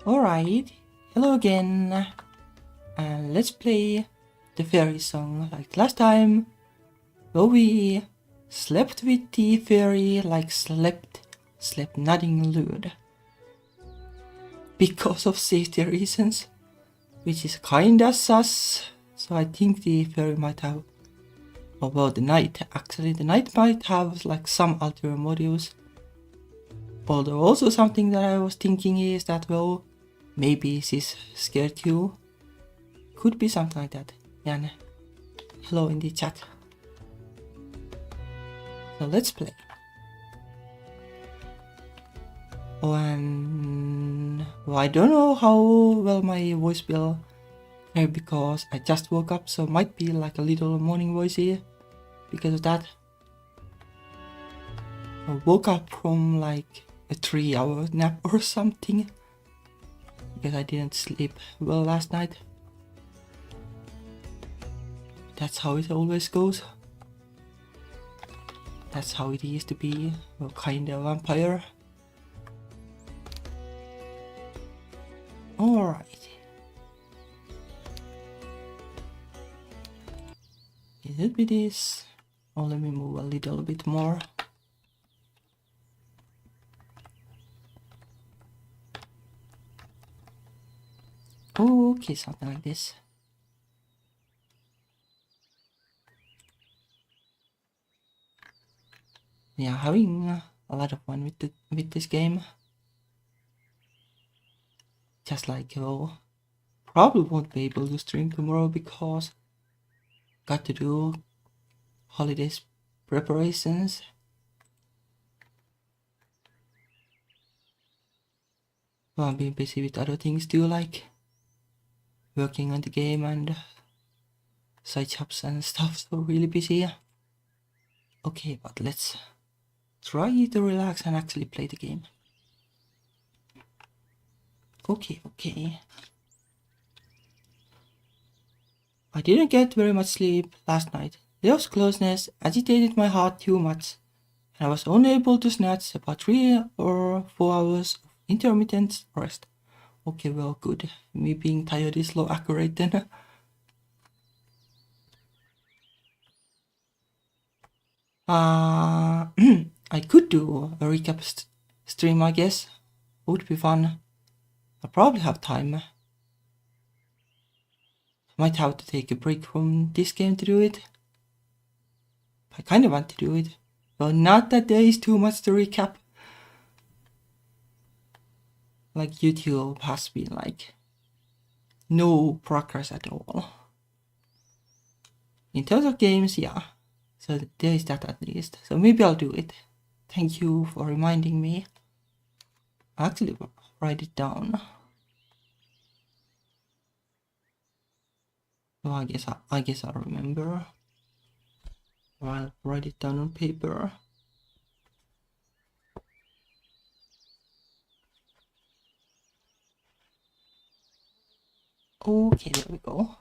Alright, hello again, and let's play the fairy song like last time, where we slept with the fairy like slept nothing lured. Because of safety reasons, which is kinda sus, so I think the fairy might have, well, the knight might have like some ulterior motives. Although also something that I was thinking is that, well, maybe she's scared too. Could be something like that. Yeah, hello in the chat. So let's play. Oh, and well, I don't know how well my voice will hear because I just woke up, so it might be like a little morning voice here because of that. I woke up from like a 3-hour nap or something because I didn't sleep well last night. That's how it always goes. That's how it is to be a kind of vampire. Alright. It should be this. Oh, let me move a little bit more. Okay, something like this. Yeah, having a lot of fun with this game. Just like, oh, probably won't be able to stream tomorrow because got to do holidays preparations. Well, I'm being busy with other things too, like working on the game and side jobs and stuff, so really busy. Okay, but let's try to relax and actually play the game. Okay. I didn't get very much sleep last night. Leo's closeness agitated my heart too much, and I was only able to snatch about 3 or 4 hours of intermittent rest. Okay, well, good. Me being tired is low accurate then. I could do a recap stream, I guess. Would be fun. I'll probably have time. Might have to take a break from this game to do it. I kind of want to do it. Well, not that there is too much to recap. Like YouTube has been like no progress at all. In terms of games, yeah. So there is that at least. So maybe I'll do it. Thank you for reminding me. I'll actually write it down. Well, I guess I'll remember. Or I'll write it down on paper. Okay, there we go.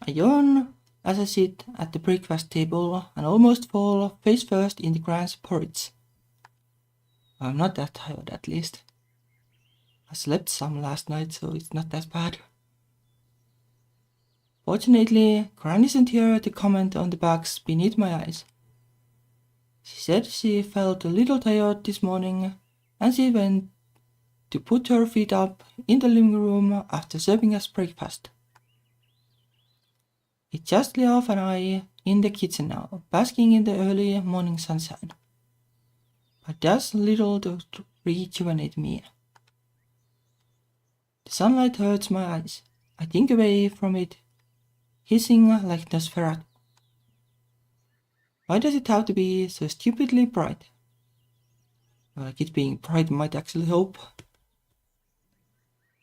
I yawn as I sit at the breakfast table and almost fall face first in the Grand's porridge. I'm not that tired, at least. I slept some last night, so it's not that bad. Fortunately, Gran isn't here to comment on the bags beneath my eyes. She said she felt a little tired this morning, and she went to put her feet up in the living room after serving us breakfast. It's just Leo and I in the kitchen now, basking in the early morning sunshine. But there's little to rejuvenate me. The sunlight hurts my eyes. I think away from it, hissing like Nosferatu. Why does it have to be so stupidly bright? Like it being bright might actually help.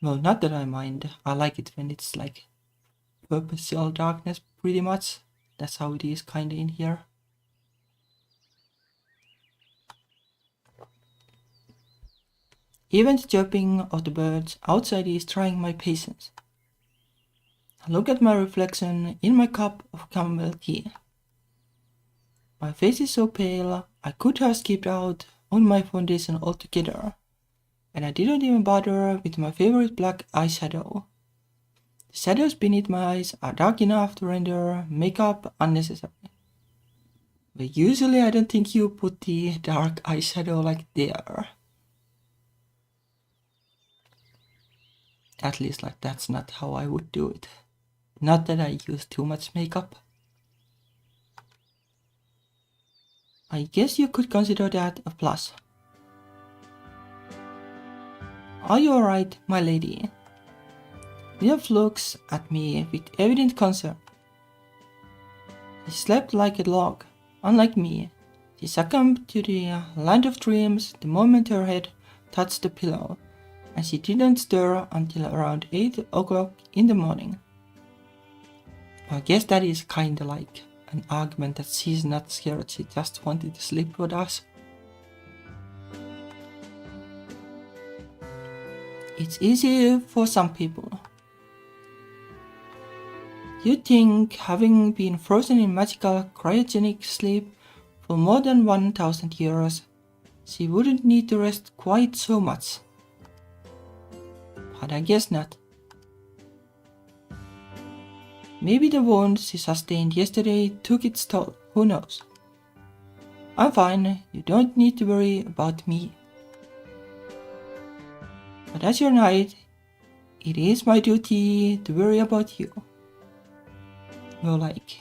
Well, not that I mind. I like it when it's like purposeful darkness, pretty much. That's how it is kinda in here. Even the chirping of the birds outside is trying my patience. I look at my reflection in my cup of chamomile tea. My face is so pale, I could have skipped out on my foundation altogether. And I didn't even bother with my favorite black eyeshadow. The shadows beneath my eyes are dark enough to render makeup unnecessary. But usually I don't think you put the dark eyeshadow like there. At least like that's not how I would do it. Not that I use too much makeup. I guess you could consider that a plus. Are you alright, my lady? Wilf looks at me with evident concern. She slept like a log. Unlike me, she succumbed to the land of dreams the moment her head touched the pillow, and she didn't stir until around 8 o'clock in the morning. I guess that is kinda like an argument that she's not scared, she just wanted to sleep with us. It's easy for some people. You'd think, having been frozen in magical cryogenic sleep for more than 1,000 years, she wouldn't need to rest quite so much. But I guess not. Maybe the wound she sustained yesterday took its toll, who knows? I'm fine, you don't need to worry about me. But as your knight, it is my duty to worry about you. Well, like,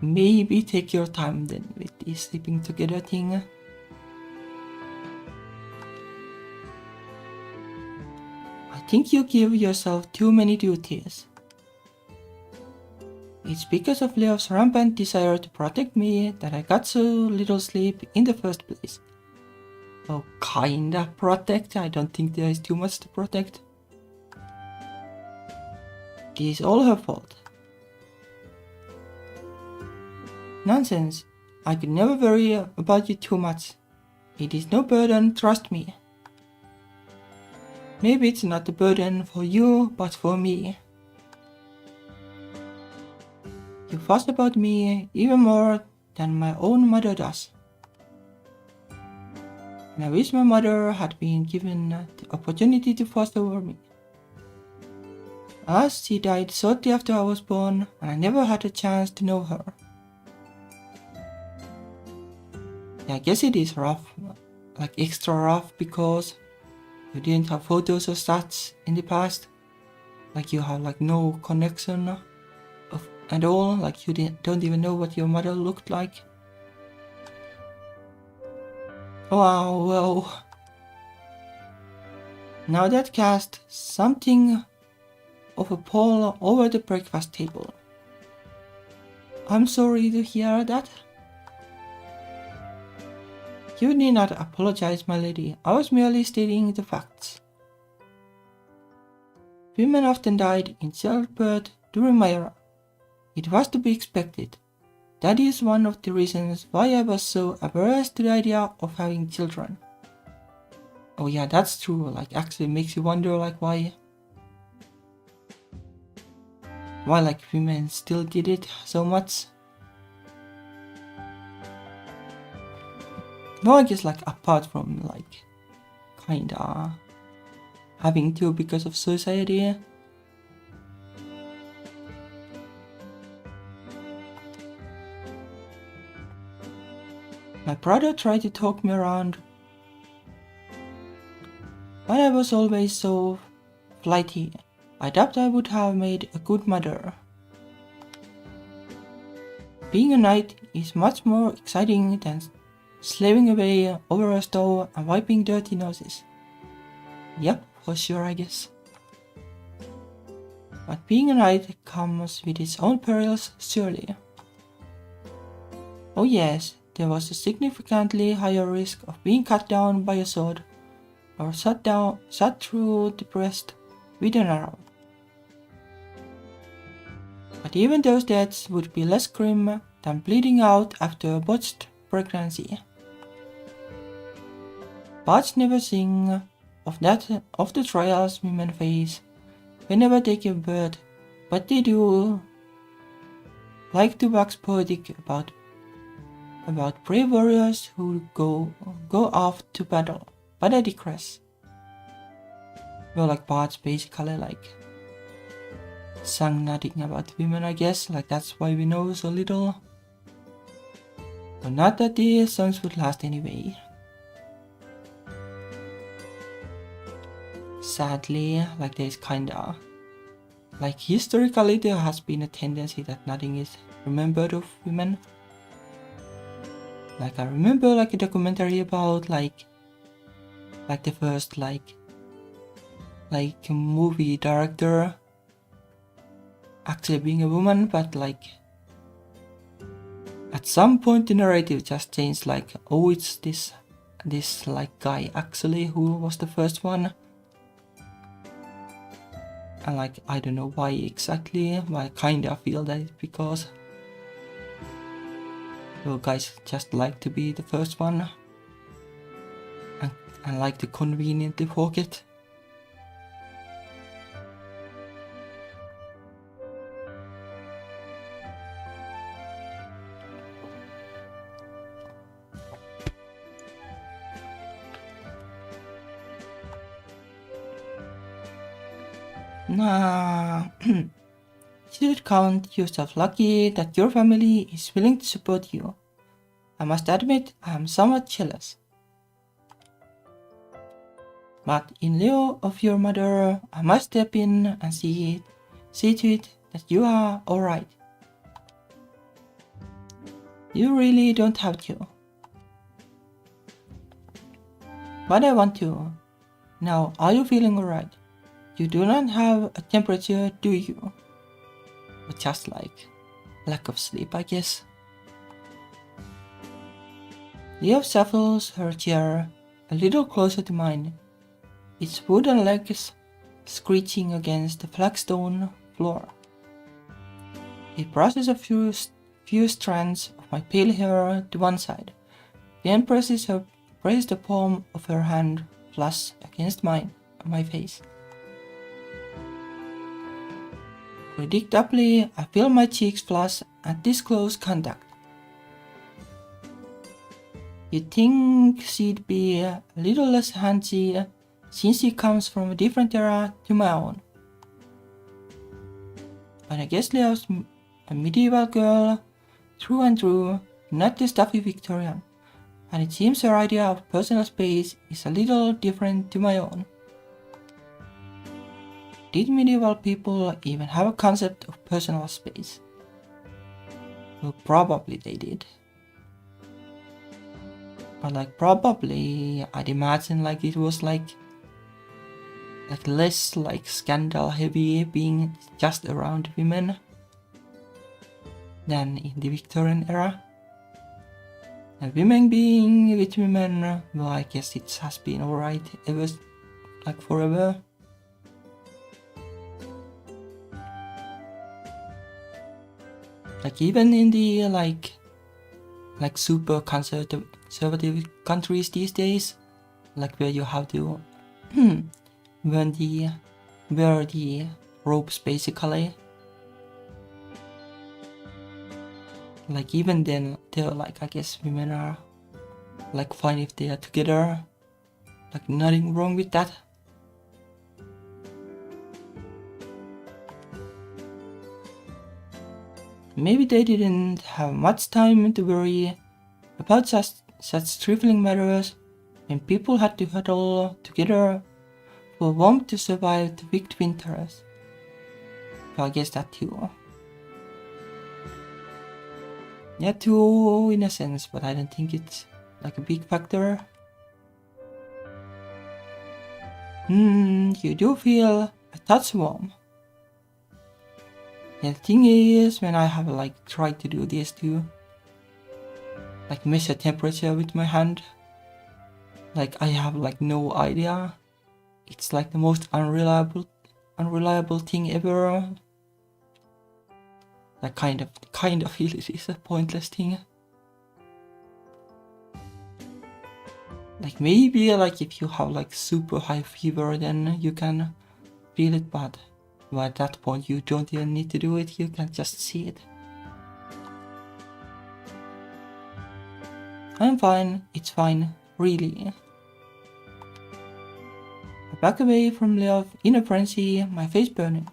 maybe take your time then with the sleeping together thing. I think you give yourself too many duties. It's because of Leo's rampant desire to protect me that I got so little sleep in the first place. Oh, kinda protect, I don't think there is too much to protect. It is all her fault. Nonsense, I could never worry about you too much. It is no burden, trust me. Maybe it's not a burden for you, but for me. You fuss about me even more than my own mother does. And I wish my mother had been given the opportunity to fuss over me. As she died shortly after I was born, and I never had a chance to know her. Yeah, I guess it is rough, like extra rough, because you didn't have photos or stats in the past. Like you have like no connection of at all, like you don't even know what your mother looked like. Wow, well. Now that cast something of a pall over the breakfast table. I'm sorry to hear that. You need not apologize, my lady. I was merely stating the facts. Women often died in childbirth during my era. It was to be expected. That is one of the reasons why I was so averse to the idea of having children. Oh yeah, that's true. Like actually makes you wonder like why like women still did it so much. No, I guess like apart from like kinda having to because of society. My brother tried to talk me around, but I was always so flighty. I doubt I would have made a good mother. Being a knight is much more exciting than slaving away over a stove and wiping dirty noses. Yep, for sure I guess. But being a knight comes with its own perils, surely. Oh yes, there was a significantly higher risk of being cut down by a sword or shot through the breast with an arrow. But even those deaths would be less grim than bleeding out after a botched pregnancy. Bards never sing of the trials women face whenever they give birth, but they do like to wax poetic about about brave warriors who go off to battle, but I digress. Well, like parts basically like sang nothing about women, I guess, like that's why we know so little. But not that the songs would last anyway. Sadly, like there's kinda like historically there has been a tendency that nothing is remembered of women. Like I remember like a documentary about like the first like movie director actually being a woman, but like at some point the narrative just changed, like, oh, it's this like guy actually who was the first one. And like I don't know why exactly, but I kinda feel that it's because you guys just like to be the first one and like to conveniently forget. Nah, you should count yourself lucky that your family is willing to support you. I must admit, I am somewhat jealous. But in lieu of your mother, I must step in and see to it that you are alright. You really don't have to. But I want to. Now, are you feeling alright? You do not have a temperature, do you? Or just like lack of sleep, I guess. Leo shuffles her chair a little closer to mine, its wooden legs screeching against the flagstone floor. He brushes a few strands of my pale hair to one side, then presses the palm of her hand flush against my face. Predictably, I feel my cheeks flush at this close contact. You'd think she'd be a little less handsy since she comes from a different era to my own. But I guess Leo's a medieval girl through and through, not the stuffy Victorian, and it seems her idea of personal space is a little different to my own. Did medieval people even have a concept of personal space? Well, probably they did. But like probably I'd imagine like it was like less like scandal heavy being just around women than in the Victorian era. And women being with women, well, I guess it has been alright ever, like forever. Like even in the like super conservative countries these days, like where you have to wear the robes basically. Like even then, they're like, I guess women are like fine if they are together. Like nothing wrong with that. Maybe they didn't have much time to worry about such trifling matters when people had to huddle together for warmth to survive the wicked winters. So I guess that too. Yeah, too in a sense, but I don't think it's like a big factor. You do feel a touch warm. Yeah, the thing is, when I have like tried to do this too, like measure temperature with my hand, like I have like no idea. It's like the most unreliable thing ever. Like kind of feel it is a pointless thing. Like maybe like if you have like super high fever, then you can feel it, but at that point you don't even need to do it, you can just see it. I'm fine, it's fine, really. I back away from Leof in a frenzy, my face burning.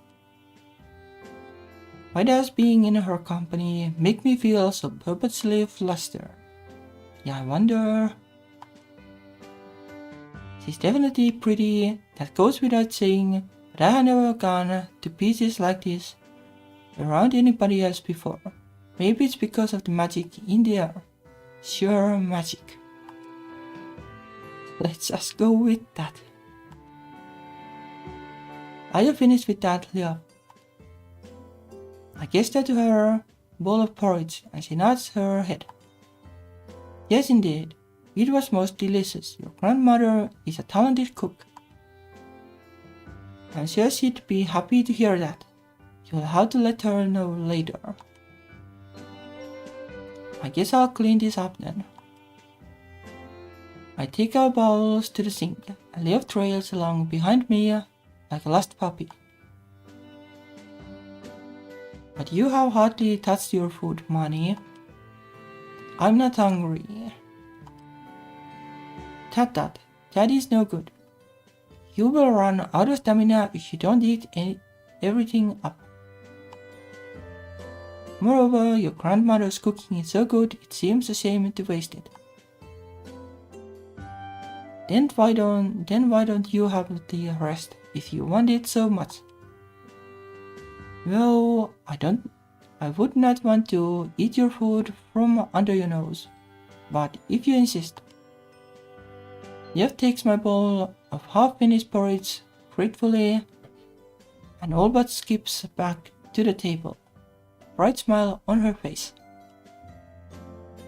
Why does being in her company make me feel so perpetually flustered? Yeah, I wonder. She's definitely pretty, that goes without saying, but I have never gone to pieces like this around anybody else before. Maybe it's because of the magic in the air. Sure, magic. Let's just go with that. Are you finished with that, Leo? I gestured to her bowl of porridge and she nods her head. Yes, indeed. It was most delicious. Your grandmother is a talented cook. I'm sure she'd be happy to hear that. You'll have to let her know later. I guess I'll clean this up then. I take our bowls to the sink and Leo trails along behind me like a lost puppy. But you have hardly touched your food, Money. I'm not hungry. Tut, that is no good. You will run out of stamina if you don't eat everything up. Moreover, your grandmother's cooking is so good, it seems a shame to waste it. Then why don't you have the rest if you want it so much? Well, I would not want to eat your food from under your nose, but if you insist. Jeff takes my bowl of half-finished porridge gratefully and all but skips back to the table, bright smile on her face.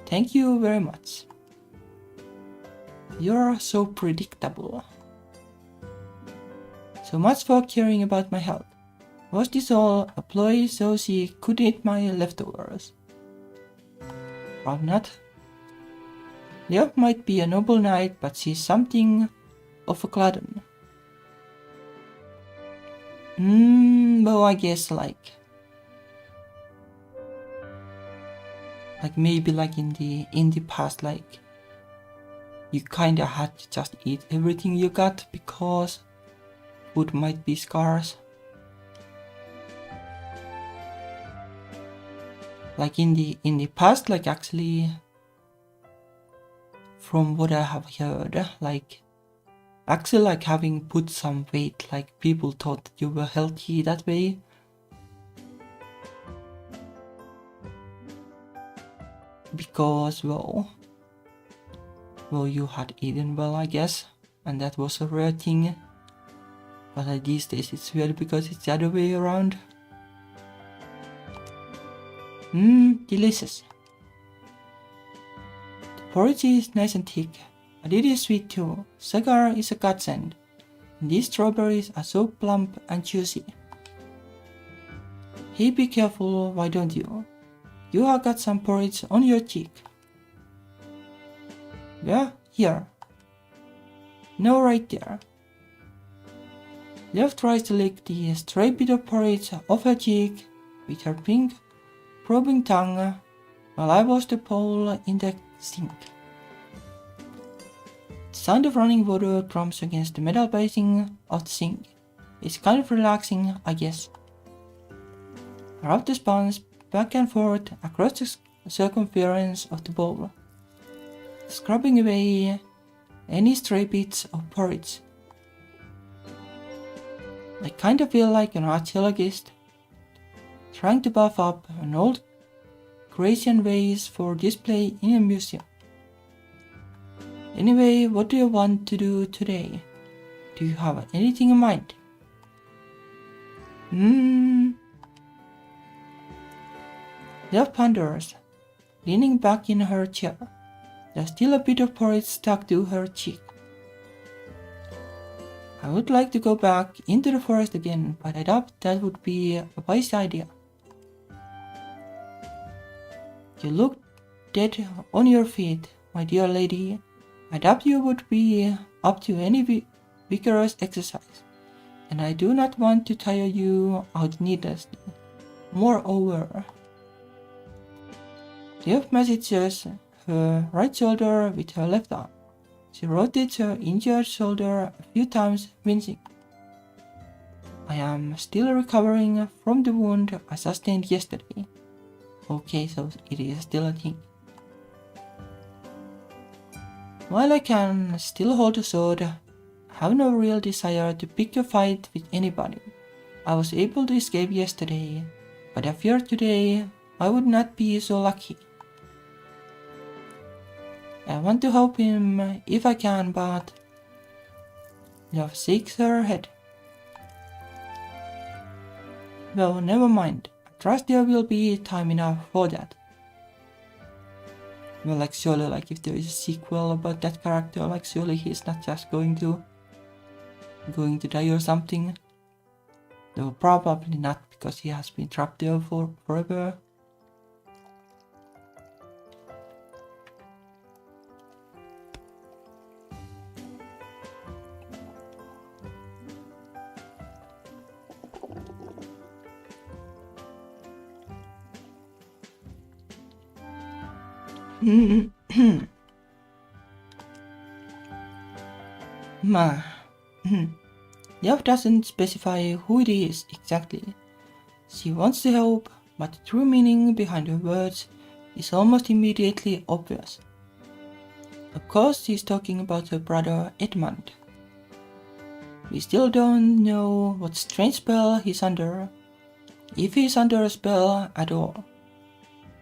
Thank you very much. You're so predictable. So much for caring about my health. Was this all a ploy so she could eat my leftovers? Probably not. Leof might be a noble knight, but she's something of a glutton. Well, I guess like maybe like in the past, like you kinda had to just eat everything you got because food might be scarce. Like in the past, like actually from what I have heard, like actually like having put some weight, like people thought that you were healthy that way. Because well you had eaten well, I guess, and that was a rare thing. But like these days it's weird because it's the other way around. Delicious. The porridge is nice and thick, but it is sweet too. Sugar is a godsend, and these strawberries are so plump and juicy. Hey, be careful, why don't you? You have got some porridge on your cheek. Yeah, here. No, right there. Lev tries to lick the stray bit of porridge off her cheek with her pink, probing tongue while I wash the bowl in the sink. The sound of running water drums against the metal basing of the sink. It's kind of relaxing, I guess. I rub the sponge back and forth across the circumference of the bowl, scrubbing away any stray bits of porridge. I kinda feel like an archaeologist trying to buff up an old Grecian vase for display in a museum. Anyway, what do you want to do today? Do you have anything in mind? Lev ponders, leaning back in her chair. There's still a bit of porridge stuck to her cheek. I would like to go back into the forest again, but I doubt that would be a wise idea. You look dead on your feet, my dear lady. I doubt you would be up to any vigorous exercise, and I do not want to tire you out needlessly. Moreover, Lev messages her right shoulder with her left arm. She rotates her injured shoulder a few times, wincing. I am still recovering from the wound I sustained yesterday. Okay, so it is still a thing. While I can still hold a sword, I have no real desire to pick a fight with anybody. I was able to escape yesterday, but I fear today I would not be so lucky. I want to help him if I can, but Love shakes her head. Well, never mind. I trust there will be time enough for that. Well, like surely, like if there is a sequel about that character, like surely he's not just going to die or something. Though probably not, because he has been trapped there for forever. Ma. Love doesn't specify who it is exactly. She wants to help, but the true meaning behind her words is almost immediately obvious. Of course, she's talking about her brother Edmund. We still don't know what strange spell he's under, if he's under a spell at all.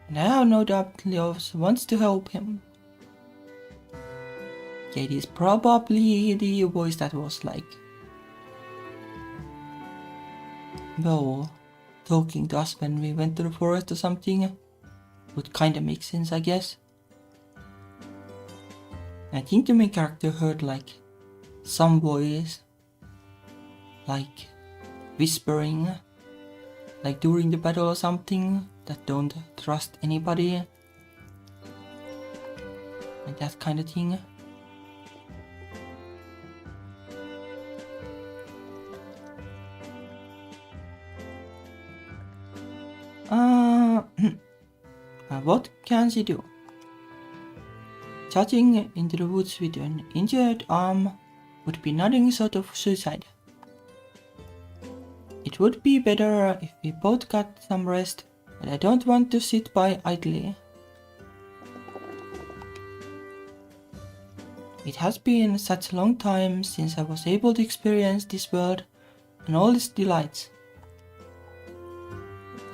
And I have no doubt Love wants to help him. Yeah, it is probably the voice that was like, well, talking to us when we went to the forest or something. Would kinda make sense, I guess. I think the main character heard like some voice, like whispering, like during the battle or something, that don't trust anybody, like that kind of thing. What can she do? Charging into the woods with an injured arm would be nothing short of suicide. It would be better if we both got some rest, but I don't want to sit by idly. It has been such a long time since I was able to experience this world and all its delights.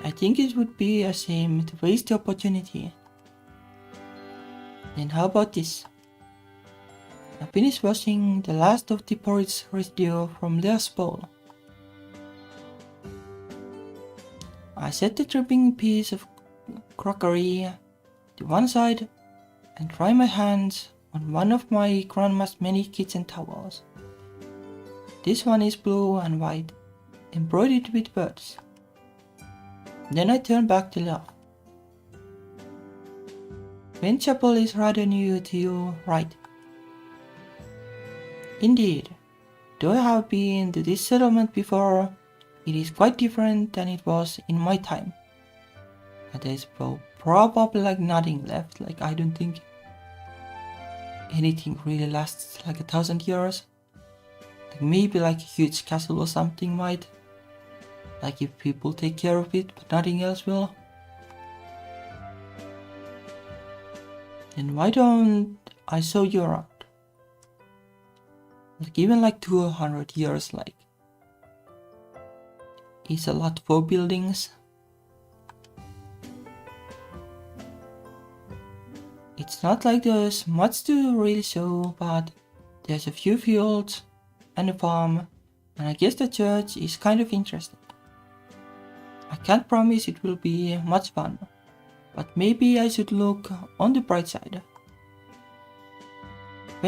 I think it would be a shame to waste the opportunity. Then how about this? I finished washing the last of the porridge residue from Leah's bowl. I set the dripping piece of crockery to one side and dry my hands on one of my grandma's many kitchen towels. This one is blue and white, embroidered with birds. Then I turn back to Love. Chapel is rather new to you, right? Indeed. Though I have been to this settlement before, it is quite different than it was in my time. And there's probably like nothing left, like I don't think anything really lasts like 1,000 years. Like maybe like a huge castle or something might. Like if people take care of it, but nothing else will. Then why don't I show you around? Like even like 200 years like is a lot for buildings. It's not like there's much to really show, but there's a few fields and a farm, and I guess the church is kind of interesting. I can't promise it will be much fun, but maybe I should look on the bright side.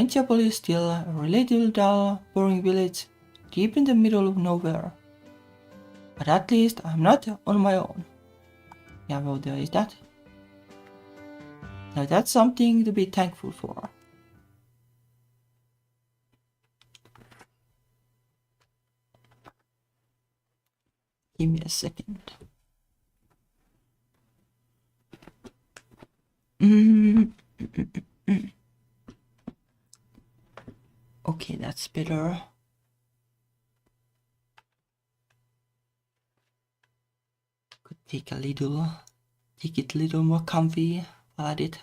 Chapel is still a relatively dull, boring village deep in the middle of nowhere. But at least I'm not on my own. Yeah, well, there is that. Now that's something to be thankful for. Give me a second. That's better. Could take it a little more comfy while I did.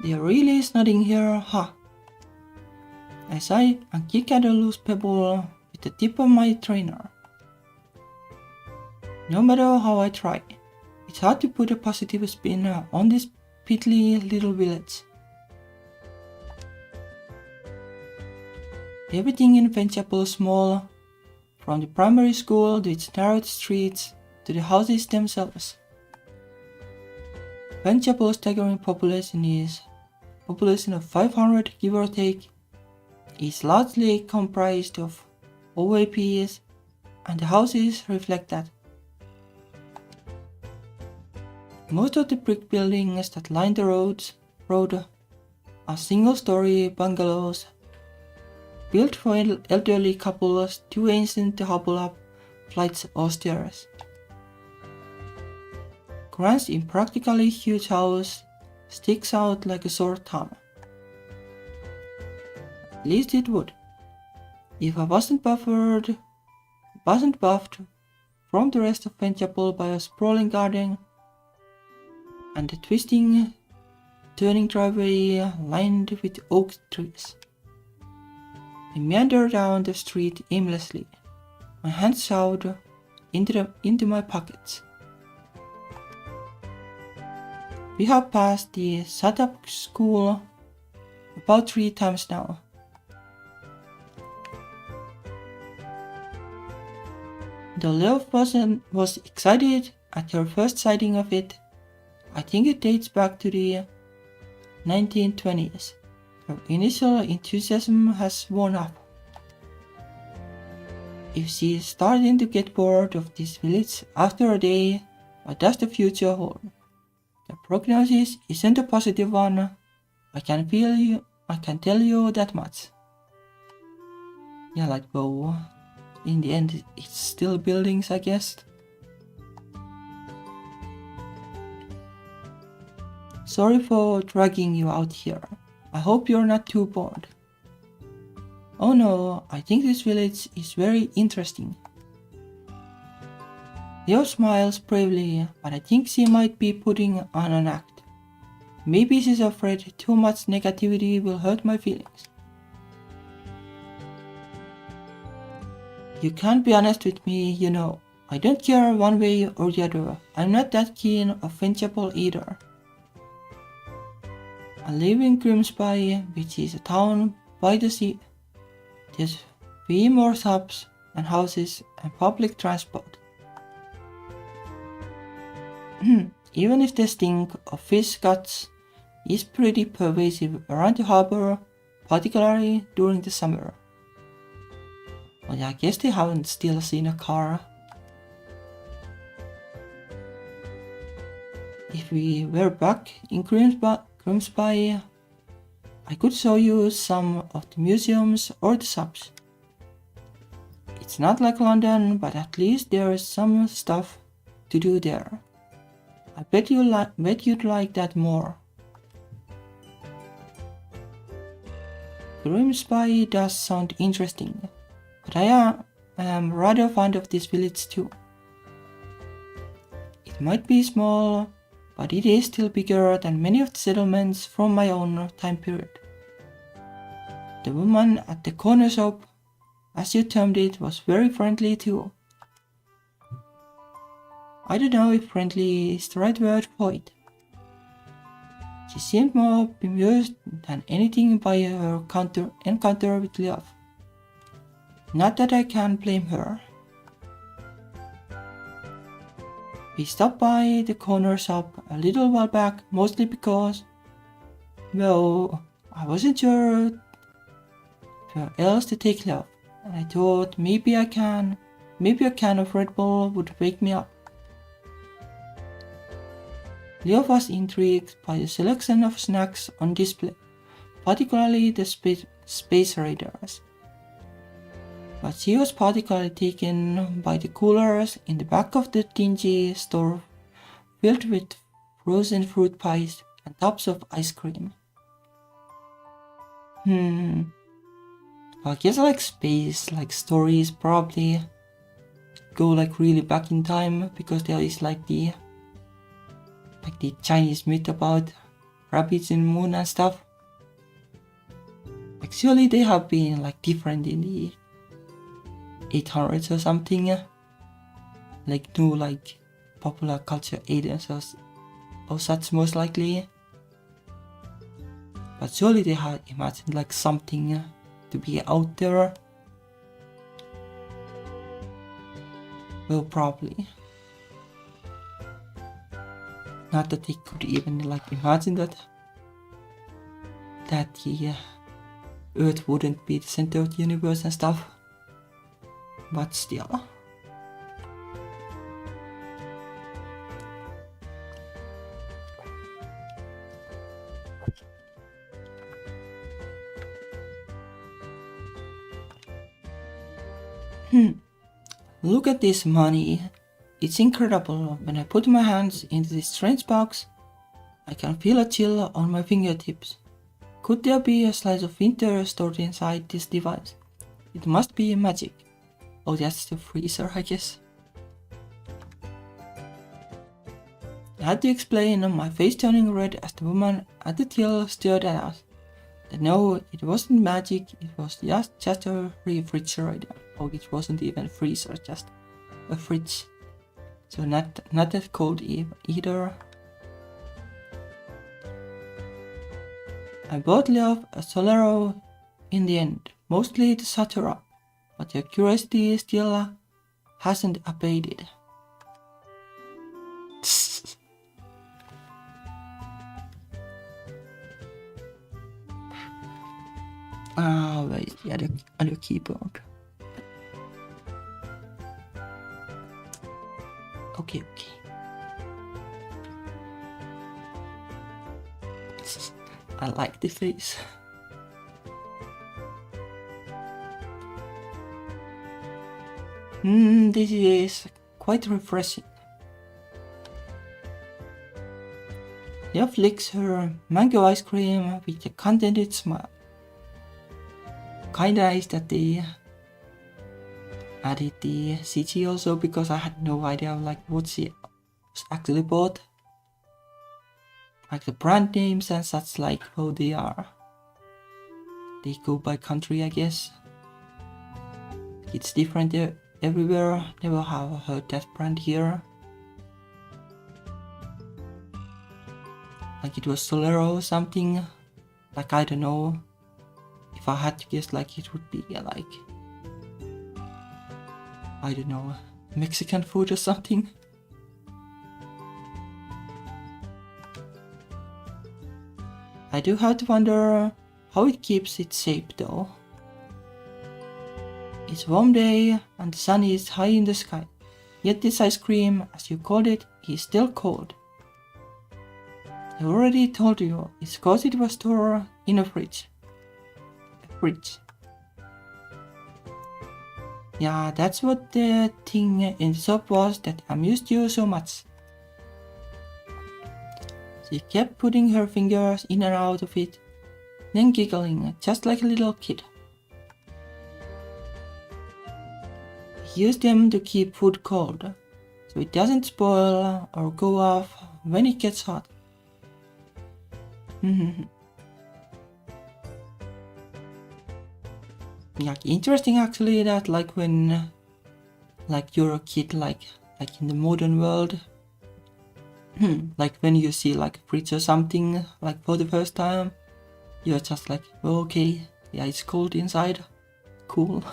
There really is nothing here, huh? I sigh and kick at a loose pebble with the tip of my trainer. No matter how I try, it's hard to put a positive spin on this piddly little village. Everything in Vtuber is small, from the primary school to its narrow streets to the houses themselves. Vtuber's staggering population of 500 give or take, is largely comprised of OAPs, and the houses reflect that. Most of the brick buildings that line the road are single-story bungalows built for elderly couples too ancient to hobble up flights or stairs. Grant's impractically huge house sticks out like a sore thumb. At least it would, if I wasn't buffed from the rest of Vtuber by a sprawling garden and a twisting, turning driveway lined with oak trees. I meander down the street aimlessly, my hands shoved into my pockets. We have passed the setup school about 3 times now. Though Love was excited at her first sighting of it, I think it dates back to the 1920s. Her initial enthusiasm has worn off. If she is starting to get bored of this village after a day, what does the future hold? The prognosis isn't a positive one. I can tell you that much. Yeah, like Bo. In the end, it's still buildings, I guess. Sorry for dragging you out here. I hope you're not too bored. Oh no, I think this village is very interesting. Leo smiles bravely, but I think she might be putting on an act. Maybe she's afraid too much negativity will hurt my feelings. You can't be honest with me, you know. I don't care one way or the other. I'm not that keen of Vtuber either. I live in Grimsby, which is a town by the sea. There's way more shops and houses and public transport. Even if the stink of fish guts is pretty pervasive around the harbor, particularly during the summer. Well, I guess they haven't still seen a car. If we were back in Grimsby, I could show you some of the museums or the shops. It's not like London, but at least there is some stuff to do there. I bet you'd like that more. Grimsby does sound interesting, but I am rather fond of this village too. It might be small, but it is still bigger than many of the settlements from my own time period. The woman at the corner shop, as you termed it, was very friendly too. I don't know if friendly is the right word for it. She seemed more bemused than anything by her encounter with Love. Not that I can blame her. We stopped by the corner shop a little while back, mostly because, well, I wasn't sure where else to take Love, and I thought maybe a can of Red Bull would wake me up. Leo was intrigued by the selection of snacks on display, particularly the space radars. But she was particularly taken by the coolers in the back of the dingy store filled with frozen fruit pies and tubs of ice cream. I guess like space, like stories probably go like really back in time, because there is like the Chinese myth about rabbits in the moon and stuff. Like surely they have been like different in the 800s or something, like new like popular culture aliens or such most likely. But surely they had imagined like something to be out there. Well, probably. Not that they could even like imagine that the Earth wouldn't be the center of the universe and stuff. But still. Look at this money. It's incredible. When I put my hands into this strange box, I can feel a chill on my fingertips. Could there be a slice of winter stored inside this device? It must be magic. Oh, that's the freezer, I guess. I had to explain, my face turning red as the woman at the till stared at us. That no, it wasn't magic, it was just a refrigerator. Oh, it wasn't even a freezer, just a fridge. So not that cold either. I bought Love a Solero in the end, mostly to shut her up, but your curiosity still hasn't abated. Where is the other keyboard? Okay. I like the face. This is quite refreshing. Leah licks her mango ice cream with a contented smile. Kinda nice that they added the CG also, because I had no idea like what she was actually bought. Like the brand names and such, like how they are. They go by country, I guess. It's different everywhere. Never have heard that brand here. Like it was Solero or something. Like I don't know. If I had to guess, like it would be like, I don't know, Mexican food or something. I do have to wonder how it keeps its shape though. It's a warm day and the sun is high in the sky, yet this ice cream, as you called it, is still cold. I already told you, it's cause it was stored in a fridge. Yeah, that's what the thing in the shop was that amused you so much. She kept putting her fingers in and out of it, then giggling just like a little kid. I use them to keep food cold, so it doesn't spoil or go off when it gets hot. Yeah, interesting actually that like when like you're a kid, like in the modern world, like when you see like a fridge or something like for the first time, you're just like, oh, okay, yeah, it's cold inside, cool.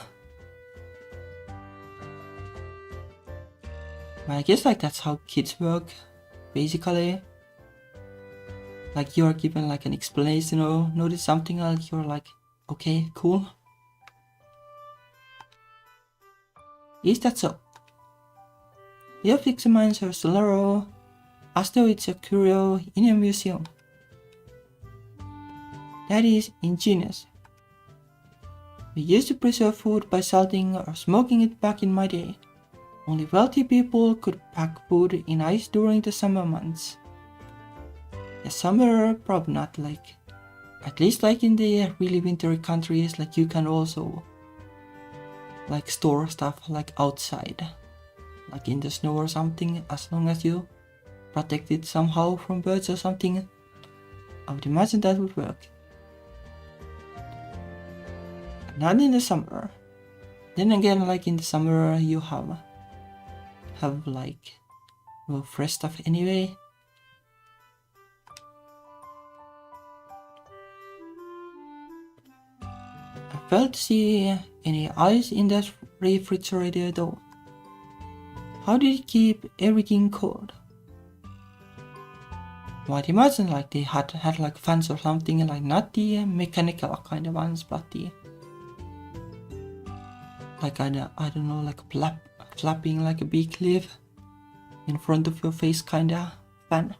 I guess like that's how kids work, basically. Like you're given like an explanation or notice something, like you're like, okay, cool. Is that so? Leah examines her Solero as though it's a curio in a museum. That is ingenious. We used to preserve food by salting or smoking it back in my day. Only wealthy people could pack food in ice during the summer months. Yeah, summer probably not, like at least like in the really wintry countries, like you can also like store stuff like outside, like in the snow or something, as long as you protect it somehow from birds or something. I would imagine that would work. Not in the summer. Then again, like in the summer you have like fresh stuff anyway. I failed to see any ice in that refrigerator though. How did it keep everything cold? Well, I'd imagine like they had like fans or something, like not the mechanical kind of ones, but the like I don't know, like flapping like a big leaf in front of your face kinda fan.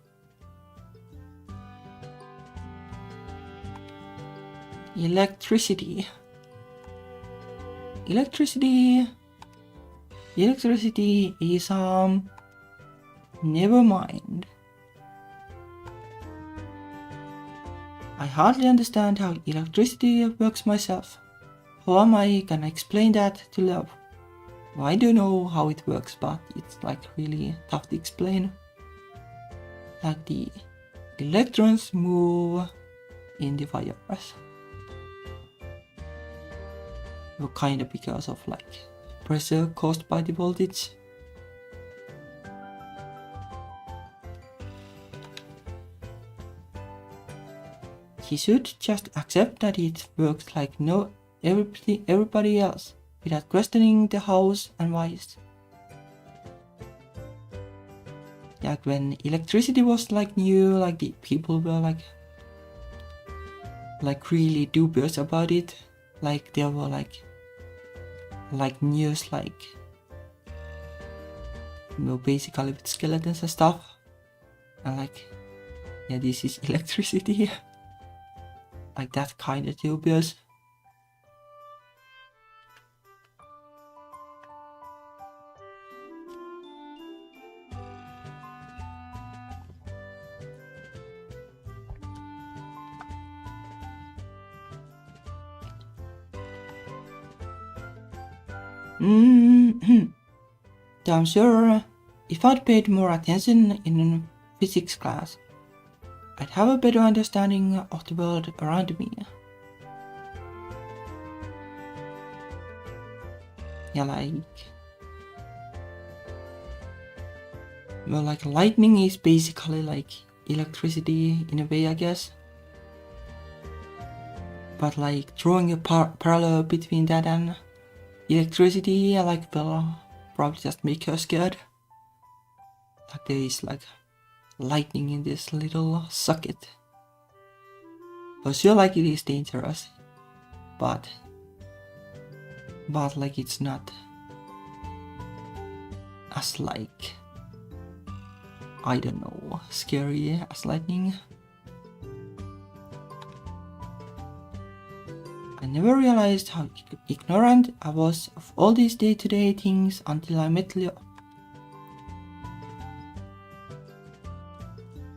Electricity is never mind. I hardly understand how electricity works myself. How am I gonna explain that to love? Well, I do know how it works, but it's like really tough to explain. Like the electrons move in the wires. Well, kinda because of like pressure caused by the voltage. He should just accept that it works like everybody else, without questioning the hows and whys. Like when electricity was like new, like the people were like really dubious about it. Like there were like news like basically with skeletons and stuff. And like, yeah, this is electricity. Like that kind of dubious. I'm sure if I'd paid more attention in physics class, I'd have a better understanding of the world around me. Yeah, like lightning is basically like electricity in a way, I guess. But like drawing a parallel between that and electricity, like will probably just make her scared. Like there is like lightning in this little socket. For sure, like it is dangerous, but like it's not as like, I don't know, scary as lightning. I never realized how ignorant I was of all these day-to-day things until I met Leo.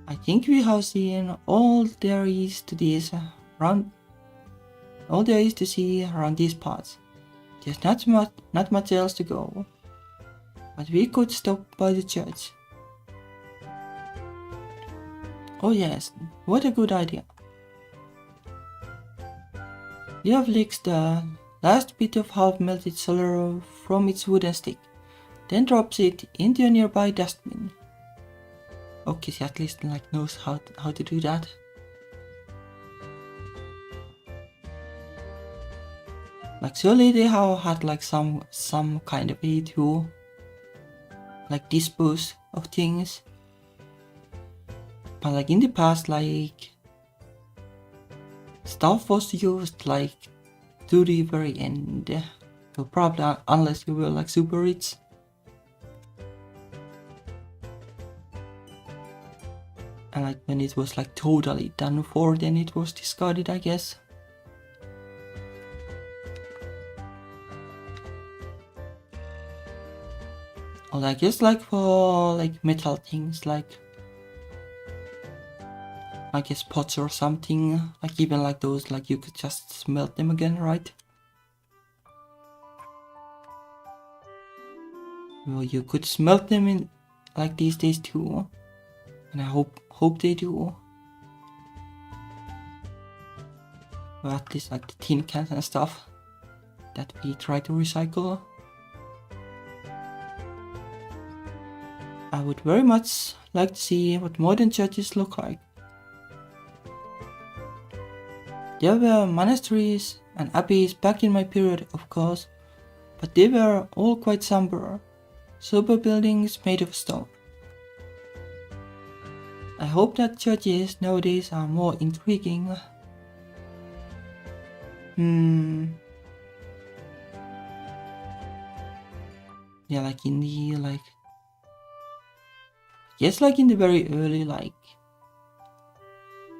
I think we have seen all there is to this all there is to see around these parts. There's not much else to go, but we could stop by the church. Oh yes, what a good idea. Leo flicks the last bit of half-melted solar from its wooden stick, then drops it into a nearby dustbin. Okay, she at least like knows how to do that. Like surely they have had like some kind of way to like dispose of things. But like in the past, like stuff was used like to the very end. So probably unless you were like super rich. And like when it was like totally done for, then it was discarded, I guess. Or I guess like for like metal things, like I guess pots or something, like even like those, like you could just smelt them again, right? Well, you could smelt them in like these days too, and I hope they do. Or at least like the tin cans and stuff that we try to recycle. I would very much like to see what modern churches look like. There were monasteries and abbeys back in my period, of course, but they were all quite somber buildings made of stone. I hope that churches nowadays are more intriguing. Yeah, like in the yes, like in the very early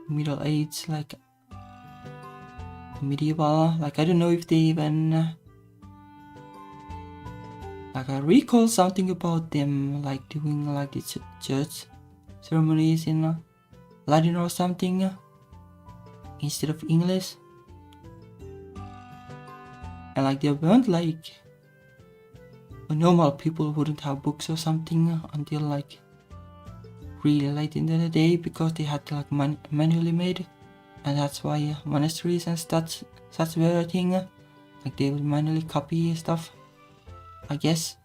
Middle Age, medieval, I don't know if they even I recall something about them doing the church ceremonies in Latin or something instead of English, and they weren't normal people wouldn't have books or something until really late in the day, because they had to manually made, and that's why monasteries and such were a thing. They would manually copy stuff, I guess.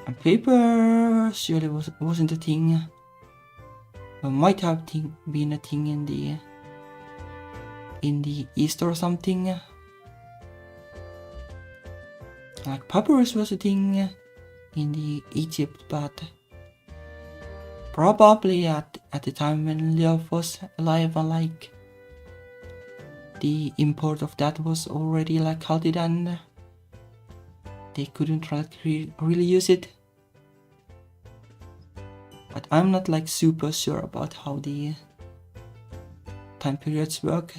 And paper surely wasn't a thing. Or might have been a thing in the East or something. Papyrus was a thing in the Egypt, but probably at the time when Leo was alive, the import of that was already halted and they couldn't really use it. But I'm not super sure about how the time periods work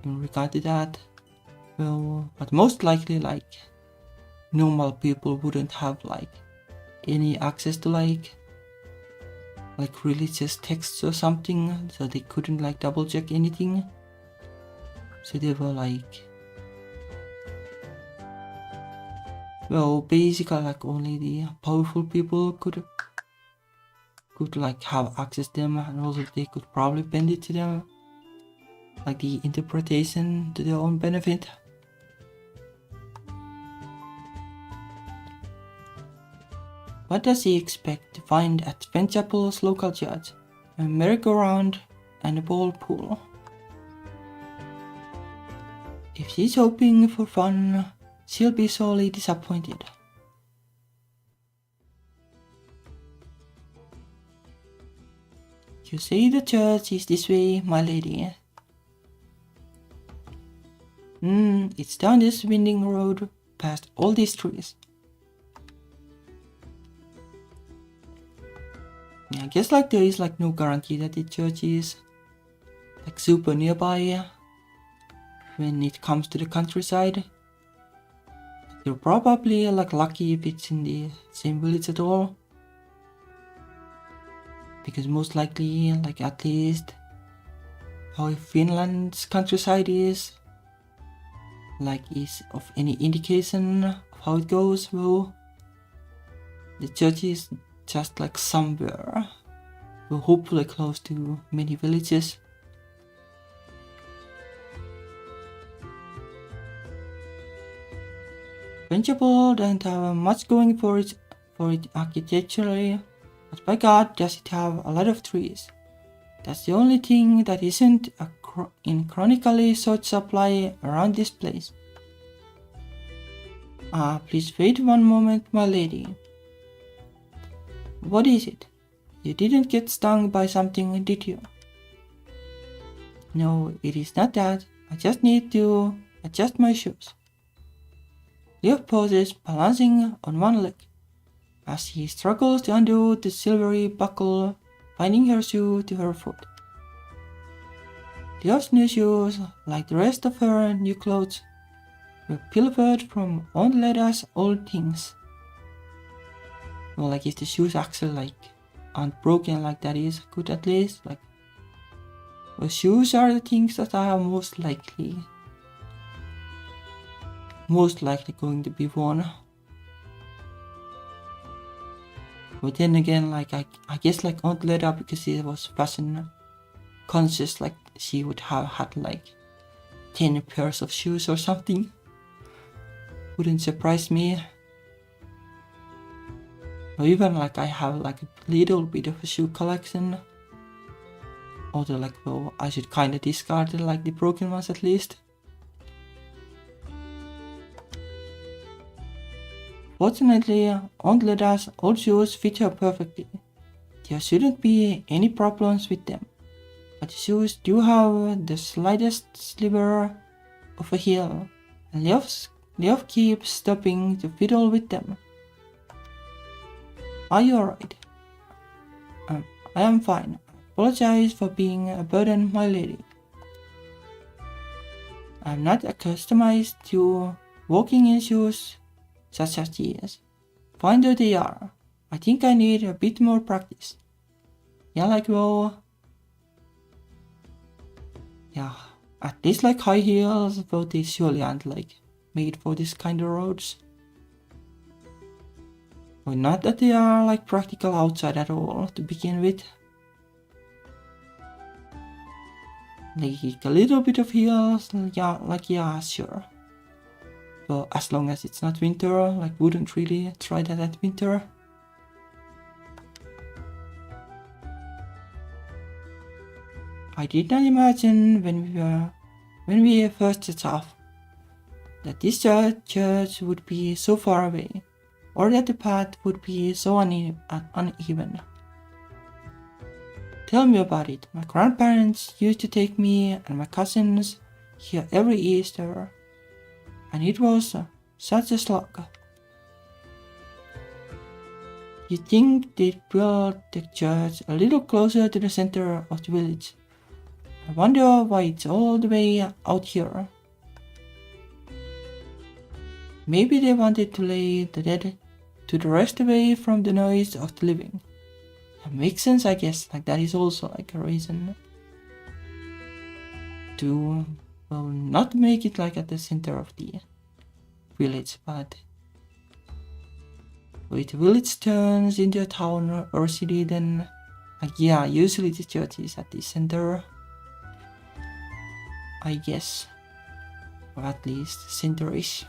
in regard to that. Well, but most likely normal people wouldn't have any access to religious texts or something, so they couldn't double check anything. So they were well, basically only the powerful people could have access to them, and also they could probably bend it to them, the interpretation to their own benefit. What does he expect to find at Venchapel's local church? A merry-go-round and a ball pool. If she's hoping for fun, she'll be sorely disappointed. You say the church is this way, my lady. It's down this winding road, past all these trees. Yeah, I guess there is no guarantee that the church is super nearby when it comes to the countryside. You're probably lucky if it's in the same village at all, because most likely at least how Finland's countryside is of any indication of how it goes. Well, the church is just somewhere, well, hopefully close to many villages. Venchapel doesn't have much going for it architecturally, but by God does it have a lot of trees. That's the only thing that isn't in chronically short supply around this place. Please wait one moment, my lady. What is it? You didn't get stung by something, did you? No, it is not that. I just need to adjust my shoes. Leo pauses, balancing on one leg, as he struggles to undo the silvery buckle binding her shoe to her foot. Leo's new shoes, like the rest of her new clothes, were pilfered from unletter's old things. Well, like if the shoes actually like aren't broken, like that is good at least. Like, well, shoes are the things that are most likely going to be worn. But then again, like I guess like Aunt Leda, because she was fashion conscious, like she would have had like 10 pairs of shoes or something. Wouldn't surprise me. Or even like I have like a little bit of a shoe collection. Although like, well, I should kind of discard like the broken ones at least. Fortunately, Aunt Leda's old shoes fit her perfectly. There shouldn't be any problems with them. But the shoes do have the slightest sliver of a heel, and Leof keeps stopping to fiddle with them. Are you alright? I am fine. Apologize for being a burden, my lady. I am not accustomed to walking in shoes such as these. Fine though they are, I think I need a bit more practice. Yeah, like well... Yeah, at least like high heels, though they surely aren't like made for this kind of roads. Well, not that they are like practical outside at all to begin with. Like a little bit of heels, yeah, sure. But as long as it's not winter, like wouldn't really try that at winter. I did not imagine when we first set off that this church would be so far away, or that the path would be so uneven. Tell me about it. My grandparents used to take me and my cousins here every Easter, and it was such a slog. You'd think they'd build the church a little closer to the center of the village. I wonder why it's all the way out here. Maybe they wanted to lay the dead to the rest away from the noise of the living. That makes sense, I guess. Like that is also like a reason to, well, not make it like at the center of the village, but if the village turns into a town or a city, then like yeah, usually the church is at the center, I guess, or at least center-ish.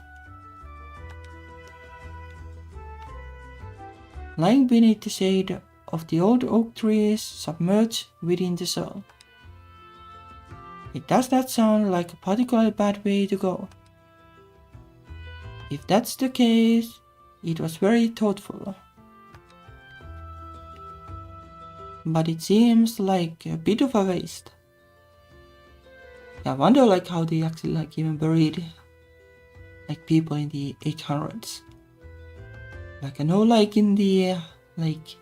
Lying beneath the shade of the old oak trees submerged within the soil. It does not sound like a particularly bad way to go. If that's the case, it was very thoughtful. But it seems like a bit of a waste. I wonder like how they actually like even buried like people in the 800s. Like I know like in the like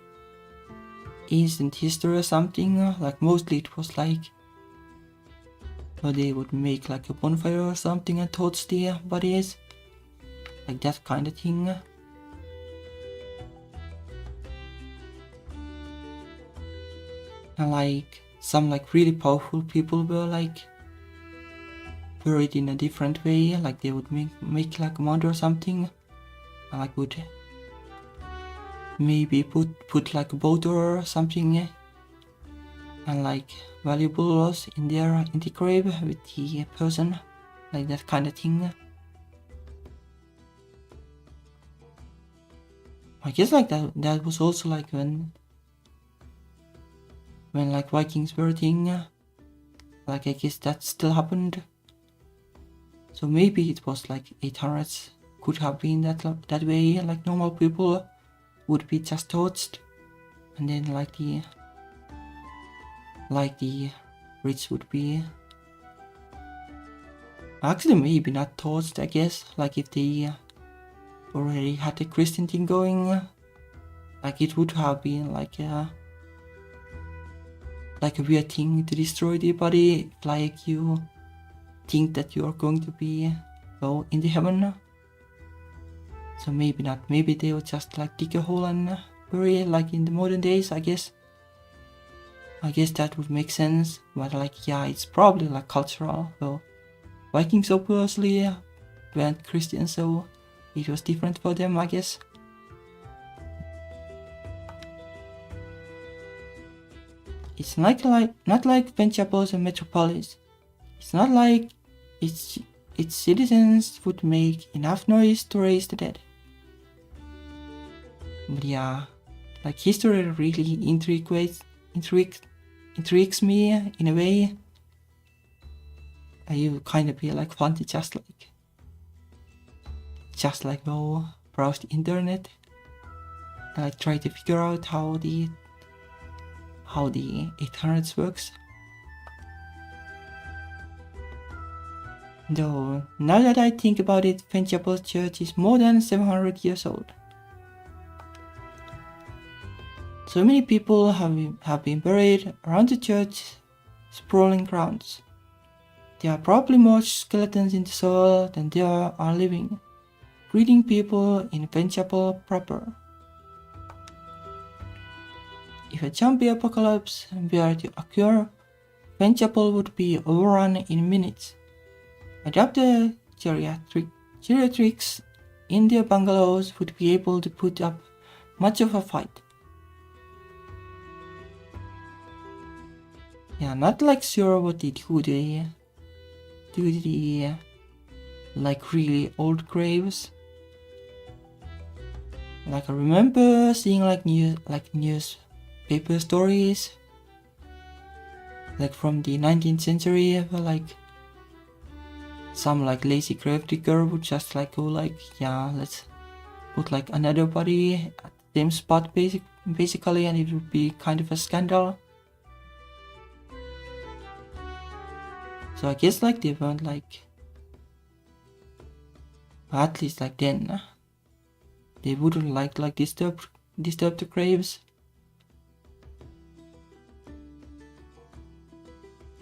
ancient history or something, like mostly it was like or they would make like a bonfire or something and torch the bodies, like that kind of thing. And like some like really powerful people were like buried in a different way, like they would make like a mound or something, and like would maybe put like a boat or something and like valuables in there in the grave with the person, like that kind of thing. I guess like that was also like when like Vikings were a thing, like I guess that still happened. So maybe it was like 800s could have been that way, like normal people would be just torched, and then like the rich would be actually maybe not torched, I guess, like if they already had the Christian thing going, like it would have been like a weird thing to destroy the body, like you think that you are going to be go into heaven. So maybe not, maybe they would just like dig a hole and bury it like in the modern days, I guess. I guess that would make sense, but like, yeah, it's probably like cultural. So Vikings obviously weren't Christians, so it was different for them, I guess. It's not like Ventures and Metropolis. It's not like its citizens would make enough noise to raise the dead. But yeah, like history really intrigues me in a way. You kind of feel like fun to just like go browse the internet and like try to figure out how the 800s works. Though now that I think about it, Ventures Church is more than 700 years old. So many people have been buried around the church's sprawling grounds. There are probably more skeletons in the soil than there are living, breeding people in Ventures proper. If a zombie apocalypse were to occur, Ventures would be overrun in minutes. Adopt the geriatrics in their bungalows would be able to put up much of a fight. Yeah, not like sure what they do the like really old graves. Like I remember seeing like newspaper stories like from the 19th century where like some like lazy grave digger would just like go like, yeah, let's put like another body at the same spot basically, and it would be kind of a scandal. So I guess like they weren't like, at least like then, they wouldn't like disturb the graves.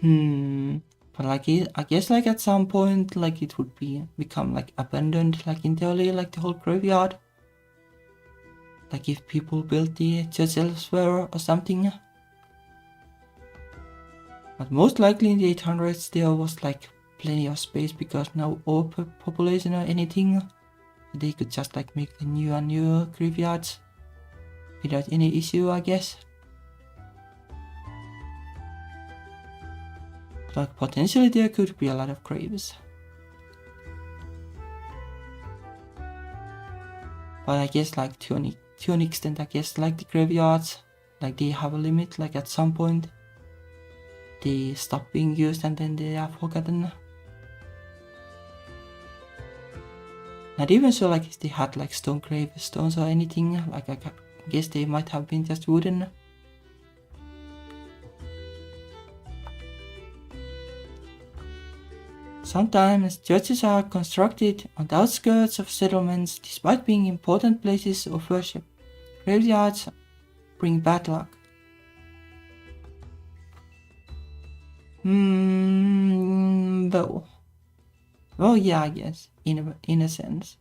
But like I guess like at some point like it would become like abandoned like entirely, like the whole graveyard. Like if people built the church elsewhere or something. But most likely in the 800s there was like plenty of space because no overpopulation or anything. They could just like make the new graveyards without any issue, I guess. Like potentially there could be a lot of graves. But I guess like to an extent, I guess like the graveyards, like they have a limit, like at some point they stop being used and then they are forgotten. Not even so like if they had like stone gravestones or anything, like I guess they might have been just wooden. Sometimes churches are constructed on the outskirts of settlements despite being important places of worship. Graveyards bring bad luck. Though. Well, yeah, I guess, in a sense.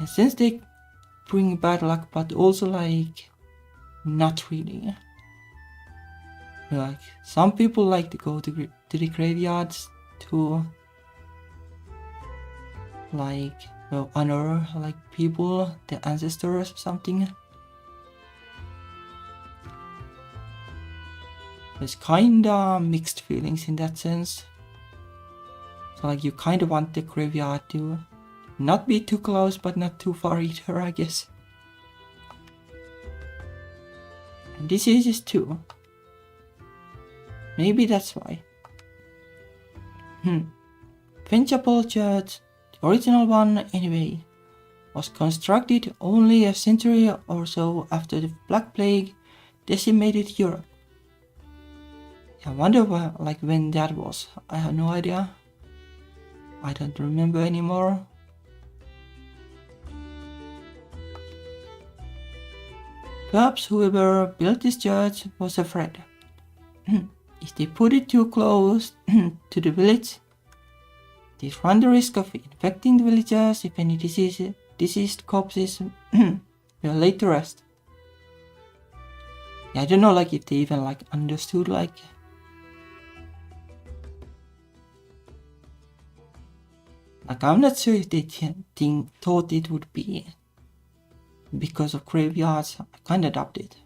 And since they bring bad luck, but also like, not really. Like, some people like to go to the graveyards to like honor like people, their ancestors or something. There's kinda mixed feelings in that sense. So like you kinda want the graveyard to not be too close but not too far either, I guess. And diseases too. Maybe that's why. Ventures Church, the original one anyway, was constructed only a century or so after the Black Plague decimated Europe. I wonder when that was. I have no idea. I don't remember anymore. Perhaps whoever built this church was afraid. If they put it too close to the village, These run the risk of infecting the villagers if any diseased corpses were laid to rest. Yeah, I don't know like if they even like understood like I'm not sure if they thought it would be because of graveyards. I kinda doubt it.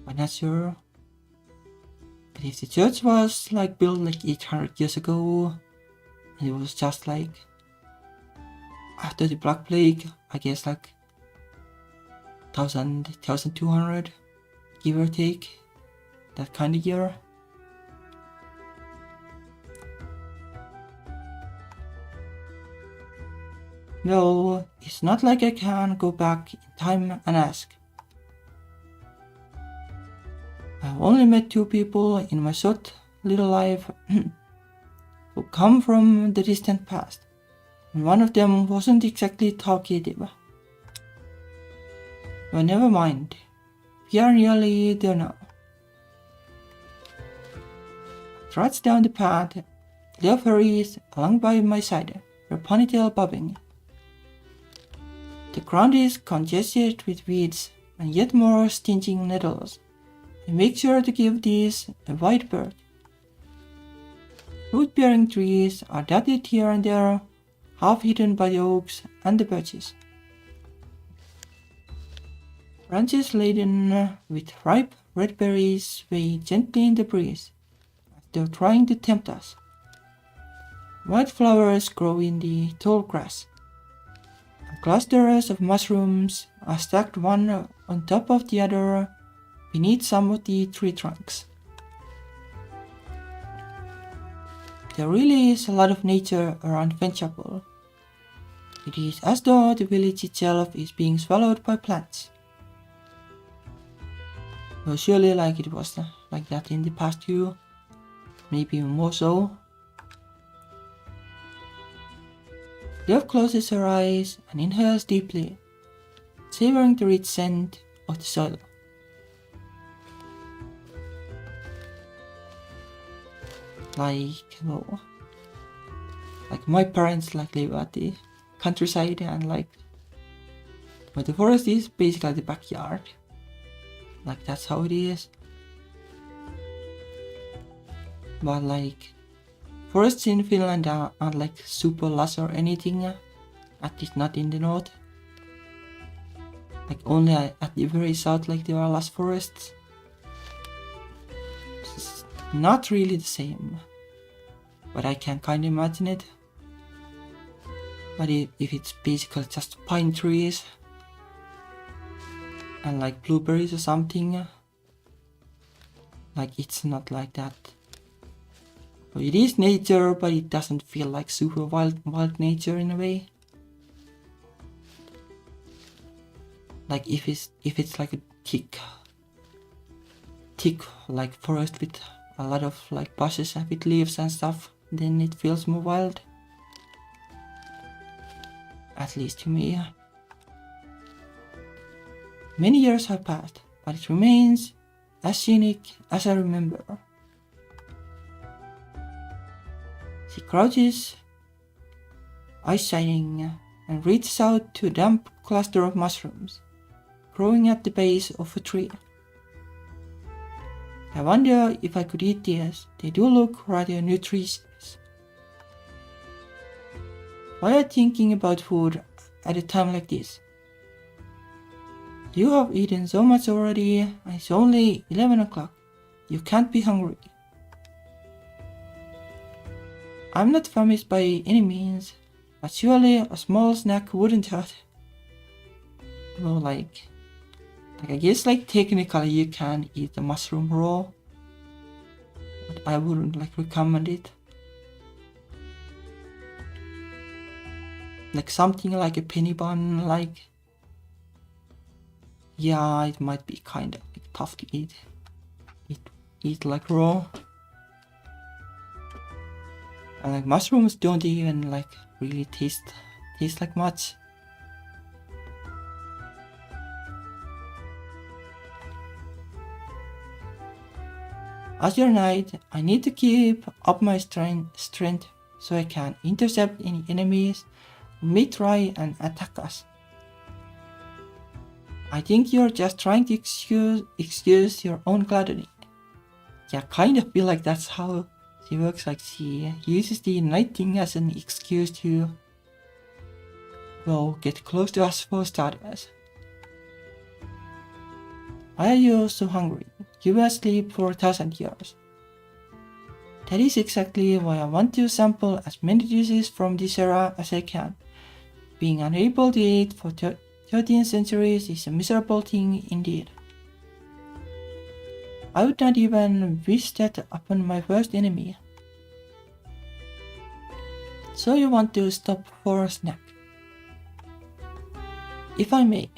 I'm not sure. But if the church was like built like 800 years ago, and it was just like after the Black Plague, I guess like 1200, give or take, that kind of year. No, it's not like I can go back in time and ask. I've only met 2 people in my short little life who come from the distant past, and one of them wasn't exactly talkative. But never mind, we are nearly there now. I trudged down the path, the fairies along by my side, her ponytail bobbing. The ground is congested with weeds and yet more stinging nettles. I make sure to give these a wide berth. Fruit-bearing trees are dotted here and there, half hidden by the oaks and the birches. Branches laden with ripe red berries sway gently in the breeze, as though trying to tempt us. White flowers grow in the tall grass. Clusters of mushrooms are stacked one on top of the other beneath some of the tree trunks. There really is a lot of nature around Venchapel. It is as though the village itself is being swallowed by plants. Well, surely like it was like that in the past too, maybe even more so. Lev closes her eyes and inhales deeply, savoring the rich scent of the soil. Like my parents like live at the countryside, and like but the forest is basically the backyard. Like that's how it is. But like forests in Finland aren't like super lush or anything, at least not in the north. Like only at the very south like there are lush forests. It's not really the same, but I can kind of imagine it. But if it's basically just pine trees and like blueberries or something, like it's not like that. So it is nature, but it doesn't feel like super wild nature in a way. Like if it's like a thick like forest with a lot of like bushes and with leaves and stuff, then it feels more wild. At least to me. Many years have passed, but it remains as scenic as I remember. She crouches, eyes shining, and reaches out to a damp cluster of mushrooms growing at the base of a tree. I wonder if I could eat these. They do look rather nutritious. Why are you thinking about food at a time like this? You have eaten so much already, and it's only 11 o'clock. You can't be hungry. I'm not famished by any means, but surely a small snack wouldn't hurt. No, like I guess like technically you can eat the mushroom raw, but I wouldn't like recommend it. Like something like a penny bun, like yeah, it might be kind of like tough to eat. Eat like raw. And like mushrooms don't even like really taste like much. As your knight, I need to keep up my strength so I can intercept any enemies who may try and attack us. I think you're just trying to excuse your own gluttony. Yeah, kind of feel like that's how she works, like she uses the night thing as an excuse to, well, get close to us for starters. Why are you so hungry? You were asleep for 1,000 years. That is exactly why I want to sample as many dishes from this era as I can. Being unable to eat for 13 centuries is a miserable thing indeed. I would not even wish that upon my worst enemy. So you want to stop for a snack? If I may.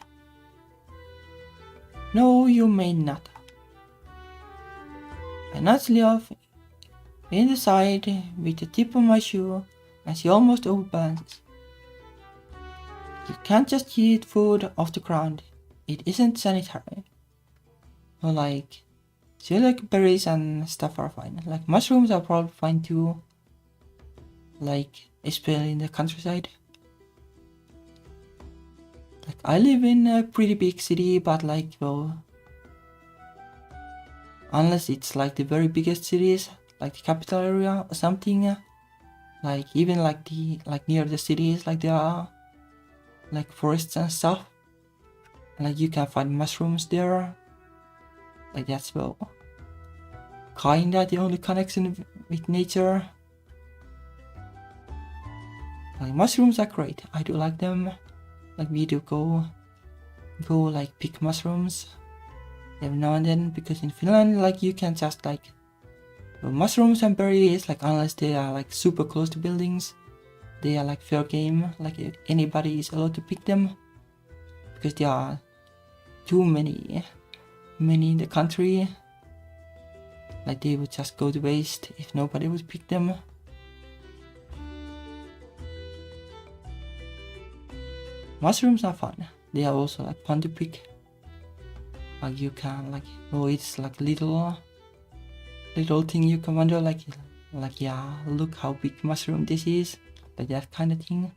No, you may not. I nudged Leof in the side with the tip of my shoe as he almost overbalances. You can't just eat food off the ground. It isn't sanitary. Or like, so like berries and stuff are fine. Like mushrooms are probably fine too. Like, especially in the countryside. Like, I live in a pretty big city, but like, well, unless it's like the very biggest cities, like the capital area or something, like even like the, like near the cities, like there are like forests and stuff, and like you can find mushrooms there. Like that's, well, kinda the only connection with nature. Like mushrooms are great, I do like them. Like we do go like pick mushrooms every now and then, because in Finland like you can just like, well, mushrooms and berries, like unless they are like super close to buildings, they are like fair game, like anybody is allowed to pick them, because there are too many in the country. Like they would just go to waste if nobody would pick them. Mushrooms are fun. They are also like fun to pick. Like you can like, oh, it's like little thing you can wonder like yeah, look how big mushroom this is, like that kind of thing.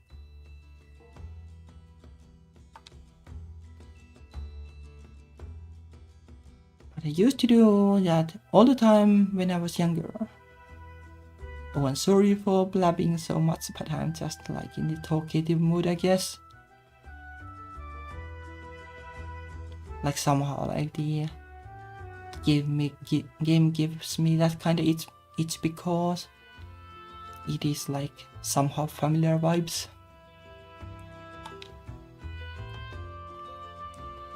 But I used to do that all the time when I was younger. Oh, and sorry for blabbing so much, but I'm just like in the talkative mood, I guess. Like somehow like the game gives me that kind of itch because it is like somehow familiar vibes.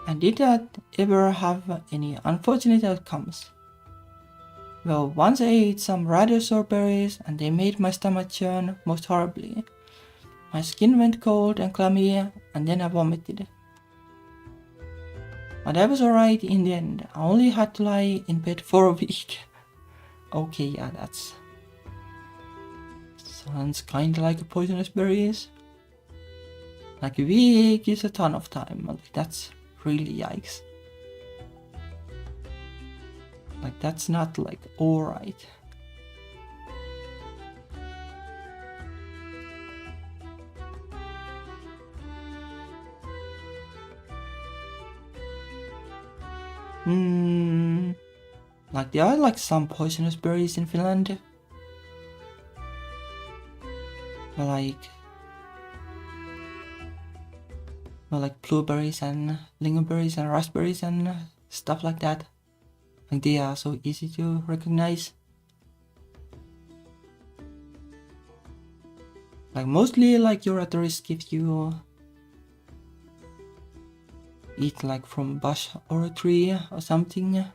And did that ever have any unfortunate outcomes? Well, once I ate some rather sour berries and they made my stomach churn most horribly. My skin went cold and clammy and then I vomited. But I was alright in the end. I only had to lie in bed for a week. Okay, yeah, that's... sounds kinda like a poisonous berries. Like a week is a ton of time. Like that's really yikes. Like that's not like alright. Like there are like some poisonous berries in Finland. But like blueberries and lingonberries and raspberries and stuff like that. Like they are so easy to recognize. Like mostly like you're at the risk if you eat like from a bush or a tree or something.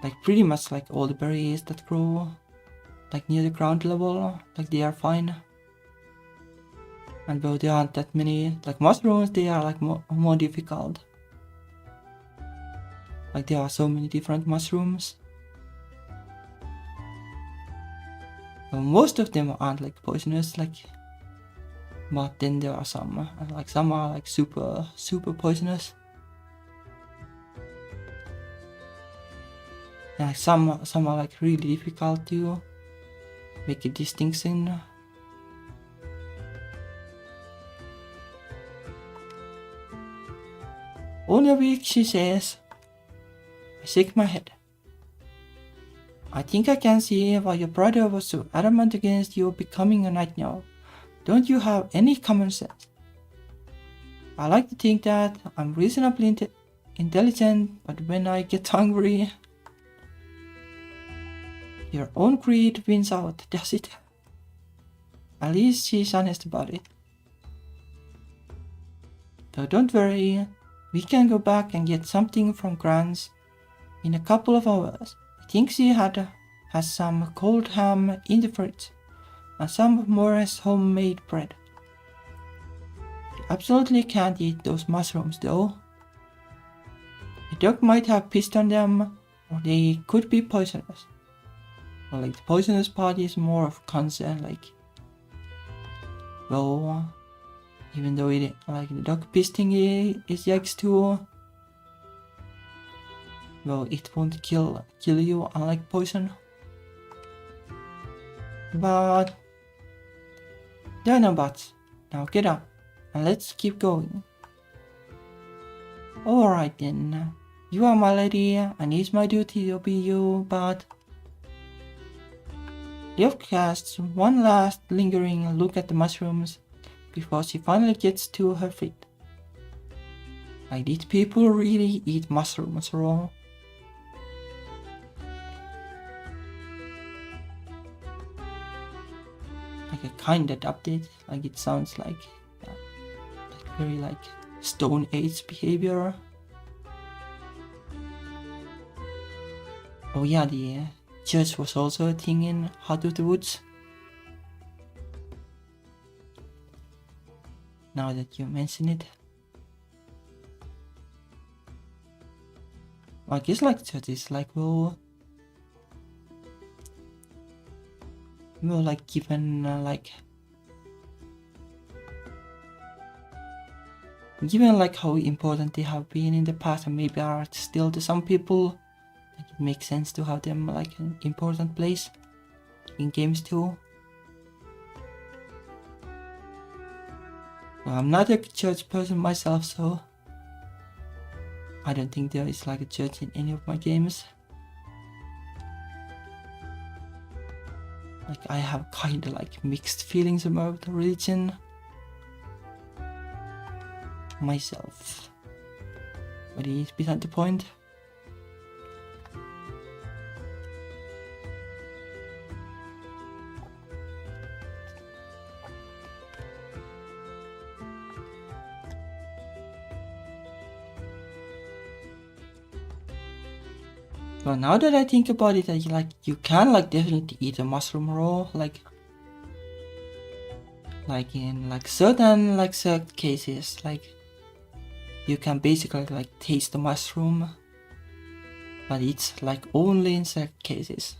Like pretty much like all the berries that grow like near the ground level, like they are fine. And though there aren't that many, like mushrooms, they are like more difficult. Like there are so many different mushrooms. Well, most of them aren't like poisonous, like, but then there are some, like some are like super poisonous. Yeah, some are like really difficult to make a distinction. Only a week, she says. I shake my head. I think I can see why your brother was so adamant against you becoming a knight now. Don't you have any common sense? I like to think that I'm reasonably intelligent, but when I get hungry, your own greed wins out, does it? At least she's honest about it. So don't worry, we can go back and get something from Grant's in a couple of hours. I think she has some cold ham in the fridge and some of Mora's homemade bread. You absolutely can't eat those mushrooms though. The dog might have pissed on them, or they could be poisonous. Well, like the poisonous part is more of concern, like, well, even though it, like the dog piss thing is yikes too, well, it won't kill you unlike poison. But there are no buts. Now get up and let's keep going. Alright then, you are my lady and it's my duty to obey you, but Leof casts one last lingering look at the mushrooms before she finally gets to her feet. Like, did people really eat mushrooms raw? Like a kind adapted, like it sounds like, yeah, like very like Stone Age behavior. Oh yeah, the church was also a thing in Heart of the Woods. Now that you mention it. I guess like church is like, well, like given like how important they have been in the past and maybe are still to some people, like it makes sense to have them like an important place in games too. Well, I'm not a church person myself, so I don't think there is like a church in any of my games. Like I have kinda like mixed feelings about religion myself. But it's beside the point. Well, now that I think about it, you can like definitely eat a mushroom raw, like in like certain cases, like you can basically like taste the mushroom, but it's like only in certain cases.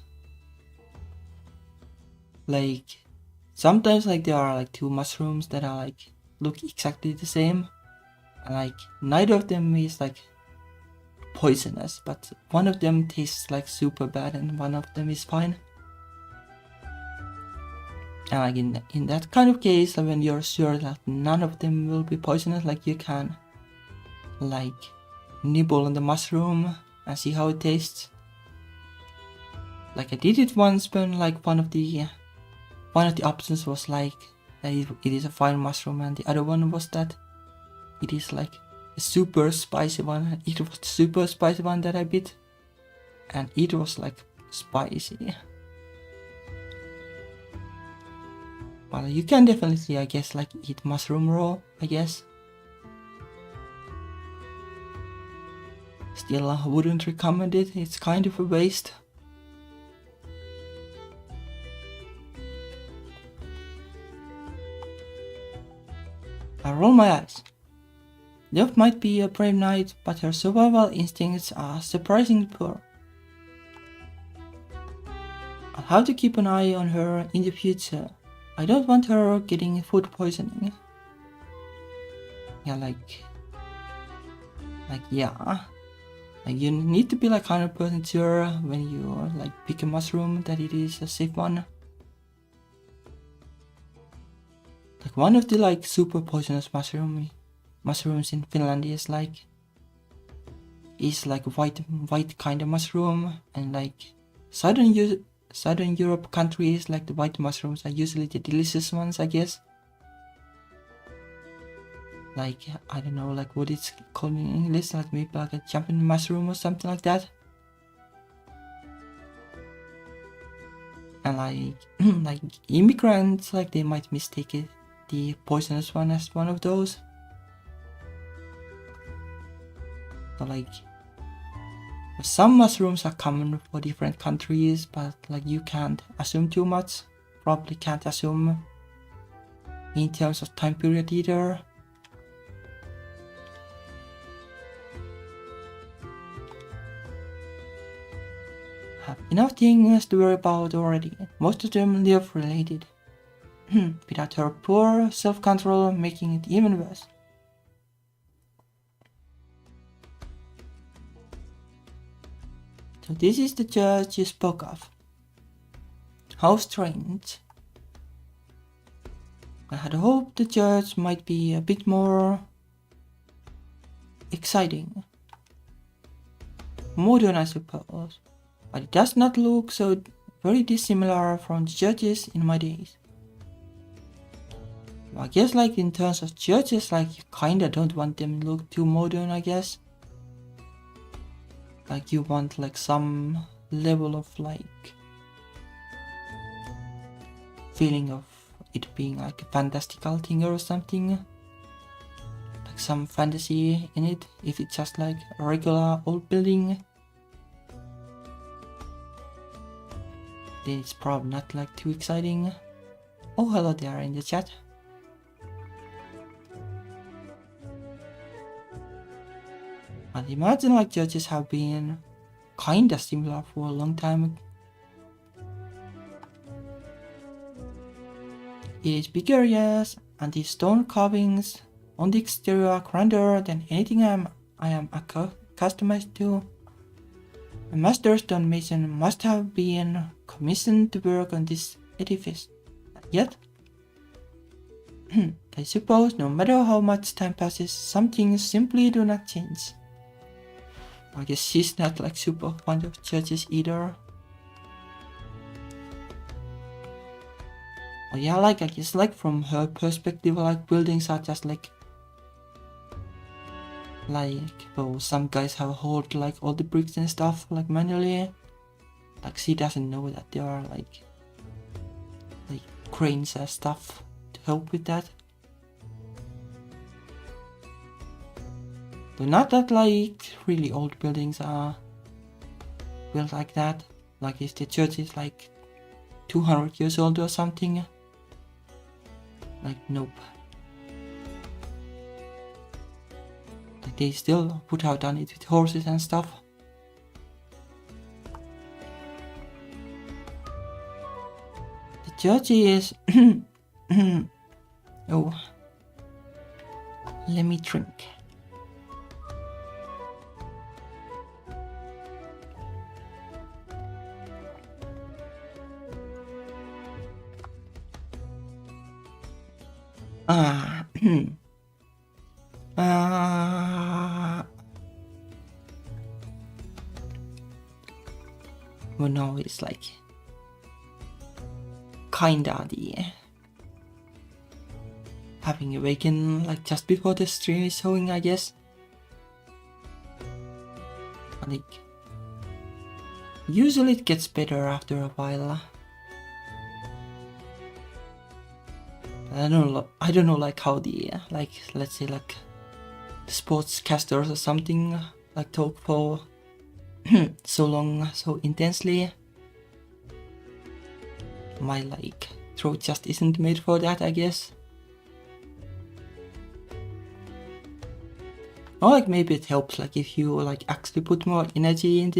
Like sometimes like there are like two mushrooms that are like look exactly the same, and like neither of them is like poisonous, but one of them tastes like super bad and one of them is fine. And like in that kind of case, when you're sure that none of them will be poisonous, like you can like nibble on the mushroom and see how it tastes. Like I did it once when like one of the options was like that it is a fine mushroom, and the other one was that it is like a super spicy one. It was the super spicy one that I bit, and it was like spicy. Well, you can definitely, I guess, like eat mushroom raw, I guess. Still, I wouldn't recommend it. It's kind of a waste. I roll my eyes. Leof might be a brave knight, but her survival instincts are surprisingly poor. I'll have to keep an eye on her in the future. I don't want her getting food poisoning. Yeah, Like you need to be like 100% sure when you like pick a mushroom that it is a safe one. Like one of the like super poisonous mushrooms in Finland is like white kind of mushroom, and like Southern Europe countries, like the white mushrooms are usually the delicious ones, I guess. Like I don't know like what it's called in English, like maybe like a jumping mushroom or something like that. And like like immigrants, like they might mistake it, the poisonous one, as one of those. So like some mushrooms are common for different countries, but like you can't assume too much. Probably can't assume in terms of time period either. Have enough things to worry about already. Most of them live related. Without her poor self-control making it even worse. So this is the church you spoke of. How strange. I had hoped the church might be a bit more exciting. Modern, I suppose. But it does not look so very dissimilar from the churches in my days. I guess like in terms of churches, like you kinda don't want them to look too modern, I guess. Like you want like some level of like feeling of it being like a fantastical thing or something. Like some fantasy in it. If it's just like a regular old building, then it's probably not like too exciting. Oh, hello there in the chat. But imagine like churches have been kinda similar for a long time. It is bigger, yes, and the stone carvings on the exterior are grander than anything I am accustomed to. A master stonemason must have been commissioned to work on this edifice. Yet, I suppose no matter how much time passes, some things simply do not change. I guess she's not like super fond of churches either. But yeah, like I guess like from her perspective, like buildings are just like well, some guys have hold like all the bricks and stuff like manually. Like she doesn't know that there are like cranes and stuff to help with that. But not that like really old buildings are built like that. Like if the church is like 200 years old or something. Like nope. Like they still would have done it with horses and stuff. The church is oh, let me drink. Well, no, it's like kinda the having awakened like just before the stream is showing, I guess. Like usually it gets better after a while. I don't know like how the like let's say like the sportscasters or something like talk for so long, so intensely. My like throat just isn't made for that, I guess. Or like maybe it helps like if you like actually put more energy into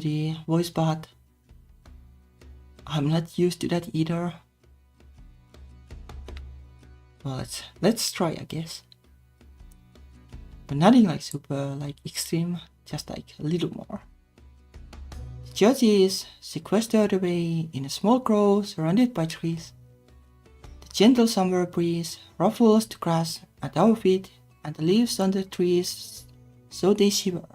the voice, but I'm not used to that either. Well, let's try, I guess. but nothing like super like extreme, just like a little more. The church is sequestered away in a small grove surrounded by trees. The gentle summer breeze ruffles the grass at our feet and the leaves on the trees so they shiver.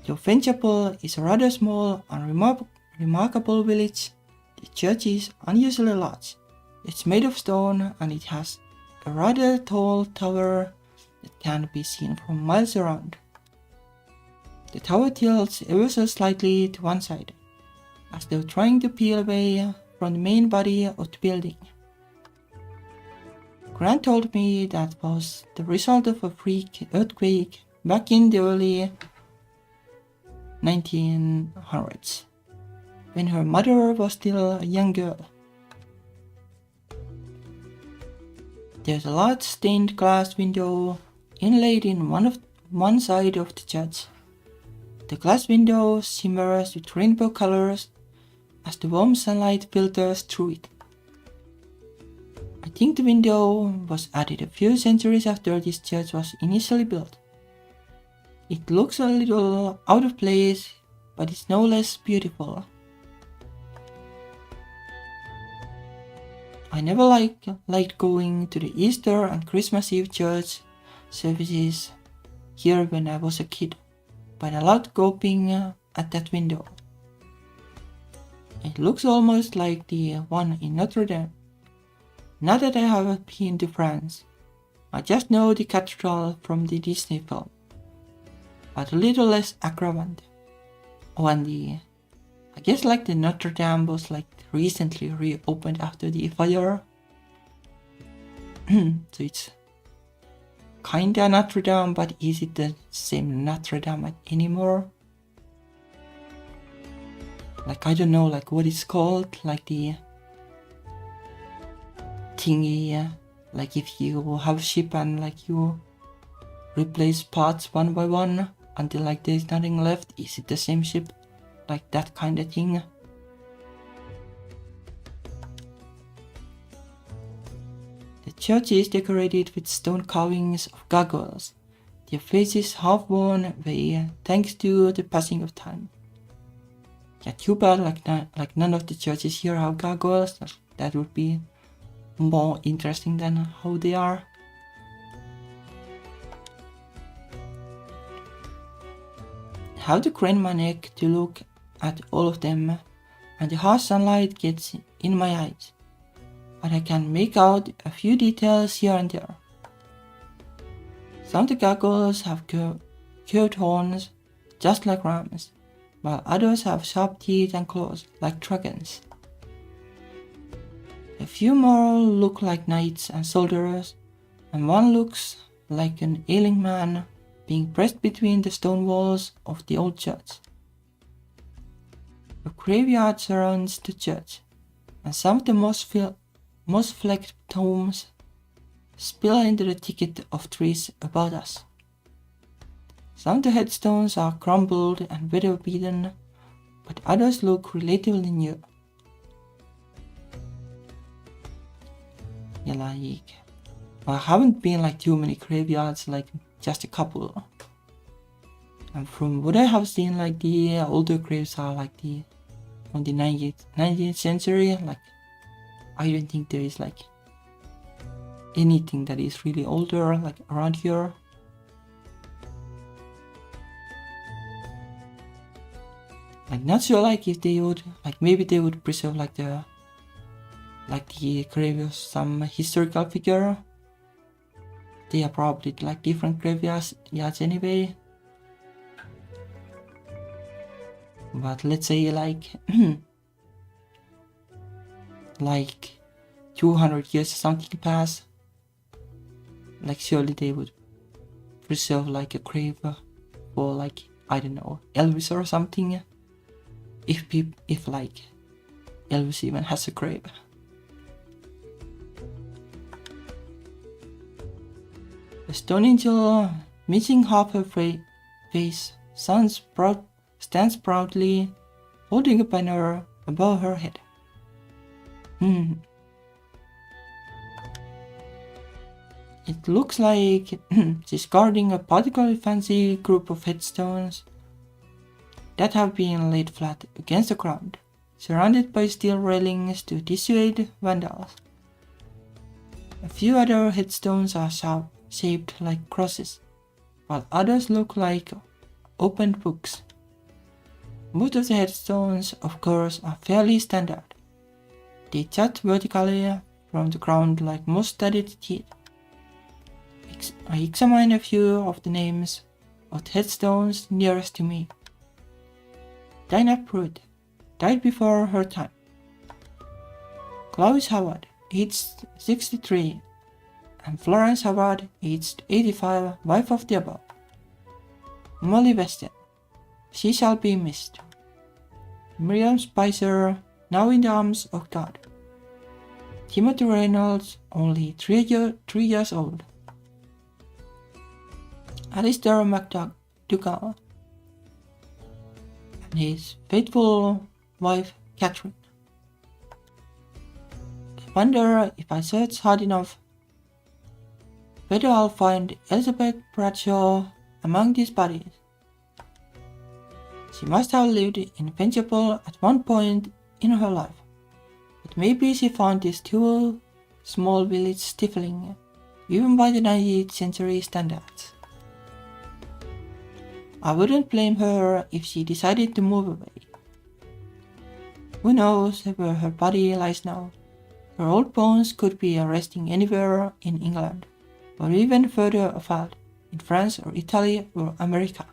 The Ofen Chapel is a rather small and remarkable village. The church is unusually large. It's made of stone and it has a rather tall tower that can be seen from miles around. The tower tilts ever so slightly to one side, as though trying to peel away from the main body of the building. Grant told me that was the result of a freak earthquake back in the early 1900s, when her mother was still a young girl. There's a large stained glass window inlaid in one side of the church. The glass window shimmers with rainbow colors as the warm sunlight filters through it. I think the window was added a few centuries after this church was initially built. It looks a little out of place, but it's no less beautiful. I never liked going to the Easter and Christmas Eve church services here when I was a kid, but I loved gawping at that window. It looks almost like the one in Notre Dame. Not that I have been to France, I just know the cathedral from the Disney film, but a little less aggravating. Oh, and I guess like the Notre Dame was like recently reopened after the fire. So it's kinda Notre Dame, but is it the same Notre Dame anymore? Like I don't know like what it's called, like the thingy, like if you have a ship and like you replace parts one by one until like there's nothing left, is it the same ship? Like that kind of thing. The church is decorated with stone carvings of gargoyles, their faces half worn away thanks to the passing of time. Yeah, too bad like none of the churches here have gargoyles. That would be more interesting than how they are. I have to crane my neck to look at all of them, and the harsh sunlight gets in my eyes, but I can make out a few details here and there. Some of the gargoyles have curved horns, just like rams, while others have sharp teeth and claws, like dragons. A few more look like knights and soldiers, and one looks like an ailing man being pressed between the stone walls of the old church. A graveyard surrounds the church, and some of the moss-flecked tombs spill into the thicket of trees about us. Some of the headstones are crumbled and weather-beaten, but others look relatively new. Yeah, like I haven't been like too many graveyards, like just a couple. And from what I have seen, like the older graves are like the from the 19th century. Like I don't think there is like anything that is really older like around here. Like not sure like if they would like maybe they would preserve like the grave of some historical figure. They are probably like different graveyards anyway. But let's say like like 200 years or something pass. Like surely they would preserve like a grave for like I don't know Elvis or something. If like Elvis even has a grave. The stone angel, missing half her face, stands proudly, holding a banner above her head. It looks like she's guarding a particularly fancy group of headstones that have been laid flat against the ground, surrounded by steel railings to dissuade vandals. A few other headstones are shaped like crosses, while others look like opened books. Most of the headstones, of course, are fairly standard. They jut vertically from the ground like most studied teeth. I examine a few of the names of the headstones nearest to me. Dinah Pruitt died before her time. Clovis Howard, aged 63, and Florence Howard, aged 85, wife of the above. Molly Weston, she shall be missed. Miriam Spicer, now in the arms of God. Timothy Reynolds, only 3 years old. Alistair McDougall, and his faithful wife Catherine. I wonder if I search hard enough whether I'll find Elizabeth Bradshaw among these bodies. She must have lived in Penchapel at one point in her life, but maybe she found this too small village stifling, even by the 19th century standards. I wouldn't blame her if she decided to move away. Who knows where her body lies now? Her old bones could be resting anywhere in England, or even further afield, in France or Italy or America.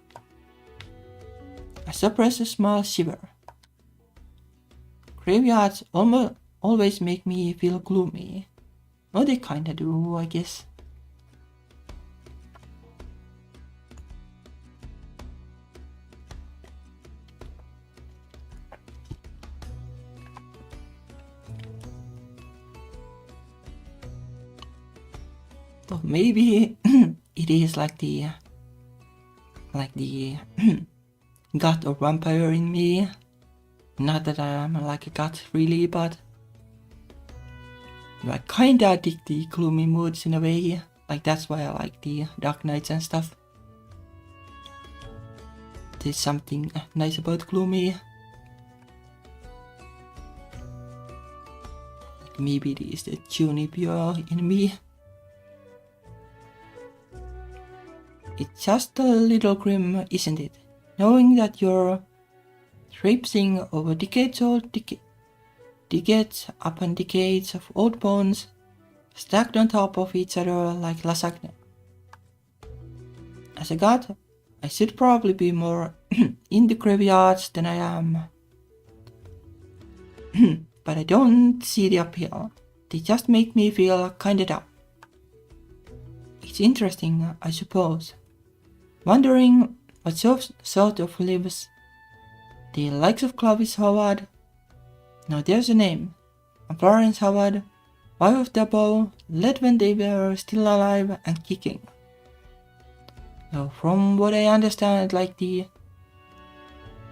I suppress a small shiver. Graveyards always make me feel gloomy. Oh, they kinda do, I guess. So maybe it is like the goth or vampire in me. Not that I am like a goth really, but I kinda dig the gloomy moods in a way. Like that's why I like the dark nights and stuff. There's something nice about gloomy. Maybe it is the juniper in me. It's just a little grim, isn't it? Knowing that you're traipsing over decades upon decades of old bones stacked on top of each other like lasagna. As a god, I should probably be more in the graveyards than I am. But I don't see the appeal. They just make me feel kinda down. It's interesting, I suppose. Wondering what sort of lives the likes of Clovis Howard. Now there's a name. Florence Howard, wife of the above, led when they were still alive and kicking. Now from what I understand, like the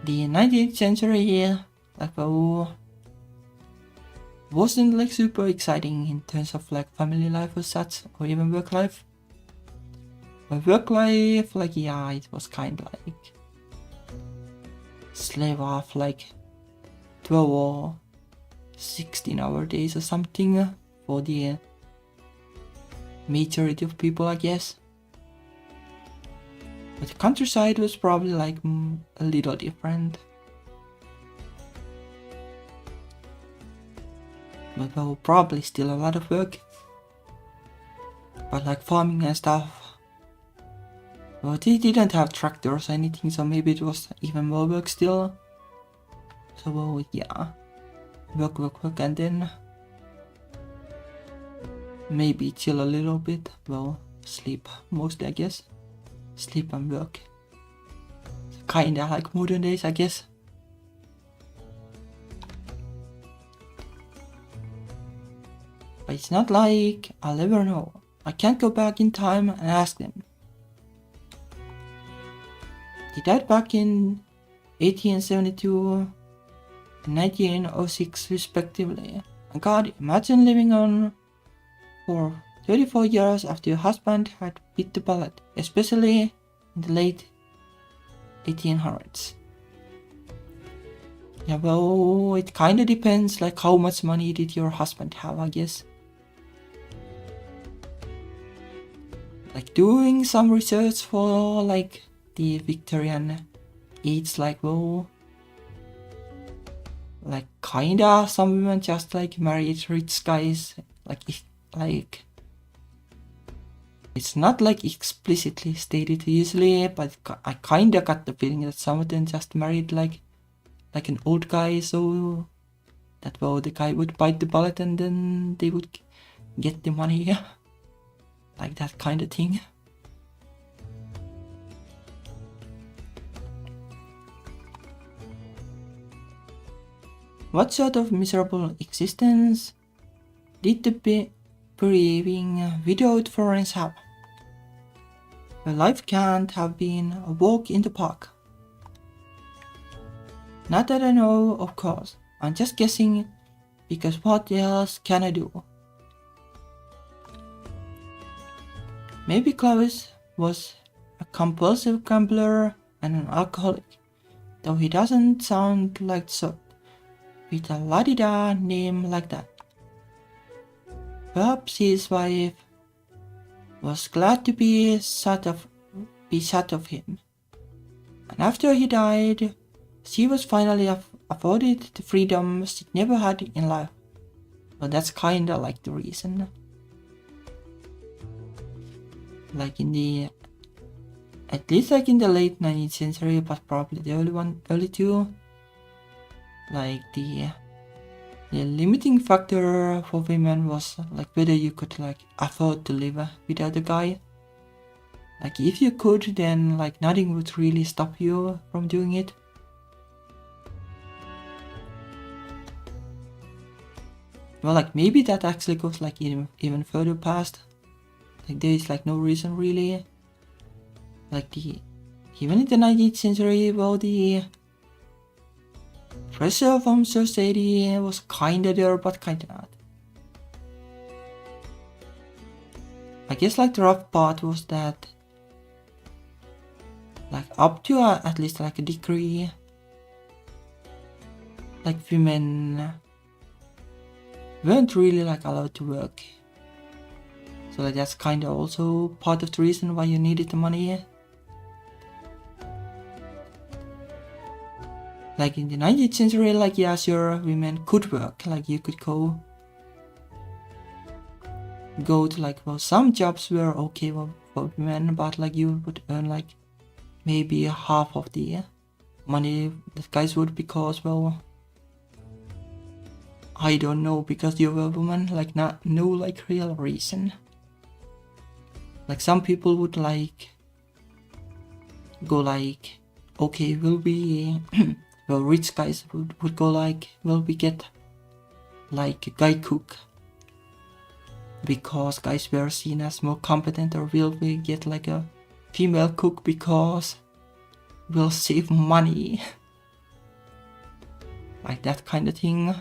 19th century, wasn't like super exciting in terms of like family life or such, or even work life. My work life, it was kind of like slave off like 12 or 16-hour days or something for the majority of people, I guess. But the countryside was probably like a little different. But probably still a lot of work. But like farming and stuff. Well, they didn't have tractors or anything, so maybe it was even more work still. So yeah, work, and then maybe chill a little bit. Well, sleep mostly, I guess. Sleep and work. Kinda like modern days, I guess. But it's not like I'll ever know. I can't go back in time and ask them. He died back in 1872 and 1906 respectively. And God, imagine living on for 34 years after your husband had bit the bullet, especially in the late 1800s. Yeah, well, it kinda depends, like how much money did your husband have, I guess. Like doing some research for like the Victorian age, like well, like kinda some women just like married rich guys, like it's not like explicitly stated usually, but I kinda got the feeling that some of them just married like an old guy, so that well the guy would bite the bullet and then they would get the money, like that kind of thing. What sort of miserable existence did the bereaving widowed Florence have? Her life can't have been a walk in the park. Not that I know, of course. I'm just guessing, because what else can I do? Maybe Clovis was a compulsive gambler and an alcoholic, though he doesn't sound like so, with a la-di-da name like that. Perhaps his wife was glad to be shut of him, and after he died, she was finally afforded the freedom she never had in life. Well, that's kinda like the reason. Like in the, at least like in the late 19th century, but probably the early two, like the limiting factor for women was like whether you could like afford to live without a guy. Like if you could, then like nothing would really stop you from doing it. Well, like maybe that actually goes like even further past. Like there is like no reason really. Like even in the 19th century, well, the pressure from society was kinda there, but kinda not. I guess like the rough part was that like up to at least like a degree, like women weren't really like allowed to work. So like that's kinda also part of the reason why you needed the money. Like in the 19th century, like yeah, sure, women could work. Like you could go to like, well, some jobs were okay for women, but like you would earn like maybe half of the money that guys would, because well, I don't know, because you're a woman, like no like real reason. Like some people would like go like, okay, will we well, rich guys would go like, will we get like a guy cook because guys were seen as more competent, or will we get like a female cook because we'll save money? Like that kind of thing.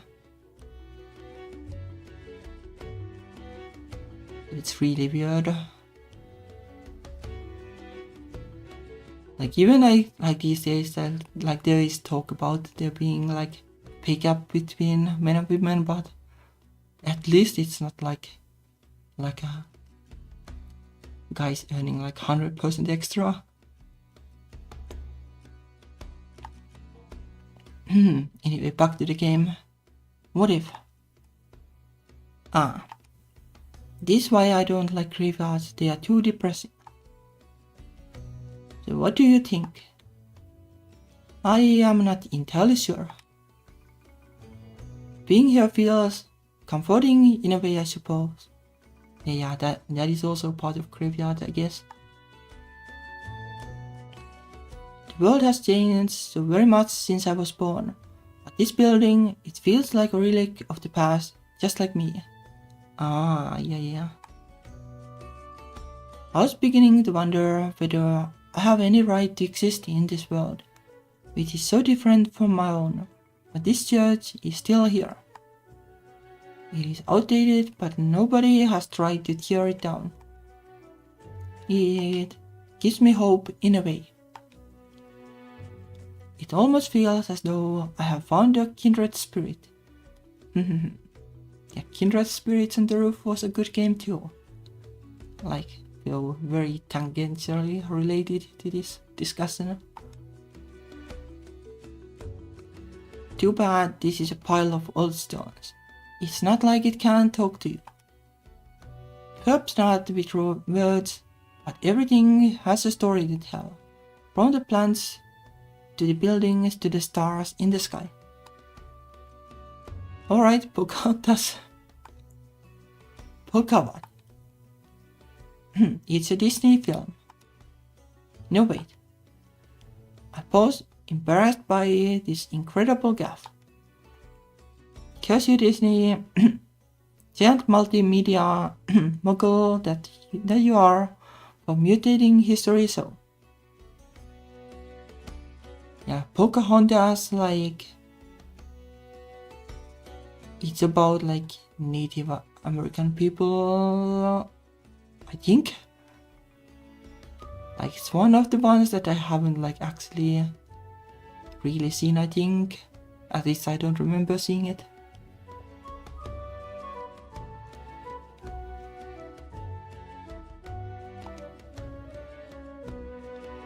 It's really weird. Like even like these days, that like there is talk about there being like pay gap between men and women, but at least it's not like a guys earning like 100% extra. Anyway, back to the game. What if? This is why I don't like graveyards. They are too depressing. So what do you think? I am not entirely sure. Being here feels comforting in a way, I suppose. Yeah, that is also part of graveyard, I guess. The world has changed so very much since I was born, but this building, it feels like a relic of the past, just like me. Yeah. I was beginning to wonder whether I have any right to exist in this world, which is so different from my own, but this church is still here. It is outdated, but nobody has tried to tear it down. It gives me hope in a way. It almost feels as though I have found a kindred spirit. Yeah, Kindred Spirits on the Roof was a good game too. Like, very tangentially related to this discussion. Too bad this is a pile of old stones. It's not like it can't talk to you. Perhaps not with words, but everything has a story to tell. From the plants, to the buildings, to the stars in the sky. Alright, Pocahontas. Polka. It's a Disney film. No wait. I pause, embarrassed by this incredible gaffe. Curse you, Disney, giant multimedia mogul that you are, for mutating history so. Yeah, Pocahontas, like, it's about like Native American people, I think. Like, it's one of the ones that I haven't like actually really seen, I think. At least I don't remember seeing it.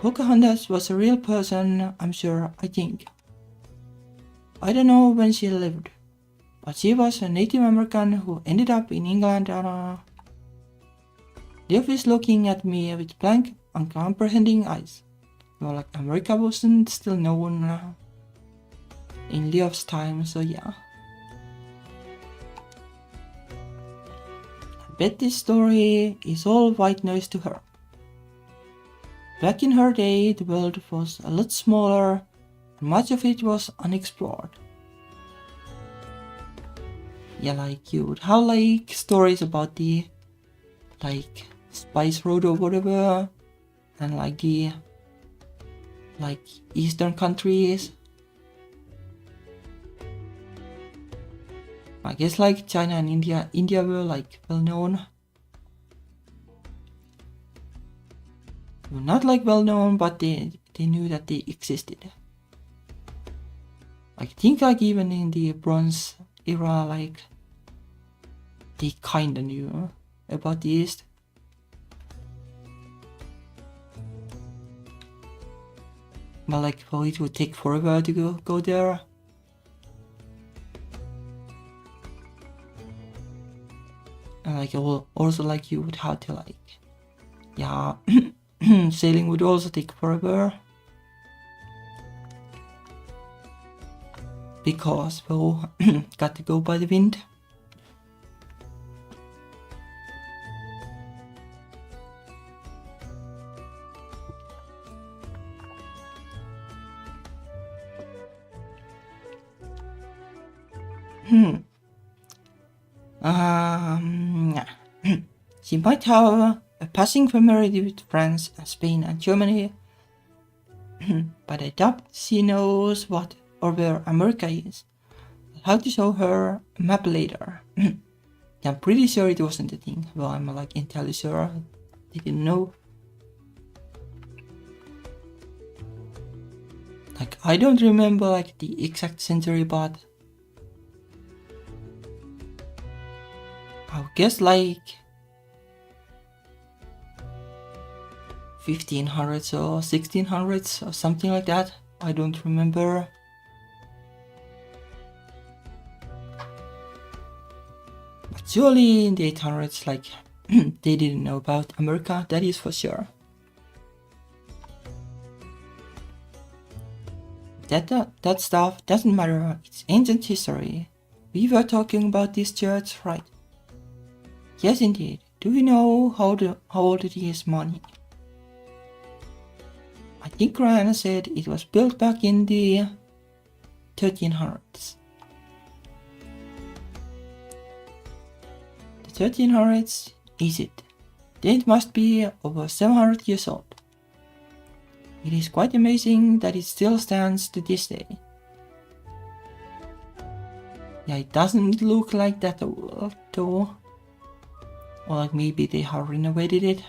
Pocahontas was a real person, I'm sure, I think. I don't know when she lived, but she was a Native American who ended up in England. Liv is looking at me with blank, uncomprehending eyes. Well, like, America wasn't still known in Liv's time, so yeah. I bet this story is all white noise to her. Back in her day, the world was a lot smaller, and much of it was unexplored. Yeah, like, you would have like stories about the like Spice Road or whatever, and like the like eastern countries. I guess like China and India were like well known. Not like well known, but they knew that they existed. I think like even in the Bronze era, like they kinda knew about the East. But like, well, it would take forever to go there. And like, also like you would have to like, yeah, sailing would also take forever. Because, well, got to go by the wind. She might have a passing familiarity with France, Spain and Germany, but I doubt she knows what or where America is. I'll have to show her a map later. I'm pretty sure it wasn't a thing. Well, I'm like entirely sure I didn't know. Like, I don't remember like the exact century, but I guess like 1500s or 1600s or something like that. I don't remember. But surely in the 800s, like, they didn't know about America, that is for sure. That stuff doesn't matter, it's ancient history. We were talking about this church, right? Yes, indeed. Do we know how old it is, money? I think Ryan said it was built back in the 1300s. The 1300s, is it? Then it must be over 700 years old. It is quite amazing that it still stands to this day. Yeah, it doesn't look like that though. Or like maybe they have renovated it.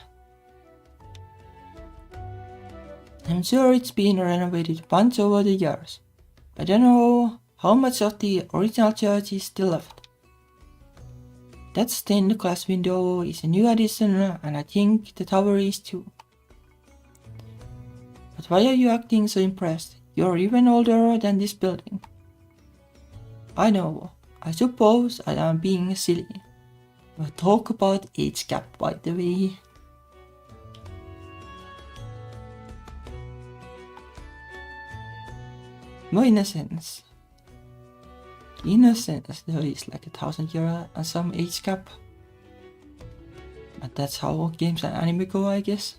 I'm sure it's been renovated a bunch over the years. I don't know how much of the original church is still left. That stained glass window is a new addition, and I think the tower is too. But why are you acting so impressed? You're even older than this building. I know, I suppose I am being silly. We'll talk about age gap, by the way. No innocence. Innocence, there is like 1,000 years and some age gap. But that's how games and anime go, I guess.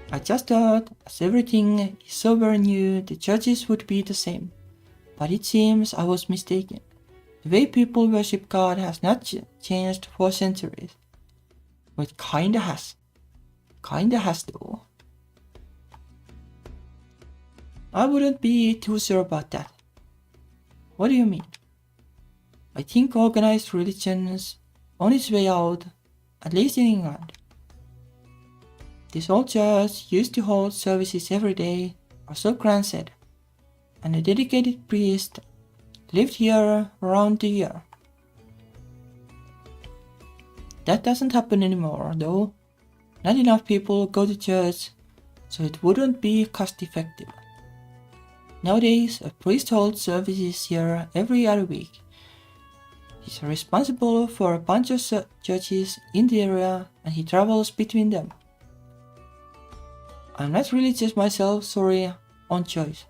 I just thought, as everything is so very new, the churches would be the same. But it seems I was mistaken. The way people worship God has not changed for centuries. But it kinda has. Kinda has though. I wouldn't be too sure about that. What do you mean? I think organized religion is on its way out, at least in England. This old church used to hold services every day, or so Gran said, and a dedicated priest lived here around the year. That doesn't happen anymore, though. Not enough people go to church, so it wouldn't be cost effective. Nowadays, a priest holds services here every other week. He's responsible for a bunch of churches in the area, and he travels between them. I'm not religious myself, sorry, on choice.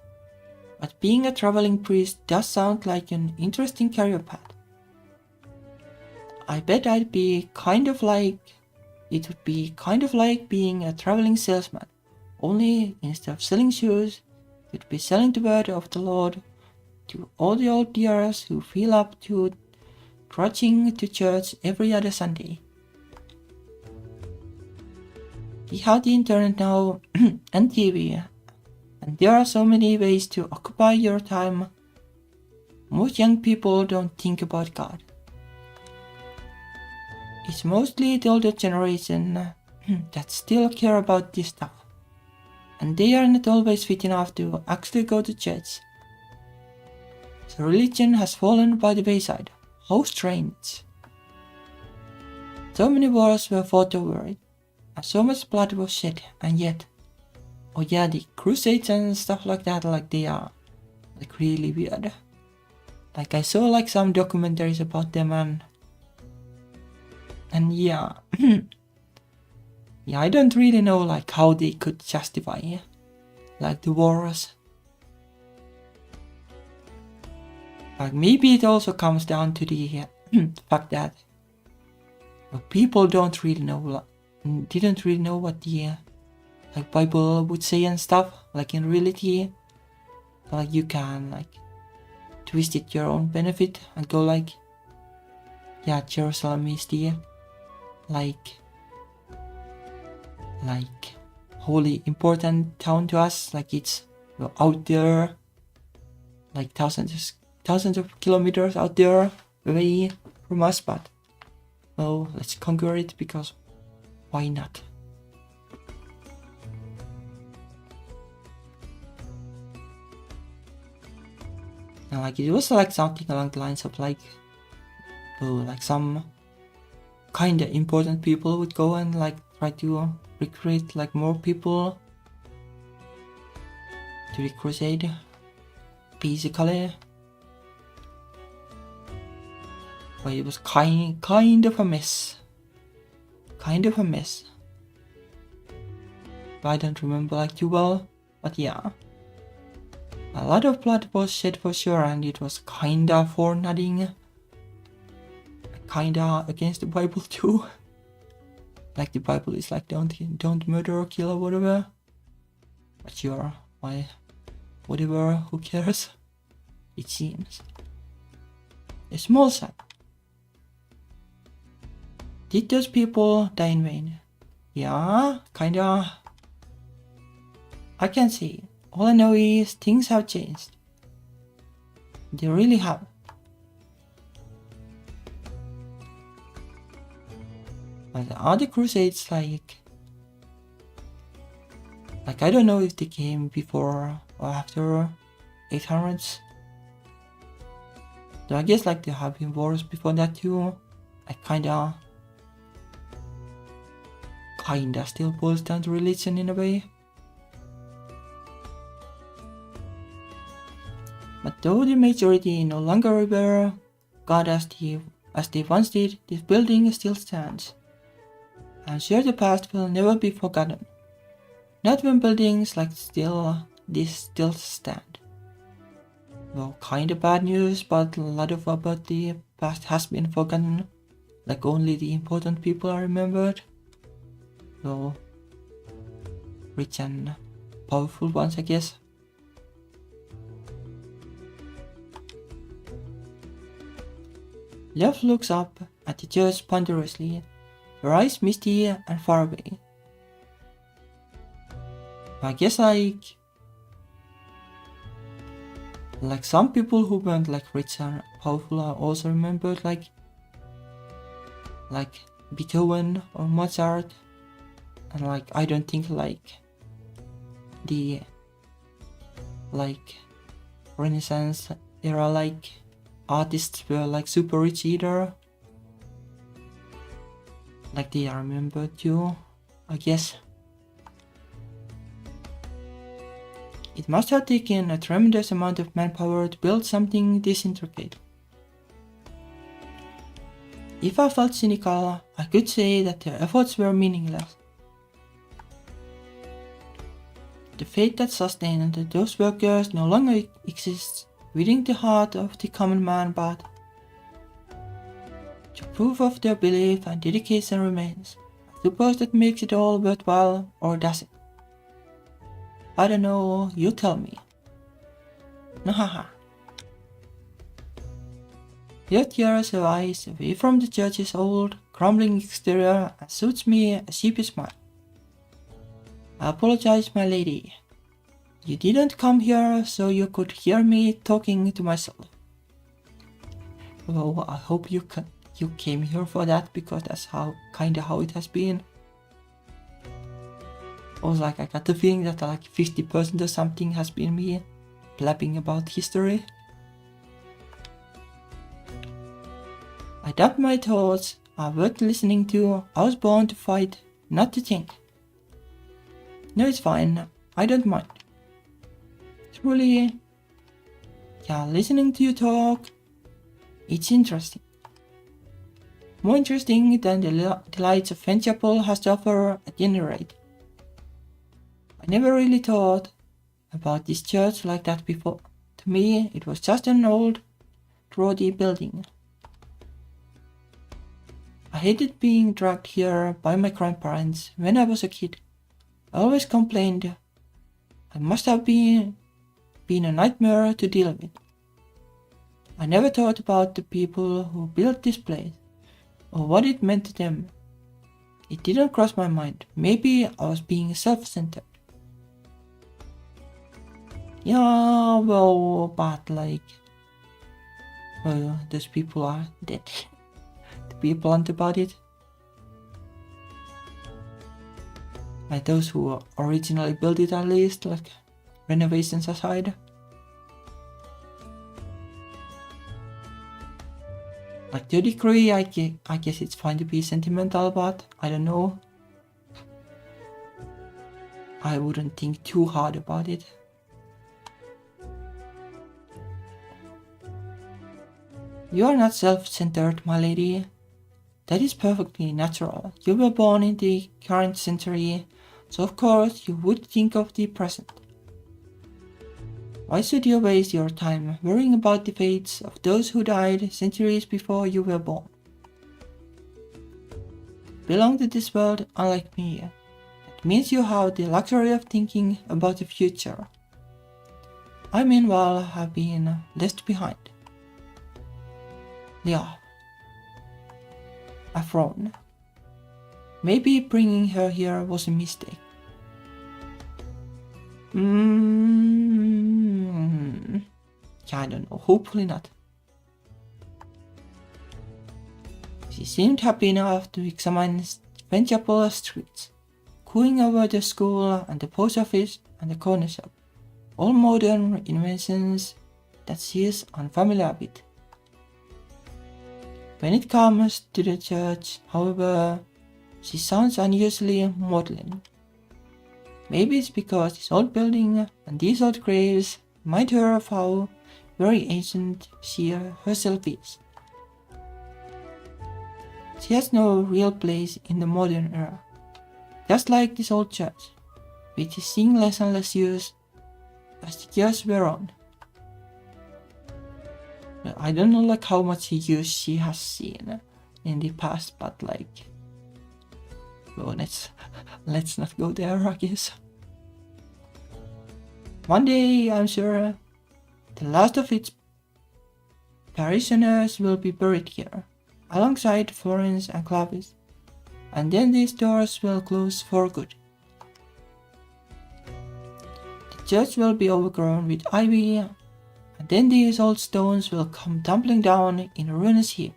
But being a traveling priest does sound like an interesting career path. I bet it would be kind of like being a traveling salesman, only instead of selling shoes, you'd be selling the word of the Lord to all the old dears who feel up to trudging to church every other Sunday. We have the internet now and TV, and there are so many ways to occupy your time. Most young people don't think about God. It's mostly the older generation that still care about this stuff, and they are not always fit enough to actually go to church. So religion has fallen by the wayside. How strange. So many wars were fought over it, and so much blood was shed, and yet, oh yeah, the crusades and stuff like that, like they are like really weird. Like I saw like some documentaries about them, and yeah, yeah, I don't really know like how they could justify like the wars. Like maybe it also comes down to the fact that people didn't really know what the like Bible would say and stuff. Like in reality, like you can like twist it your own benefit and go like, yeah, Jerusalem is the like holy important town to us. Like it's out there, like thousands of kilometers out there away from us, but well, let's conquer it because why not? And like it was like something along the lines of like, like some kinda important people would go and like try to recruit like more people to the crusade, basically. But it was kind of a mess. But I don't remember like too well, but yeah. A lot of blood was shed for sure, and it was kinda for nothing. Kinda against the Bible too. Like the Bible is like don't murder or kill or whatever. But sure, why? Whatever, who cares? It seems. A small side. Did those people die in vain? Yeah, kinda. I can't say. All I know is things have changed. They really have. And the other crusades, like I don't know if they came before or after 800s. So I guess like there have been wars before that too. Like kinda still boils down to religion in a way. But though the majority no longer revere God as they once did, this building still stands. I'm sure the past will never be forgotten. Not when buildings like this still stand. Well, kinda bad news, but a lot of about the past has been forgotten. Like only the important people are remembered. So rich and powerful ones, I guess. Love looks up at the church ponderously, her eyes misty and far away. I guess like some people who weren't like rich and powerful are also remembered, like Beethoven or Mozart, and like I don't think like the Renaissance era like artists were like super rich either. Like they are remembered too, I guess. It must have taken a tremendous amount of manpower to build something this intricate. If I felt cynical, I could say that their efforts were meaningless. The fate that sustained those workers no longer exists within the heart of the common man, but the proof of their belief and dedication remains. I suppose that makes it all worthwhile, or does it? I don't know, you tell me. Nahaha. Ulterior survives away from the church's old, crumbling exterior and suits me a sheepy smile. I apologize, my lady. You didn't come here so you could hear me talking to myself. Well, I hope you came here for that, because that's kinda how it has been. Also, I got the feeling that 50% or something has been me blabbing about history. I doubt my thoughts are worth listening to. I was born to fight, not to think. No, it's fine. I don't mind. Truly, yeah, listening to you talk, it's interesting. More interesting than the delights of Chapel has to offer at any rate. I never really thought about this church like that before. To me, it was just an old, draughty building. I hated being dragged here by my grandparents when I was a kid. I always complained I must have been a nightmare to deal with. I never thought about the people who built this place, or what it meant to them. It didn't cross my mind. Maybe I was being self-centered. Yeah, well, but those people are dead. To be blunt about it. Like those who originally built it, at least, renovations aside. To a degree, I guess it's fine to be sentimental, but I don't know. I wouldn't think too hard about it. You are not self-centered, my lady. That is perfectly natural. You were born in the current century, so of course you would think of the present. Why should you waste your time worrying about the fates of those who died centuries before you were born? You belong to this world, unlike me. That means you have the luxury of thinking about the future. I meanwhile have been left behind. Yeah. I frown. Maybe bringing her here was a mistake. I don't know, hopefully not. She seemed happy enough to examine Penchapel streets, cooing over the school and the post office and the corner shop, all modern inventions that she is unfamiliar with. When it comes to the church, however, she sounds unusually maudlin. Maybe it's because this old building and these old graves remind her of how very ancient she herself is. She has no real place in the modern era, just like this old church, which is seeing less and less use as the years wear on. I don't know like how much use she has seen in the past, but like, well, let's not go there, I guess. One day, I'm sure, the last of its parishioners will be buried here, alongside Florence and Clavis, and then these doors will close for good. The church will be overgrown with ivy, and then these old stones will come tumbling down in a ruinous heap.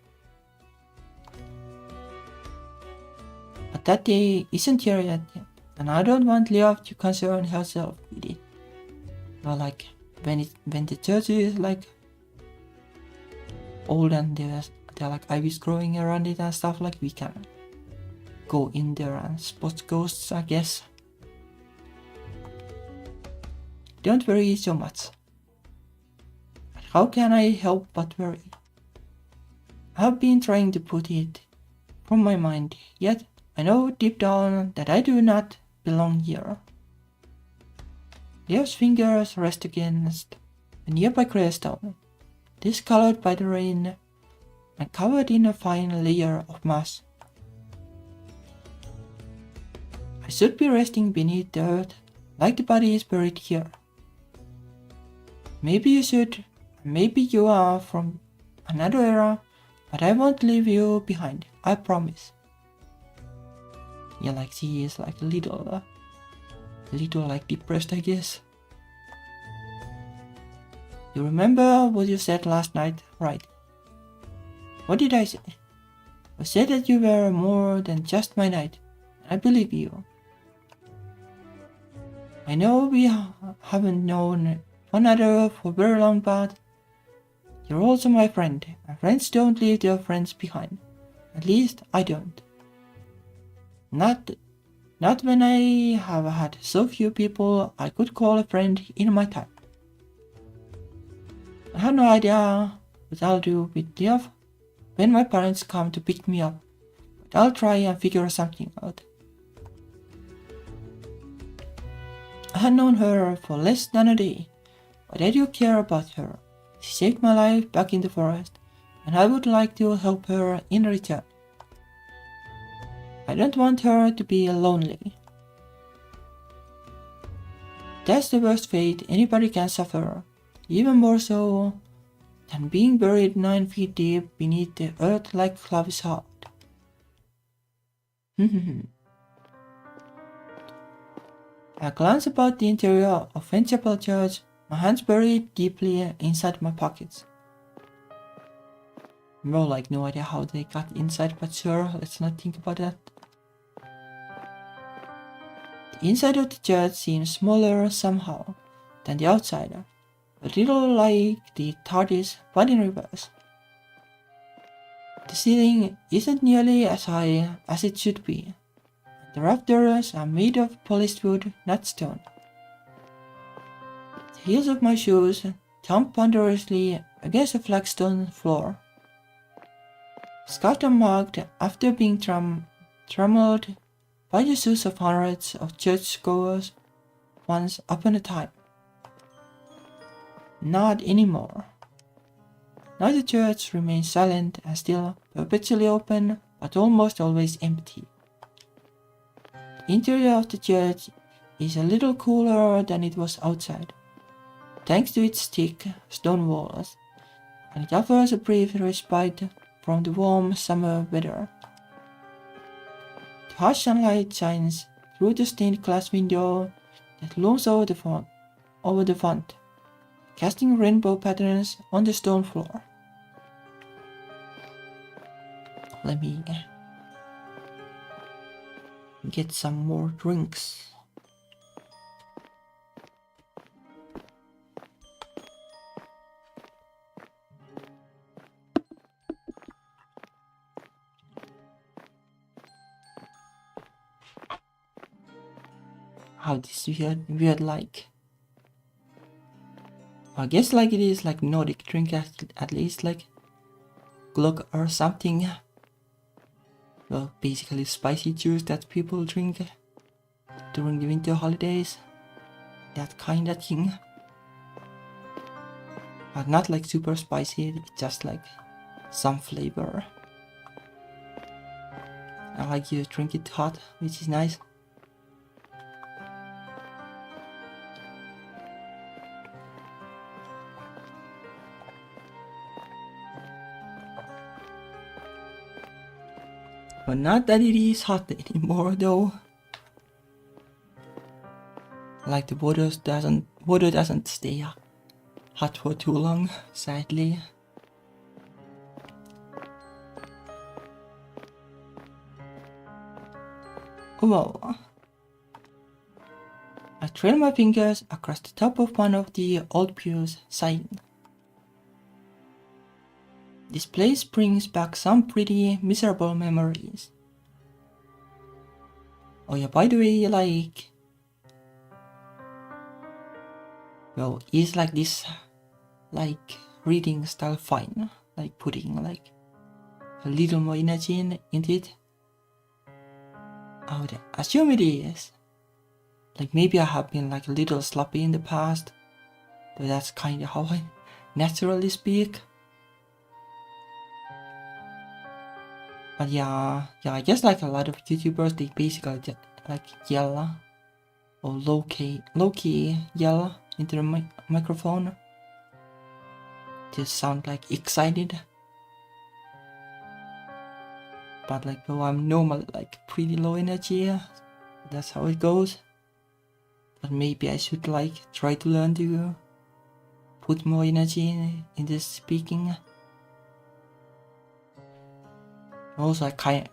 But that day isn't here yet, and I don't want Leof to concern herself with it. Well, like when the church is like old and there are like ivies growing around it and stuff, like we can go in there and spot ghosts, I guess. Don't worry so much. But how can I help but worry? I've been trying to put it from my mind, yet I know deep down that I do not belong here. Leo's fingers rest against a nearby greystone, discolored by the rain and covered in a fine layer of moss. I should be resting beneath the earth like the body is buried here. Maybe you should, maybe you are from another era, but I won't leave you behind, I promise. Yeah, like she is like a little like depressed, I guess. You remember what you said last night, right? What did I say? I said that you were more than just my knight. I believe you. I know we haven't known one another for very long, but you're also my friend, and friends don't leave their friends behind. At least I don't. Not when I have had so few people I could call a friend in my time. I have no idea what I'll do with Leof when my parents come to pick me up, but I'll try and figure something out. I had known her for less than a day, but I do care about her. She saved my life back in the forest, and I would like to help her in return. I don't want her to be lonely. That's the worst fate anybody can suffer, even more so than being buried 9 feet deep beneath the earth like Clavis' heart. I glance about the interior of Penchapel Church, my hands buried deeply inside my pockets. Well, like no idea how they got inside, but sure, let's not think about that. The inside of the church seems smaller somehow than the outside, a little like the TARDIS but in reverse. The ceiling isn't nearly as high as it should be. The rafters are made of polished wood, not stone. The heels of my shoes thump ponderously against the flagstone floor. Scarred and marked after being trammeled by the shoes of hundreds of churchgoers once upon a time. Not anymore. Now the church remains silent and still, perpetually open, but almost always empty. The interior of the church is a little cooler than it was outside, thanks to its thick stone walls, and it offers a brief respite from the warm summer weather. The harsh sunlight shines through the stained glass window that looms over the font, casting rainbow patterns on the stone floor. Let me get some more drinks. How this weird like, I guess like it is like Nordic drink at least like glögg or something. Well, basically spicy juice that people drink during the winter holidays. That kind of thing. But not like super spicy, it's just like some flavor. I like you drink it hot, which is nice. But not that it is hot anymore though. Like the water doesn't stay hot for too long, sadly. Well, I trail my fingers across the top of one of the old pews, sighing. This place brings back some pretty miserable memories. Oh yeah, by the way, like, well, is like this, like, reading style fine? Like putting like a little more energy into it? I would assume it is. Like maybe I have been like a little sloppy in the past, but that's kind of how I naturally speak. But yeah, I guess like a lot of YouTubers, they basically just like yell or low key yell into the microphone. Just sound like excited. But like though I'm normal, like pretty low energy, that's how it goes. But maybe I should like try to learn to put more energy in this speaking. Also, I kinda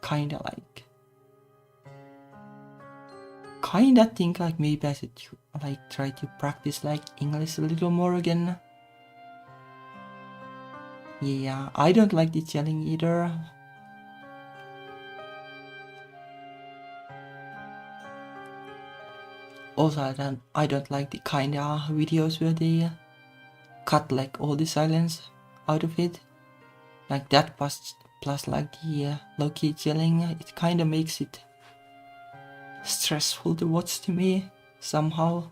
think like maybe I should like try to practice like English a little more again. Yeah, I don't like the yelling either. Also, I don't like the kinda videos where they cut like all the silence out of it. Like that plus like the low-key yelling, it kinda makes it stressful to watch to me somehow.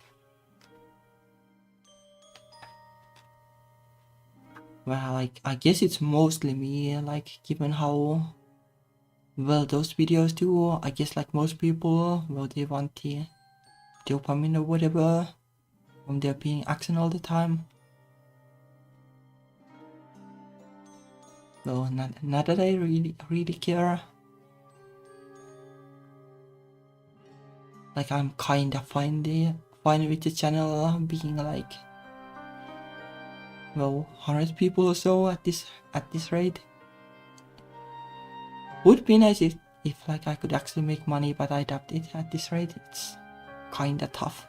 Well, like I guess it's mostly me, like given how well those videos do. I guess like most people, well, they want the dopamine or whatever from their being action all the time. Well, not that I really care. Like I'm kinda fine with the channel being like, well, 100 people or so at this rate. Would be nice if like I could actually make money, but I doubt it at this rate. It's kinda tough.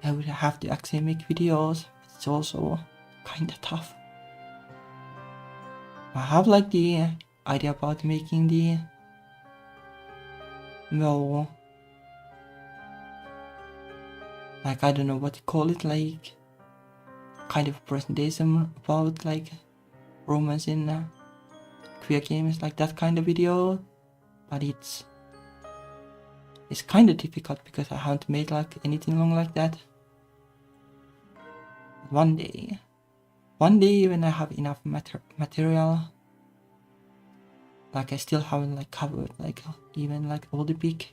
I would have to actually make videos, but it's also kinda tough. I have like the idea about making the, well, like I don't know what to call it, like kind of presentation about like romance in queer games, like that kind of video. But it's kind of difficult because I haven't made like anything long like that. One day when I have enough material, like I still haven't like covered like even like all the big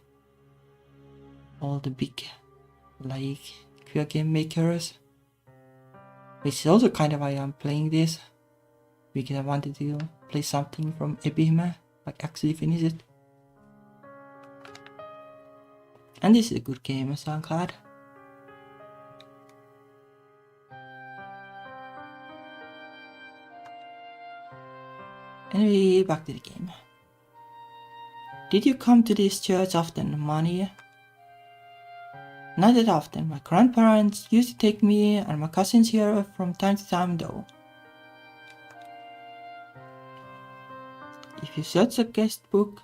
like queer game makers, which is also kind of why I'm playing this, because I wanted to play something from Ebime, like actually finish it. And this is a good game, so I'm glad. Anyway, back to the game. Did you come to this church often, Mani? Not that often. My grandparents used to take me and my cousins here from time to time though. If you search the guest book,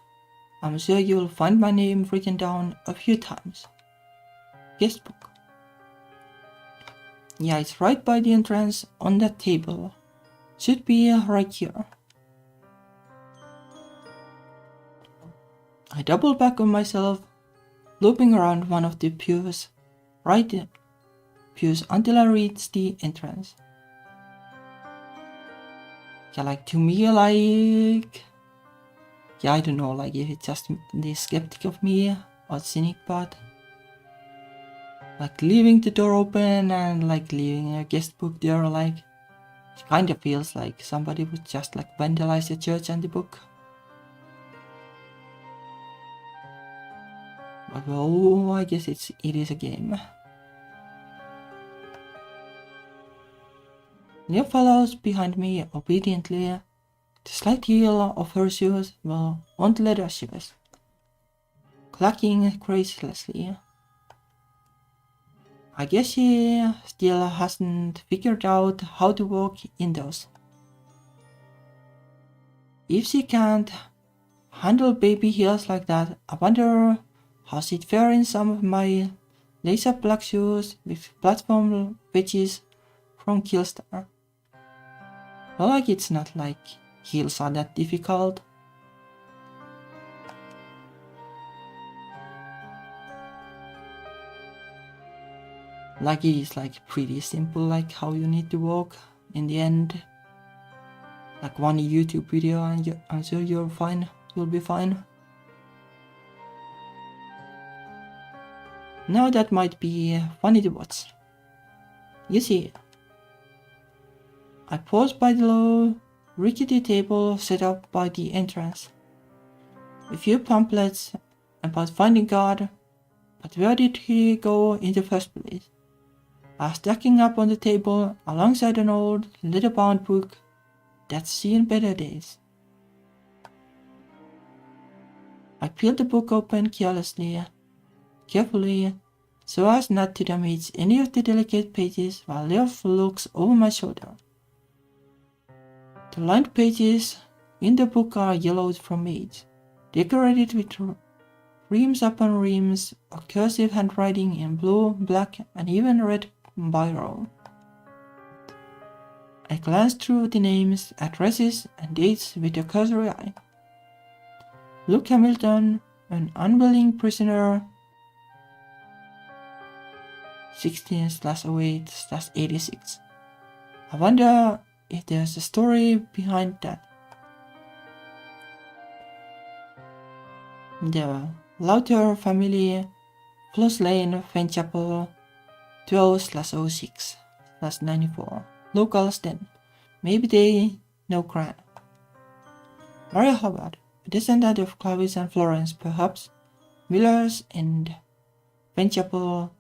I'm sure you'll find my name written down a few times. Guest book. Yeah, it's right by the entrance on that table. Should be right here. I double back on myself, looping around one of the pews, until I reach the entrance. Yeah, like to me, like... Yeah, I don't know, like if it's just the skeptic of me or cynic part. Like leaving the door open and like leaving a guest book there, like... It kind of feels like somebody would just like vandalize the church and the book. But well, I guess it is a game. Leo follows behind me obediently. The slight heel of her shoes were on the leather shoes, clacking gracelessly. I guess she still hasn't figured out how to walk in those. If she can't handle baby heels like that, I wonder how she'd fare in some of my lace-up black shoes with platform wedges from Killstar. Well, like it's not like heels are that difficult. Like it is like pretty simple, like how you need to walk in the end. Like one YouTube video and I'm sure you're fine, you'll be fine. Now that might be funny to watch. You see, I paused by the low, rickety table set up by the entrance. A few pamphlets about finding God, but where did he go in the first place? I was stacking up on the table alongside an old leather-bound book that's seen better days. I peeled the book open carefully, so as not to damage any of the delicate pages while Leo looks over my shoulder. The lined pages in the book are yellowed from age, decorated with reams upon reams of cursive handwriting in blue, black, and even red biro. I glanced through the names, addresses, and dates with a cursory eye. Luke Hamilton, an unwilling prisoner, 16/08/86. I wonder if there's a story behind that. The Lauter family, Floss Lane, Fenchapel, 12/06/94. Locals then. Maybe they know crime. Maria Hubbard, a descendant of Clovis and Florence, perhaps. Millers and Fenchapel,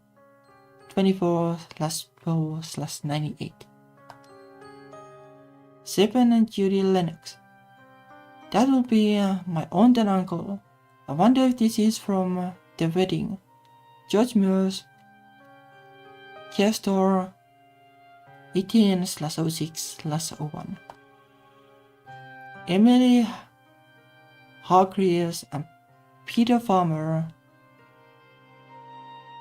24/12/98. Seven and Yuri Lennox. That will be my aunt and uncle. I wonder if this is from the wedding. George Muir's Care Store, 18/06/01. Emily Hargreaves and Peter Farmer,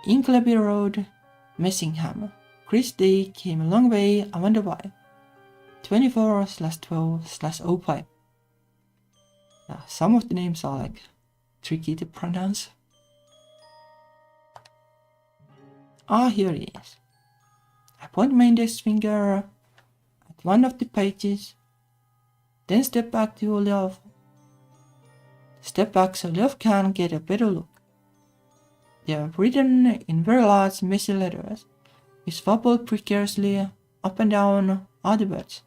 Ingleby Road, Messingham. Chris Day came a long way, I wonder why. 24/12/05. Some of the names are like tricky to pronounce. Here it is. I point my index finger at one of the pages, then step back to Lev. Step back so Lev can get a better look. They are written in very large, messy letters, which wobble precariously up and down are the words: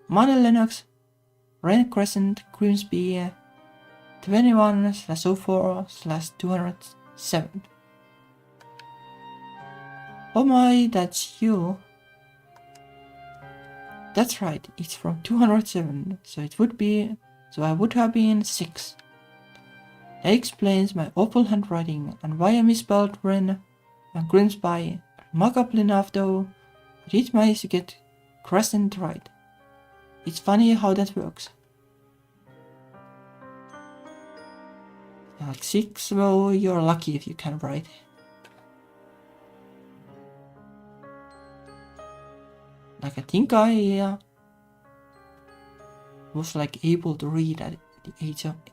Money Lennox, Rent Crescent, Grimsby, 21/04/207. Oh my, that's you. That's right, it's from 207, so I would have been 6. That explains my awful handwriting and why I misspelled Ren and Grimspy. Remarkable enough though, I did manage to get Crescent right. It's funny how that works. Like 6, well, you're lucky if you can write. Like I think I was like able to read at the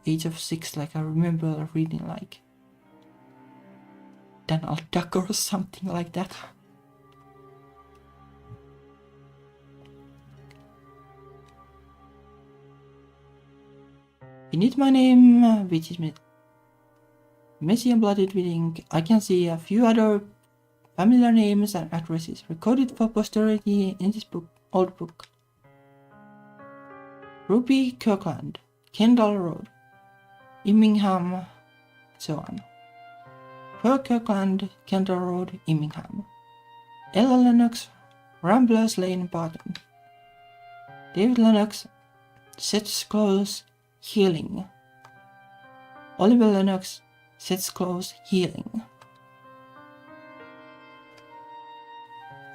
age of 6. Like I remember reading like Donald Duck or something like that. Beneath my name, which is messy and blooded with ink, I can see a few other familiar names and addresses recorded for posterity in this old book. Ruby Kirkland, Kendall Road, Immingham, so on. Per Kirkland, Kendall Road, Immingham. Ella Lennox, Ramblers Lane, Barton. David Lennox, Sets Close, Healing. Oliver Lennox, Sets Close, Healing.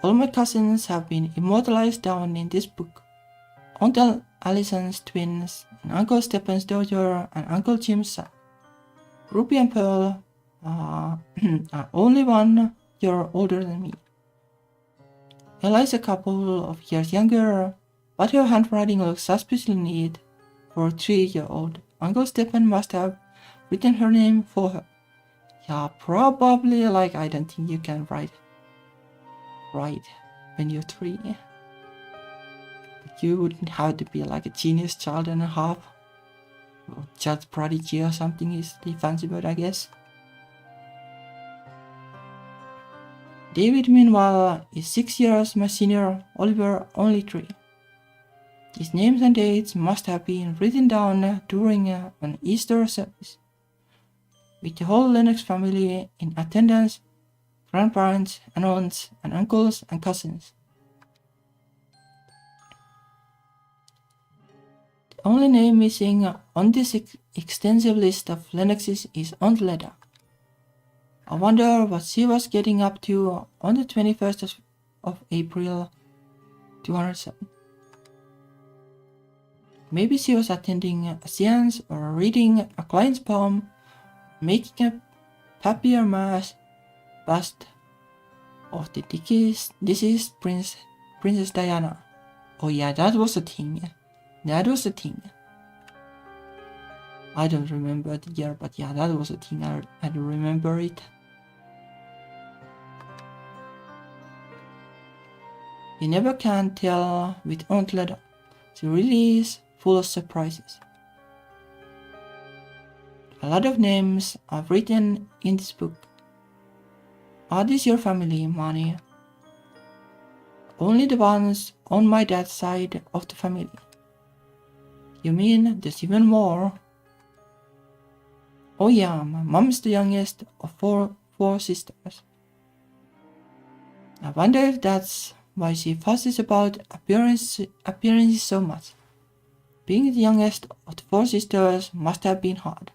All my cousins have been immortalized down in this book. Uncle Allison's twins, and Uncle Stephen's daughter, and Uncle Jim's son. Ruby and Pearl are only 1 year older than me. Ella is a couple of years younger, but her handwriting looks suspiciously neat for a 3-year-old. Uncle Stephen must have written her name for her. Yeah, probably. Like, I don't think you can write when you're 3. You wouldn't have to be like a genius child and a half. Or child prodigy or something is the fancy word, I guess. David, meanwhile, is 6 years my senior, Oliver only 3. His names and dates must have been written down during an Easter service, with the whole Lennox family in attendance, grandparents and aunts and uncles and cousins. The only name missing on this extensive list of Lennoxes is Aunt Leda. I wonder what she was getting up to on the 21st of April 207. Maybe she was attending a seance or reading a client's poem, making a papier mache bust of the deceased Princess Diana. Oh yeah, that was a thing. I don't remember the year, but yeah, that was a thing. I do remember it. You never can tell with Aunt Leda. She really is full of surprises. A lot of names are written in this book. Are these your family, Mani? Only the ones on my dad's side of the family. You mean there's even more? Oh yeah, my mom's the youngest of four sisters. I wonder if that's why she fusses about appearances so much. Being the youngest of the 4 sisters must have been hard.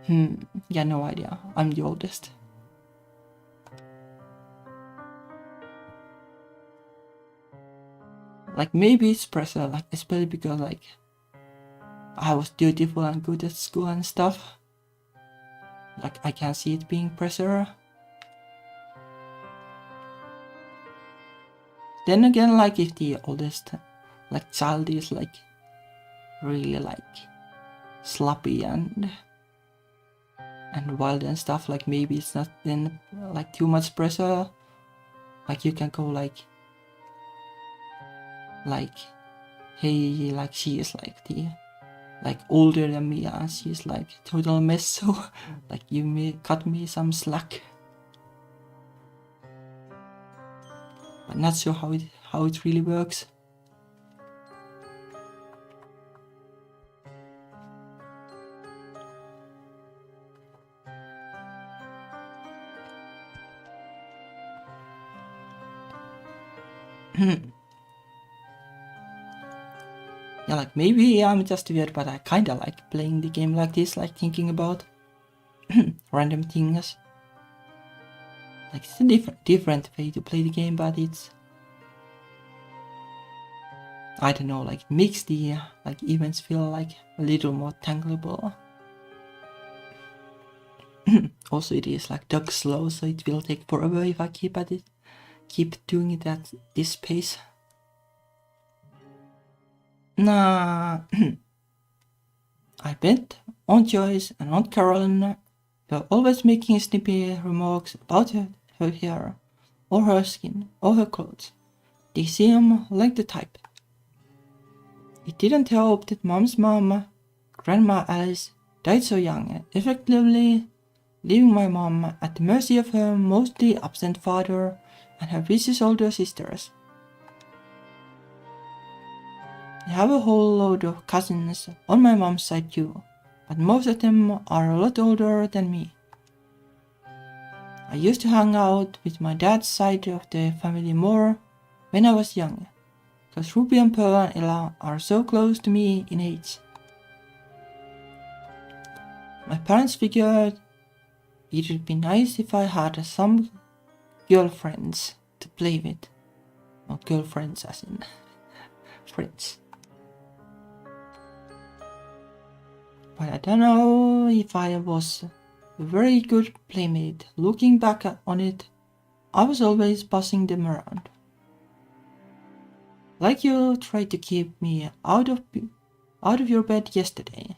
Yeah, no idea. I'm the oldest. Like, maybe it's pressure, like, especially because, like, I was dutiful and good at school and stuff. Like, I can see it being pressure. Then again, like, if the oldest, like, child is, like, really, like, sloppy and wild and stuff, like, maybe it's not then, like, too much pressure. Like, you can go, like, hey, like, she is, like, older than me, and she's, like, total mess, so, like, you may cut me some slack. But not sure how it really works. Yeah, like maybe I'm just weird, but I kinda like playing the game like this, like thinking about random things. Like it's a different way to play the game, but it's, I don't know, like makes the like events feel like a little more tangible. Also, it is like dog slow, so it will take forever if I keep doing it at this pace. Nah, I bet Aunt Joyce and Aunt Caroline were always making snippy remarks about her hair, or her skin, or her clothes. They seem like the type. It didn't help that Mom's mom, Grandma Alice, died so young, effectively leaving my mom at the mercy of her mostly absent father and her vicious older sisters. I have a whole load of cousins on my mom's side too, but most of them are a lot older than me. I used to hang out with my dad's side of the family more when I was young, because Ruby and Pearl and Ella are so close to me in age. My parents figured it would be nice if I had some girlfriends to play with. Not girlfriends as in friends. But I don't know if I was a very good playmate. Looking back on it, I was always bossing them around. Like you tried to keep me out of your bed yesterday.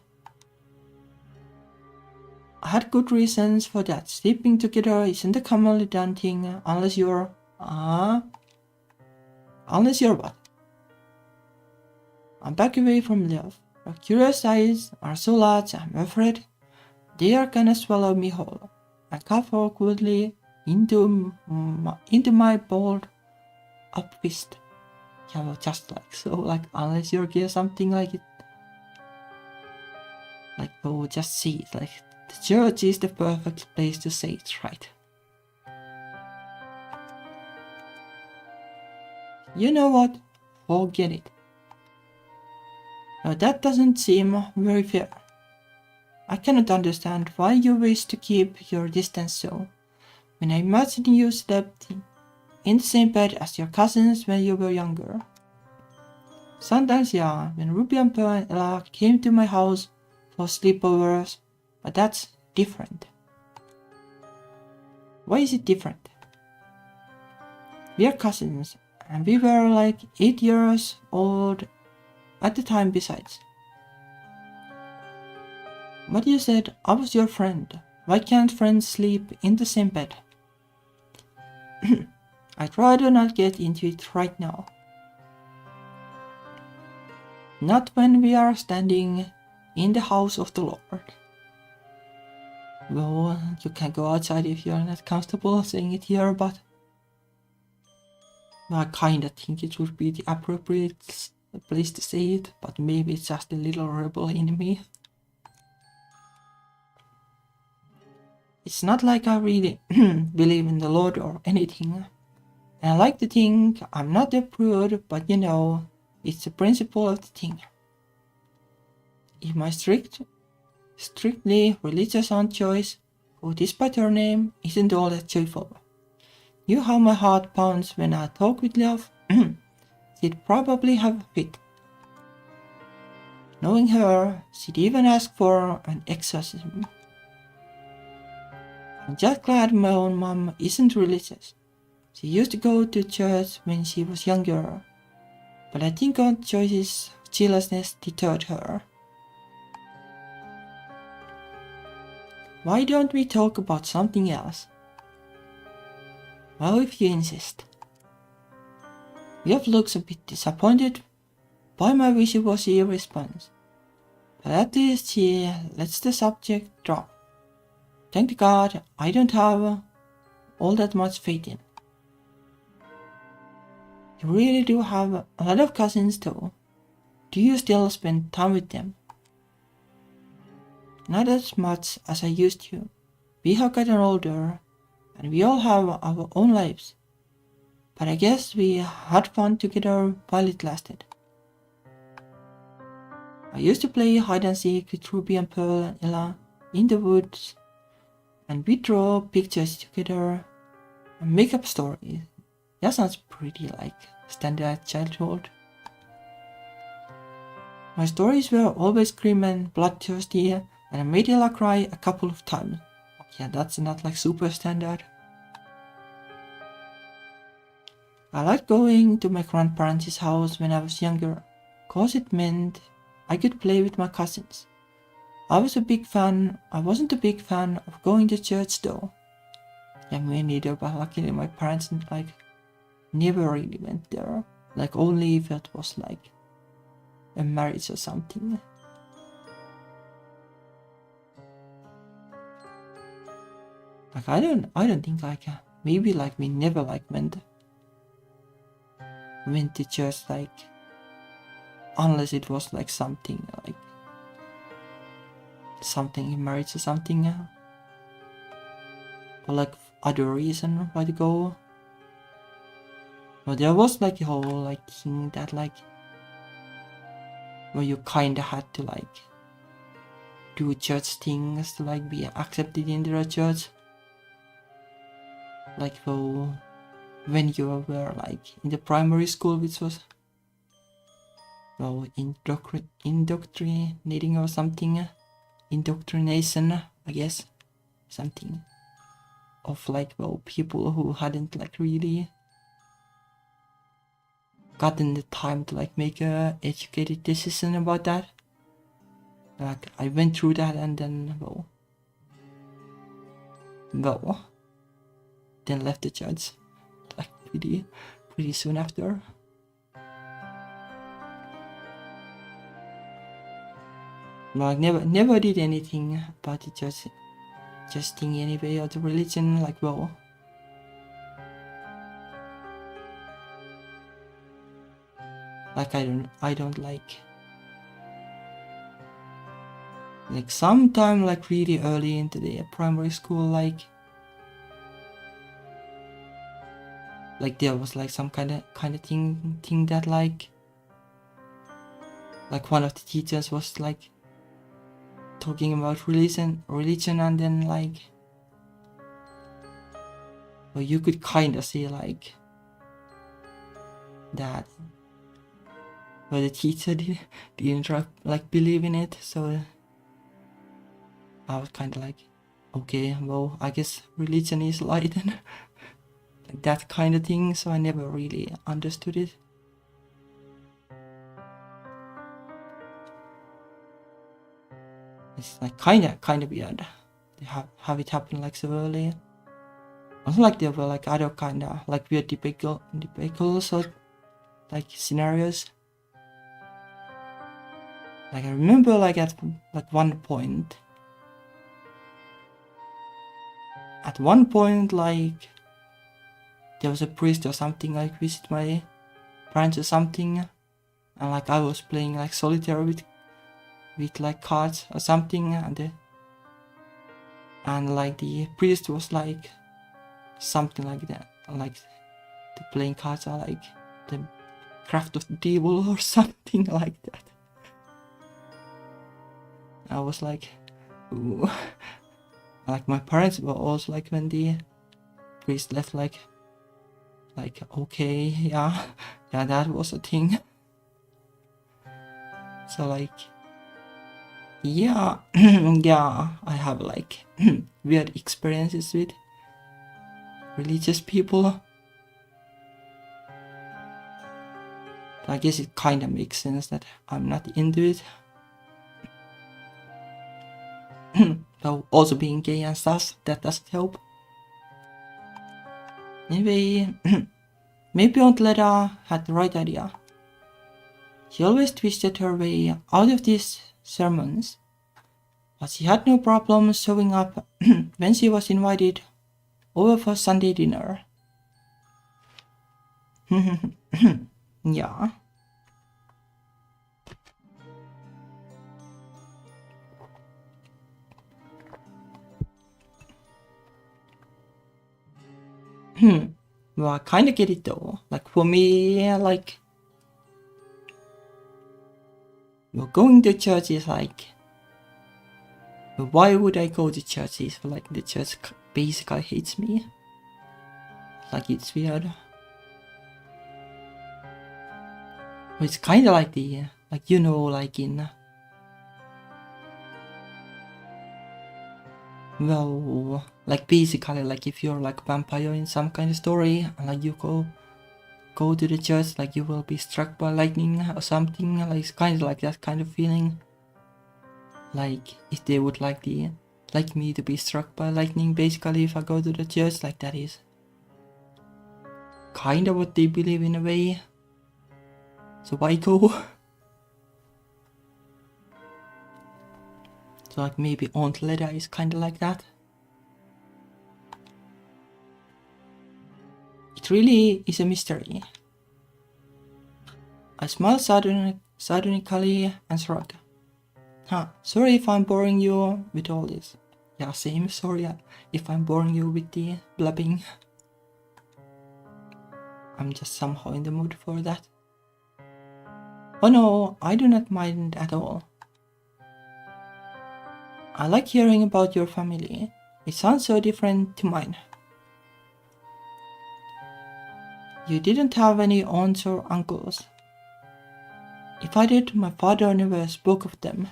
I had good reasons for that. Sleeping together isn't a commonly done thing unless you're what? I'm back away from love. Your curious eyes are so large, I'm afraid they are gonna swallow me whole. I cough awkwardly into my balled up fist. Yeah, well, just like so, like unless you hear something like it. Like, oh, just see it. Like, the church is the perfect place to say it, right? You know what? Forget it. Now that doesn't seem very fair. I cannot understand why you wish to keep your distance so, when I imagine you slept in the same bed as your cousins when you were younger. Sometimes, yeah, when Ruby and Pearl and Ella came to my house for sleepovers, but that's different. Why is it different? We are cousins, and we were like 8 years old at the time besides. But you said I was your friend. Why can't friends sleep in the same bed? I'd rather not get into it right now. Not when we are standing in the house of the Lord. Well, you can go outside if you're not comfortable saying it here, but I kinda think it would be the appropriate place to say it, but maybe it's just a little rebel in me. It's not like I really believe in the Lord or anything. And I like to think I'm not a prude, but you know, it's the principle of the thing. If my strictly religious Aunt Joyce, who despite her name isn't all that joyful, knew how my heart pounds when I talk with love, she'd probably have a fit. Knowing her, she'd even ask for an exorcism. I'm just glad my own mom isn't religious. She used to go to church when she was younger, but I think Aunt Joyce's jealousness deterred her. Why don't we talk about something else? Well, if you insist. Yev looks a bit disappointed by my wishy-washy response, but at least she lets the subject drop. Thank God I don't have all that much faith in. You really do have a lot of cousins though. Do you still spend time with them? Not as much as I used to. We have gotten older, and we all have our own lives. But I guess we had fun together while it lasted. I used to play hide and seek with Ruby and Pearl and Ella in the woods, and we draw pictures together and make up stories. That sounds pretty like standard childhood. My stories were always grim and bloodthirsty, and I made Ella cry a couple of times. Yeah, that's not like super standard. I liked going to my grandparents' house when I was younger, cause it meant I could play with my cousins. I wasn't a big fan of going to church though. Yeah, me neither, but luckily my parents like never really went there. Like only if it was like a marriage or something. Like I don't think like maybe like we never like went to church like unless it was like something in marriage or something, or like other reason why to go. But there was like a whole like thing that like where you kinda had to like do church things to like be accepted into the church. Like when you were like in the primary school, which was indoctrinating or something, indoctrination, I guess, something of like people who hadn't like really gotten the time to like make a educated decision about that. Like I went through that and then then left the church like pretty soon after. Like never did anything about the church thing anyway, or the religion, like like I don't like sometime like really early into the primary school, like there was like some kind of thing that like one of the teachers was like talking about religion, and then like you could kind of see like that, but the teacher didn't like believe in it, so I was kind of like, okay, well, I guess religion is light and like that kind of thing, so I never really understood it. It's like kind of weird to have it happen like so early. Also, like there were like other kind of like weird typical sort like scenarios. Like I remember like at one point like there was a priest or something like visit my parents or something, and like I was playing like solitaire with like cards or something, and like the priest was like something like that, like the playing cards are like the craft of the devil or something like that. I was like, ooh. Like my parents were also like when the priest left, like okay, yeah, that was a thing. So like, yeah, yeah, I have like weird experiences with religious people. I guess it kind of makes sense that I'm not into it. So also being gay and stuff, that doesn't help. Anyway, maybe Aunt Leda had the right idea. She always twisted her way out of these sermons, but she had no problem showing up when she was invited over for Sunday dinner. Yeah. Well, I kind of get it though. Like for me, like Well, going to church is like, why would I go to church? Is like the church basically hates me. Like it's weird. It's kind of like the, like you know, like in, well, like basically like if you're like a vampire in some kind of story, and like you go to the church, like you will be struck by lightning or something. Like it's kind of like that kind of feeling. Like if they would like me to be struck by lightning, basically if I go to the church, like that is kind of what they believe in a way. So why go? So like maybe Aunt Leda is kind of like that. It really is a mystery. I smile sardonically and shrug. Sorry if I'm boring you with all this. Yeah, same, sorry if I'm boring you with the blabbing. I'm just somehow in the mood for that. Oh no, I do not mind at all. I like hearing about your family. It sounds so different to mine. You didn't have any aunts or uncles. If I did, my father never spoke of them.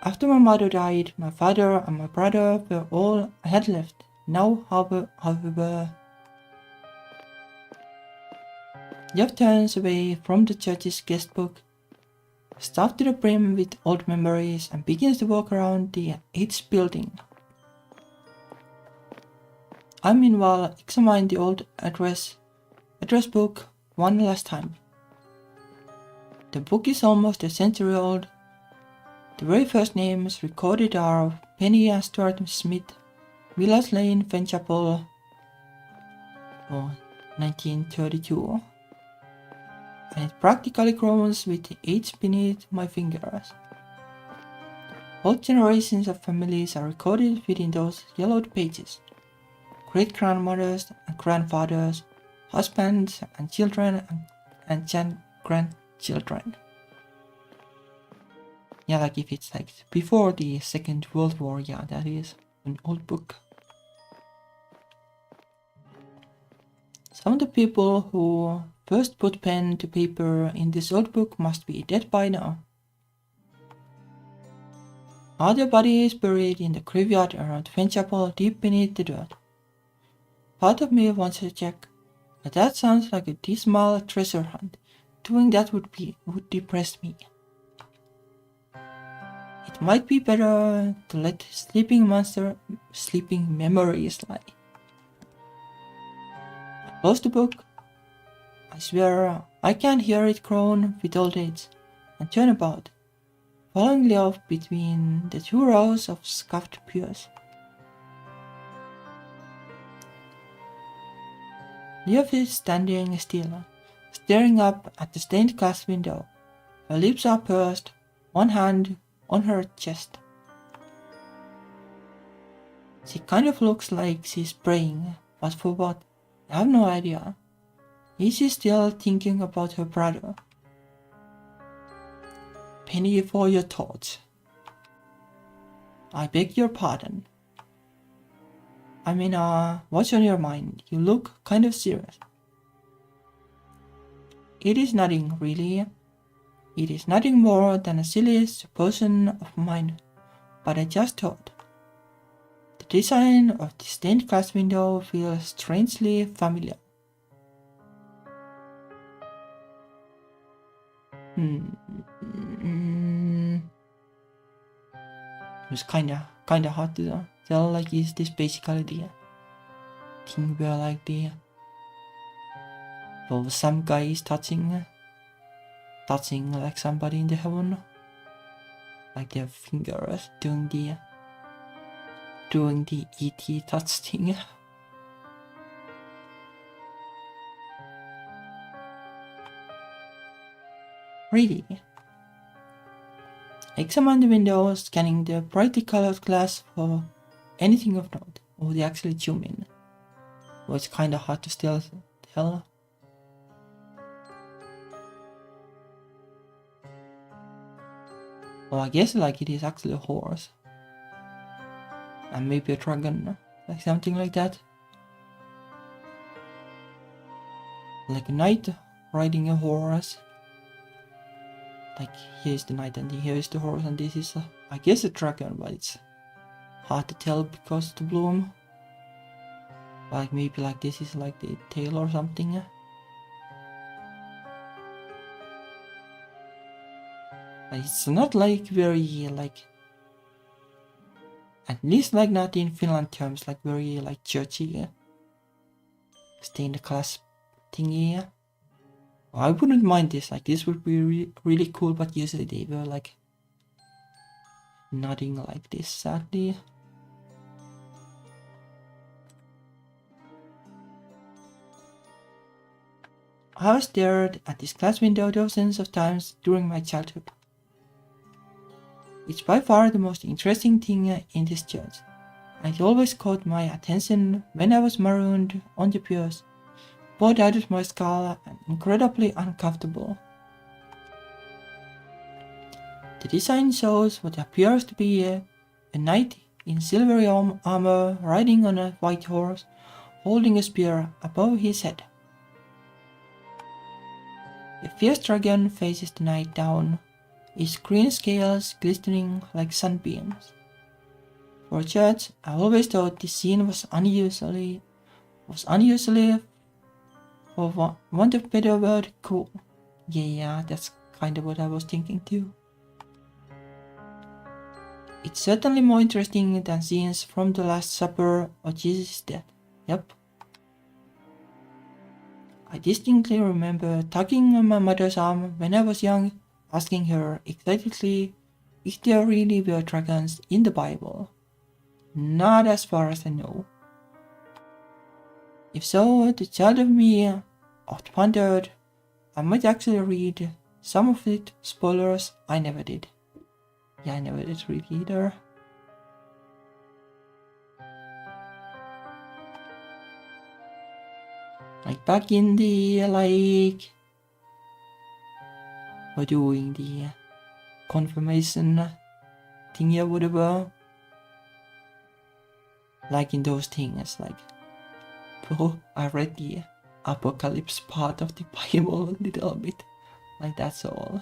After my mother died, my father and my brother were all I had left. Now, however, Jeff turns away from the church's guest book, stuffed to the brim with old memories, and begins to walk around the 8th building. I meanwhile examine the old address book one last time. The book is almost a century old. The very first names recorded are of Penny and Stuart Smith, Villas Lane, Fenchapel, 1932. And it practically groans with the age beneath my fingers. Both generations of families are recorded within those yellowed pages. Great-grandmothers and grandfathers, husbands and children and grandchildren. Yeah, like if it's like before the Second World War, yeah, that is an old book. Some of the people who first put pen to paper in this old book must be dead by now. Other bodies buried in the graveyard around Fenchapel deep beneath the dirt. Part of me wants to check, but that sounds like a dismal treasure hunt. Doing that would depress me. It might be better to let sleeping memories lie. I close the book. I swear I can hear it groan with old age, and turn about, following Leof between the 2 rows of scuffed pews. Leof is standing still, staring up at the stained glass window. Her lips are pursed, one hand on her chest. She kind of looks like she's praying, but for what? I have no idea. Is she still thinking about her brother? Penny for your thoughts. I beg your pardon. I mean, what's on your mind? You look kind of serious. It is nothing, really. It is nothing more than a silly supposition of mine, but I just thought. The design of the stained glass window feels strangely familiar. It's kinda hard to tell, like, is this basically the thing where like some guy is touching like somebody in the heaven, like their fingers doing the E.T. touch thing. Really? Examine the window, scanning the brightly colored glass for anything of note. Oh, they actually zoom in. Oh, it's kinda hard to still tell. Well, I guess like it is actually a horse. And maybe a dragon, like something like that. Like a knight riding a horse. Like here's the knight and here is the horse, and this is I guess a dragon, but it's hard to tell because of the bloom. Like maybe like this is like the tail or something. It's not like very like, at least like not in Finland terms, like very like churchy, stay in the class thingy. I wouldn't mind this, like this would be really cool, but usually they were like nodding like this, sadly. I was stared at this class window dozens of times during my childhood. It's by far the most interesting thing in this church, and it always caught my attention when I was marooned on the pews, bored out of my skull and incredibly uncomfortable. The design shows what appears to be a knight in silvery armor riding on a white horse, holding a spear above his head. A fierce dragon faces the knight down, its green scales glistening like sunbeams. For a church, I always thought this scene was unusually, for want of a better word, cool. Yeah, that's kind of what I was thinking too. It's certainly more interesting than scenes from the Last Supper or Jesus' death. Yep. I distinctly remember tugging on my mother's arm when I was young, asking her excitedly if there really were dragons in the Bible. Not as far as I know. If so, the child of me oft pondered, I might actually read some of it. Spoilers, I never did. Yeah, I never did read either. Like back in the like we're doing the confirmation thingy or whatever. Like in those things, like bro, I read the apocalypse part of the Bible a little bit. Like that's all.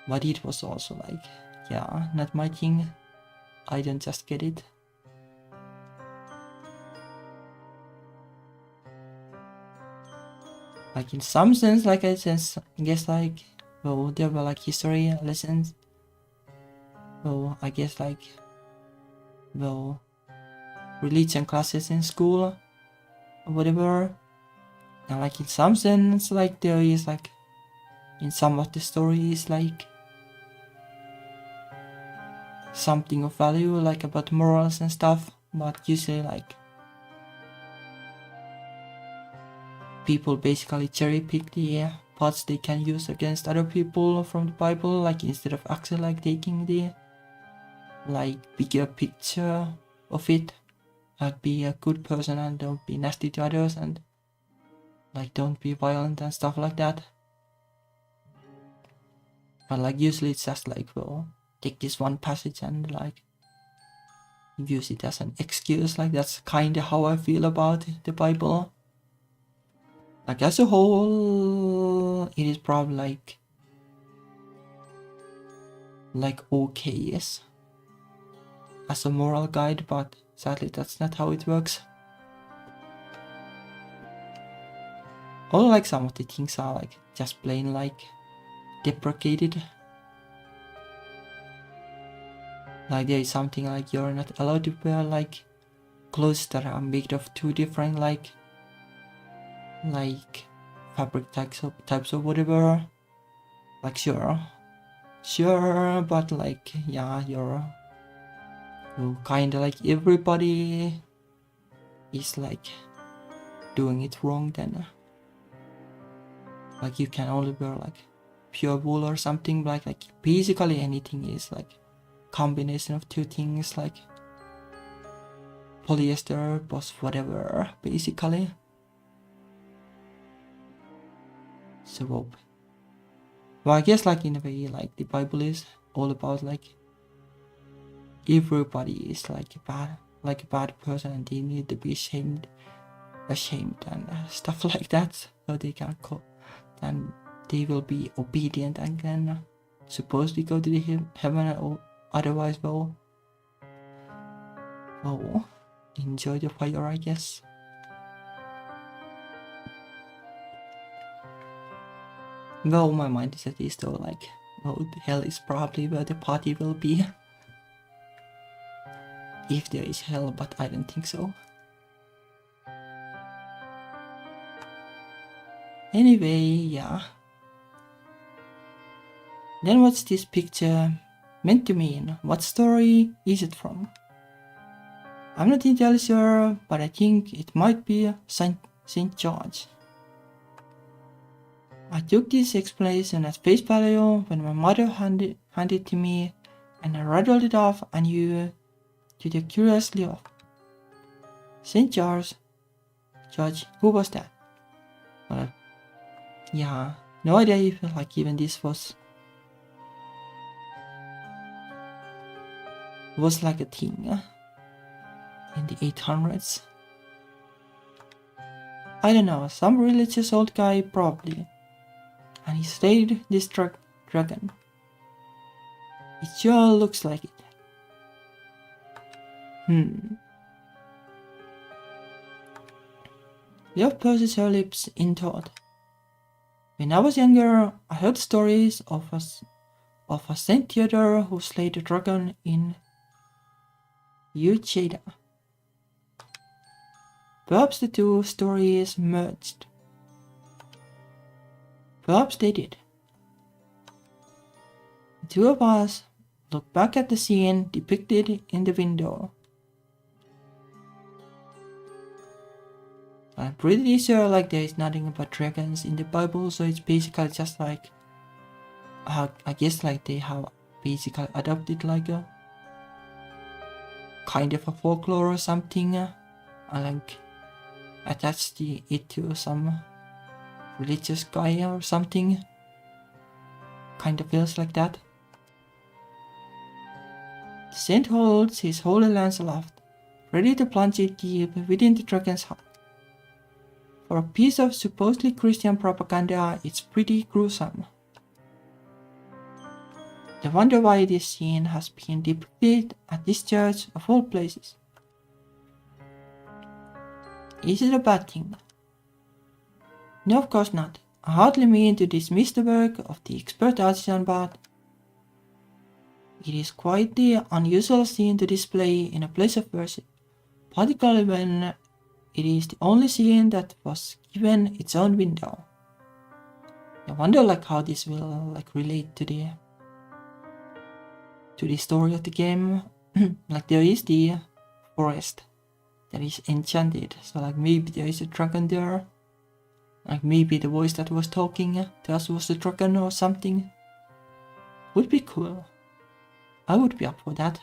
But it was also like, yeah, not my thing. I don't just get it. Like in some sense, like I guess like, well, there were like history lessons. Well, I guess like, well, religion classes in school or whatever. And like in some sense, like there is like, in some of the stories, like something of value, like about morals and stuff. But usually like people basically cherry pick the parts they can use against other people from the Bible, like instead of actually like taking the like bigger picture of it, like be a good person and don't be nasty to others and like don't be violent and stuff like that. But like usually it's just like, well, take this one passage and like use it as an excuse. Like that's kind of how I feel about the Bible. Like as a whole, it is probably like okay, yes, as a moral guide, but sadly that's not how it works. Or like some of the things are like just plain like deprecated. Like there is something like you're not allowed to wear like clothes that are made of two different like fabric types or whatever. Like sure, but like yeah, you kind of like everybody is like doing it wrong then. Like you can only wear like pure wool or something, like basically anything is like combination of two things, like polyester plus whatever, basically. So Well, I guess like in a way, like the Bible is all about like everybody is like a bad person and they need to be ashamed and stuff like that, so they can then they will be obedient and can supposedly go to the heaven, or otherwise well enjoy the fire, I guess. Well, my mind is at least though like, well, hell is probably where the party will be. If there is hell, but I don't think so. Anyway, yeah. Then what's this picture meant to mean? What story is it from? I'm not entirely sure, but I think it might be Saint George. I took this explanation at face value when my mother handed it to me, and I rattled it off and you to the curiously off. Saint George, who was that? Well, yeah, no idea if like even this was like a thing in the 800s. I don't know, some religious old guy probably, and he slayed this dragon. It sure looks like it. Leo purses her lips in thought. When I was younger, I heard stories of a Saint Theodore who slayed a dragon in Ucheda. Perhaps the two stories merged. Perhaps they did. The two of us looked back at the scene depicted in the window. I'm pretty sure like there is nothing about dragons in the Bible, so it's basically just like I guess like they have basically adopted like a kind of a folklore or something, and like attached it to some religious guy or something. Kind of feels like that. The saint holds his holy lance aloft, ready to plunge it deep within the dragon's heart. For a piece of supposedly Christian propaganda, it's pretty gruesome. I wonder why this scene has been depicted at this church of all places. Is it a bad thing? No, of course not. I hardly mean to dismiss the work of the expert artisan, but it is quite the unusual scene to display in a place of worship, particularly when it is the only scene that was given its own window. I wonder like how this will like relate to the story of the game. Like there is the forest that is enchanted, so like maybe there is a dragon there. Like maybe the voice that was talking to us was the dragon or something. Would be cool. I would be up for that.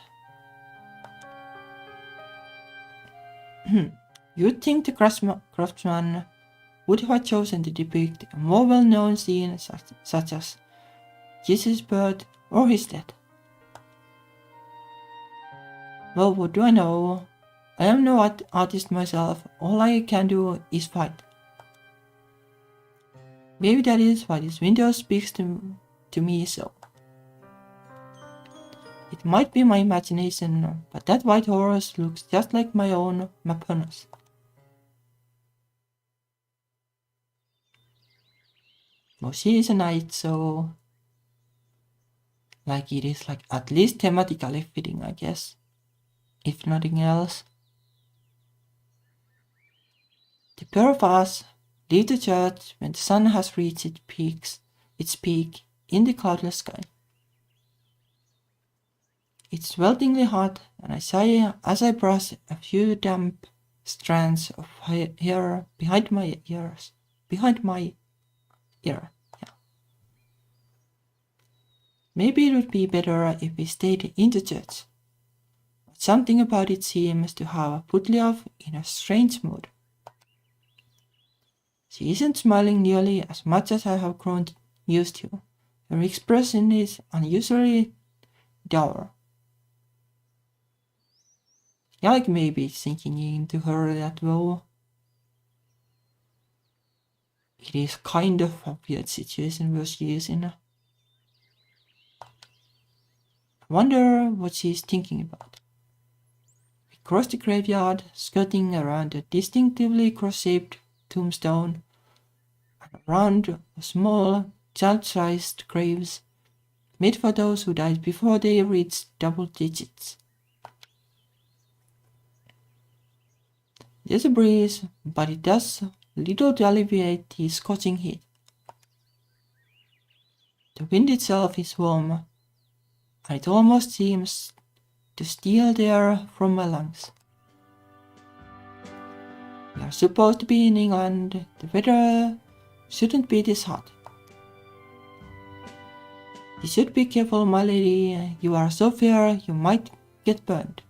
You'd think the craftsman would have chosen to depict a more well-known scene such as Jesus' birth or his death. Well, what do I know? I am no artist myself, all I can do is fight. Maybe that is why this window speaks to me so. It might be my imagination, but that white horse looks just like my own Maponas. Well, she is a knight, so like it is like at least thematically fitting, I guess. If nothing else. The pair of us leave the church when the sun has reached its peak in the cloudless sky. It's swelteringly hot, and I sigh as I brush a few damp strands of hair behind my ears. Yeah. Maybe it would be better if we stayed in the church. But something about it seems to have put Leov in a strange mood. She isn't smiling nearly as much as I have grown used to, Her expression is unusually dour. Like maybe sinking into her that well. It is kind of a weird situation where she is in. I wonder what she is thinking about. We cross the graveyard, skirting around a distinctively cross-shaped tombstone and around small, child-sized graves made for those who died before they reached double digits. There's a breeze, but it does little to alleviate the scorching heat. The wind itself is warm, and it almost seems to steal the air from my lungs. We are supposed to be in England. The weather shouldn't be this hot. You should be careful, my lady. You are so fair, you might get burned.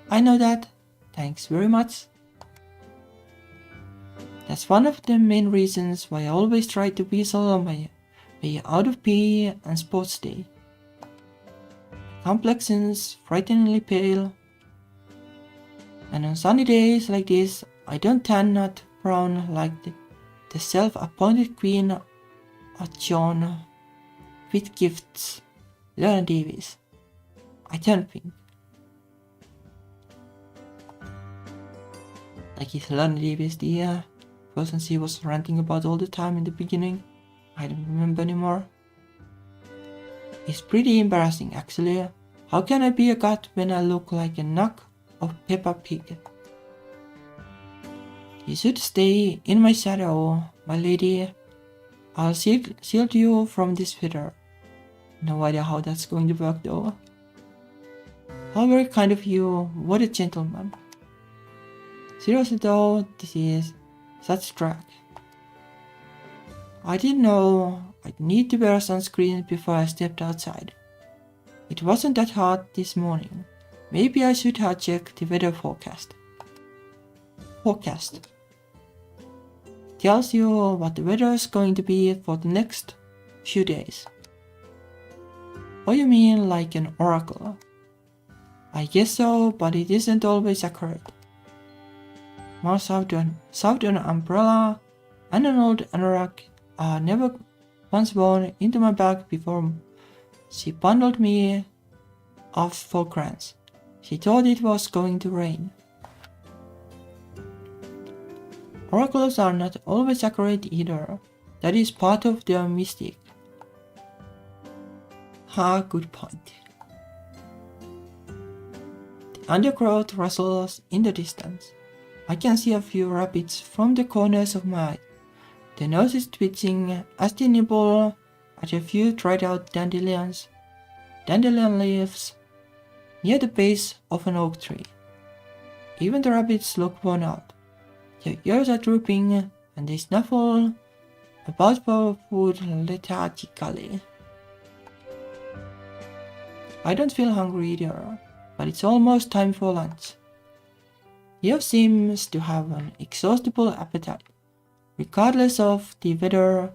I know that. Thanks very much. That's one of the main reasons why I always try to weasel my way out of PE and sports day. My complexion's frighteningly pale, and on sunny days like this, I don't tan not brown like the self-appointed queen of John with gifts, Lorna Davis. I turn pink. Like is Lorna Davis the person she was ranting about all the time in the beginning? I don't remember anymore. It's pretty embarrassing actually. How can I be a goth when I look like a knock of Peppa Pig? You should stay in my shadow, my lady. I'll shield you from this fitter. No idea how that's going to work though. How very kind of you, what a gentleman. Seriously though, this is such drag. I didn't know I'd need to wear sunscreen before I stepped outside. It wasn't that hot this morning. Maybe I should have checked the weather forecast. Forecast tells you what the weather is going to be for the next few days. Oh, you mean like an oracle? I guess so, but it isn't always accurate. My southern umbrella and an old anorak are never once worn into my bag before she bundled me off for grants. She thought it was going to rain. Oracles are not always accurate either. That is part of their mystique. Good point. The undergrowth rustles in the distance. I can see a few rabbits from the corners of my eye. The nose is twitching as they nibble at a few dried out dandelion leaves near the base of an oak tree. Even the rabbits look worn out. Their ears are drooping and they snuffle about for food lethargically. I don't feel hungry either, but it's almost time for lunch. Eve seems to have an inexhaustible appetite. Regardless of the weather,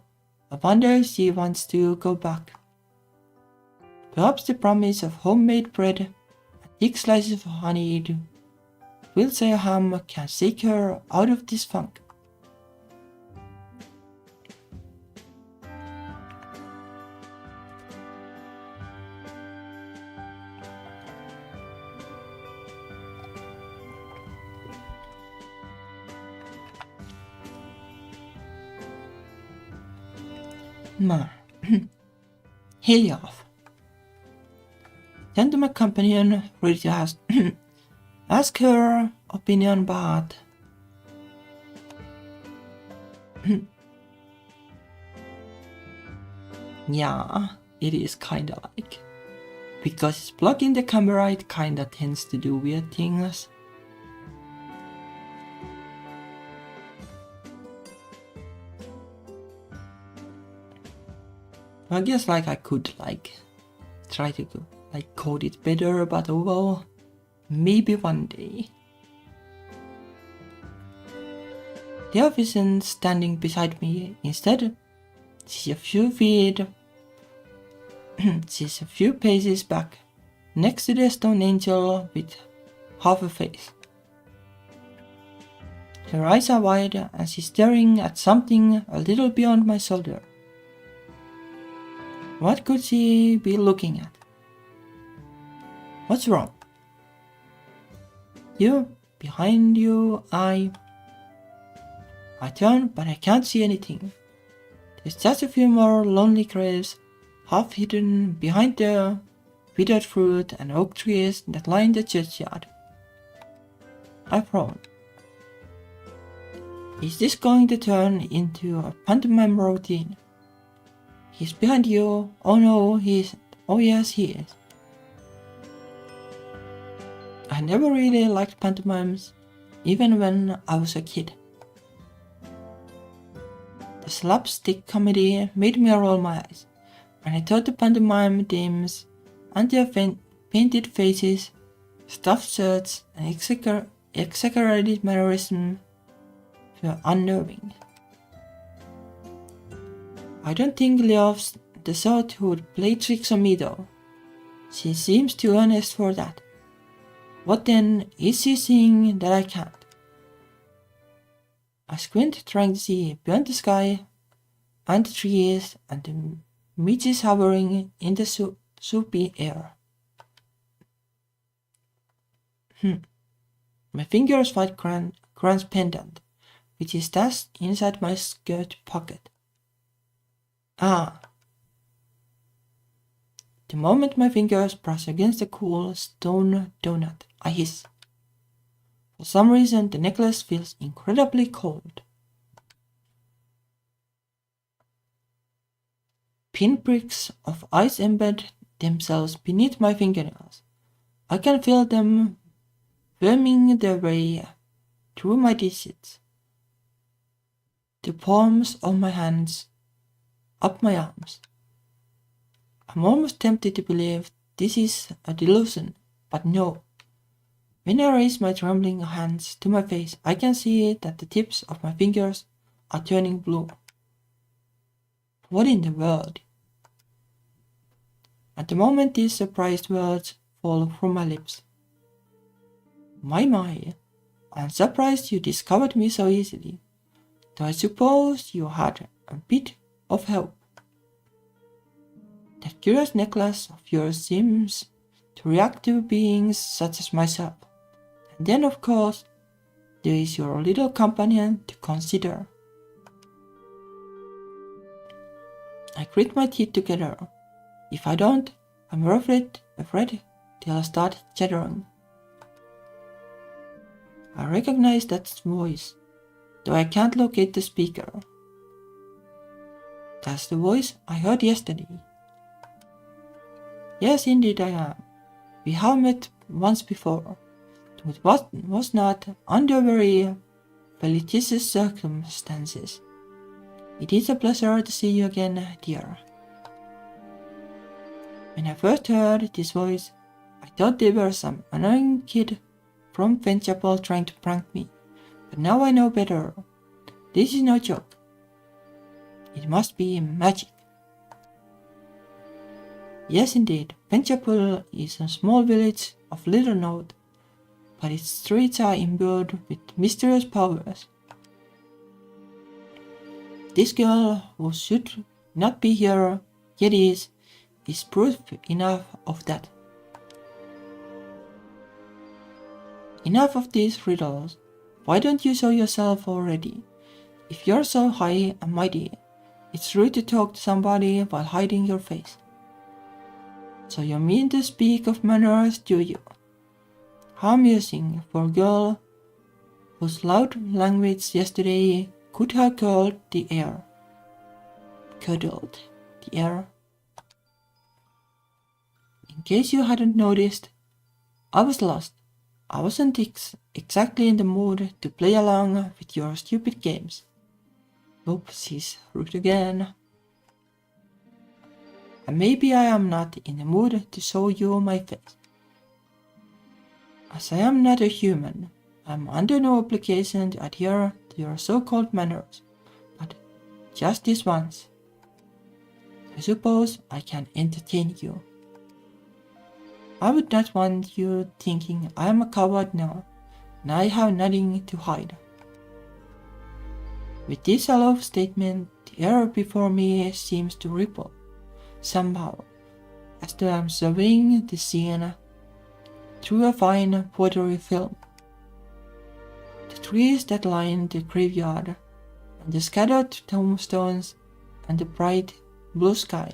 I wonder if she wants to go back. Perhaps the promise of homemade bread and thick slices of honeyed Wiltshire ham can shake her out of this funk. Helios. Turn to my companion, ready to ask her opinion, but yeah, it is kinda like, because it's blocking the camera, it kinda tends to do weird things. I guess like I could like try to like code it better, but well, maybe one day. The officer standing beside me instead She's a few paces back, next to the stone angel with half a face. Her eyes are wide and she's staring at something a little beyond my shoulder. What could she be looking at? What's wrong? You, behind you, I turn, but I can't see anything. There's just a few more lonely graves, half hidden behind the withered fruit and oak trees that line the churchyard. I frown. Is this going to turn into a pantomime routine? He's behind you. Oh no, he isn't. Oh yes, he is. I never really liked pantomimes, even when I was a kid. The slapstick comedy made me roll my eyes, and I thought the pantomime dames and their painted faces, stuffed shirts, and exaggerated mannerisms were unnerving. I don't think Leo's the sort who would play tricks on me though. She seems too earnest for that. What then is she seeing that I can't? I squint, trying to see beyond the sky and the trees and the midges hovering in the soupy air. My fingers find Grant's pendant, which is stashed inside my skirt pocket. Ah! The moment my fingers brush against the cool stone donut, I hiss. For some reason, the necklace feels incredibly cold. Pinpricks of ice embed themselves beneath my fingernails. I can feel them worming their way through my digits, the palms of my hands, up my arms. I'm almost tempted to believe this is a delusion, but no. When I raise my trembling hands to my face, I can see that the tips of my fingers are turning blue. What in the world? At the moment these surprised words fall from my lips. My, I'm surprised you discovered me so easily, though I suppose you had a bit of help. That curious necklace of yours seems to react to beings such as myself. And then, of course, there is your little companion to consider. I grit my teeth together. If I don't, I'm afraid they'll start chattering. I recognize that voice, though I can't locate the speaker. That's the voice I heard yesterday. Yes, indeed I am. We have met once before. It was not under very felicitous circumstances. It is a pleasure to see you again, dear. When I first heard this voice, I thought there were some annoying kid from Ventchapel trying to prank me, but now I know better. This is no joke. It must be magic. Yes, indeed, Ventchapel is a small village of little note, but its streets are imbued with mysterious powers. This girl, who should not be here, yet is proof enough of that. Enough of these riddles. Why don't you show yourself already? If you're so high and mighty, it's rude to talk to somebody while hiding your face. So you mean to speak of manners, do you? How amusing for a girl whose loud language yesterday could have cuddled the air. In case you hadn't noticed, I was lost. I wasn't exactly in the mood to play along with your stupid games. Oops, she's rude again. And maybe I am not in the mood to show you my face. As I am not a human, I am under no obligation to adhere to your so-called manners, but just this once. I suppose I can entertain you. I would not want you thinking I am a coward now, and I have nothing to hide. With this hollow statement, the air before me seems to ripple, somehow, as though I am surveying the scene through a fine pottery film. The trees that line the graveyard, and the scattered tombstones, and the bright blue sky,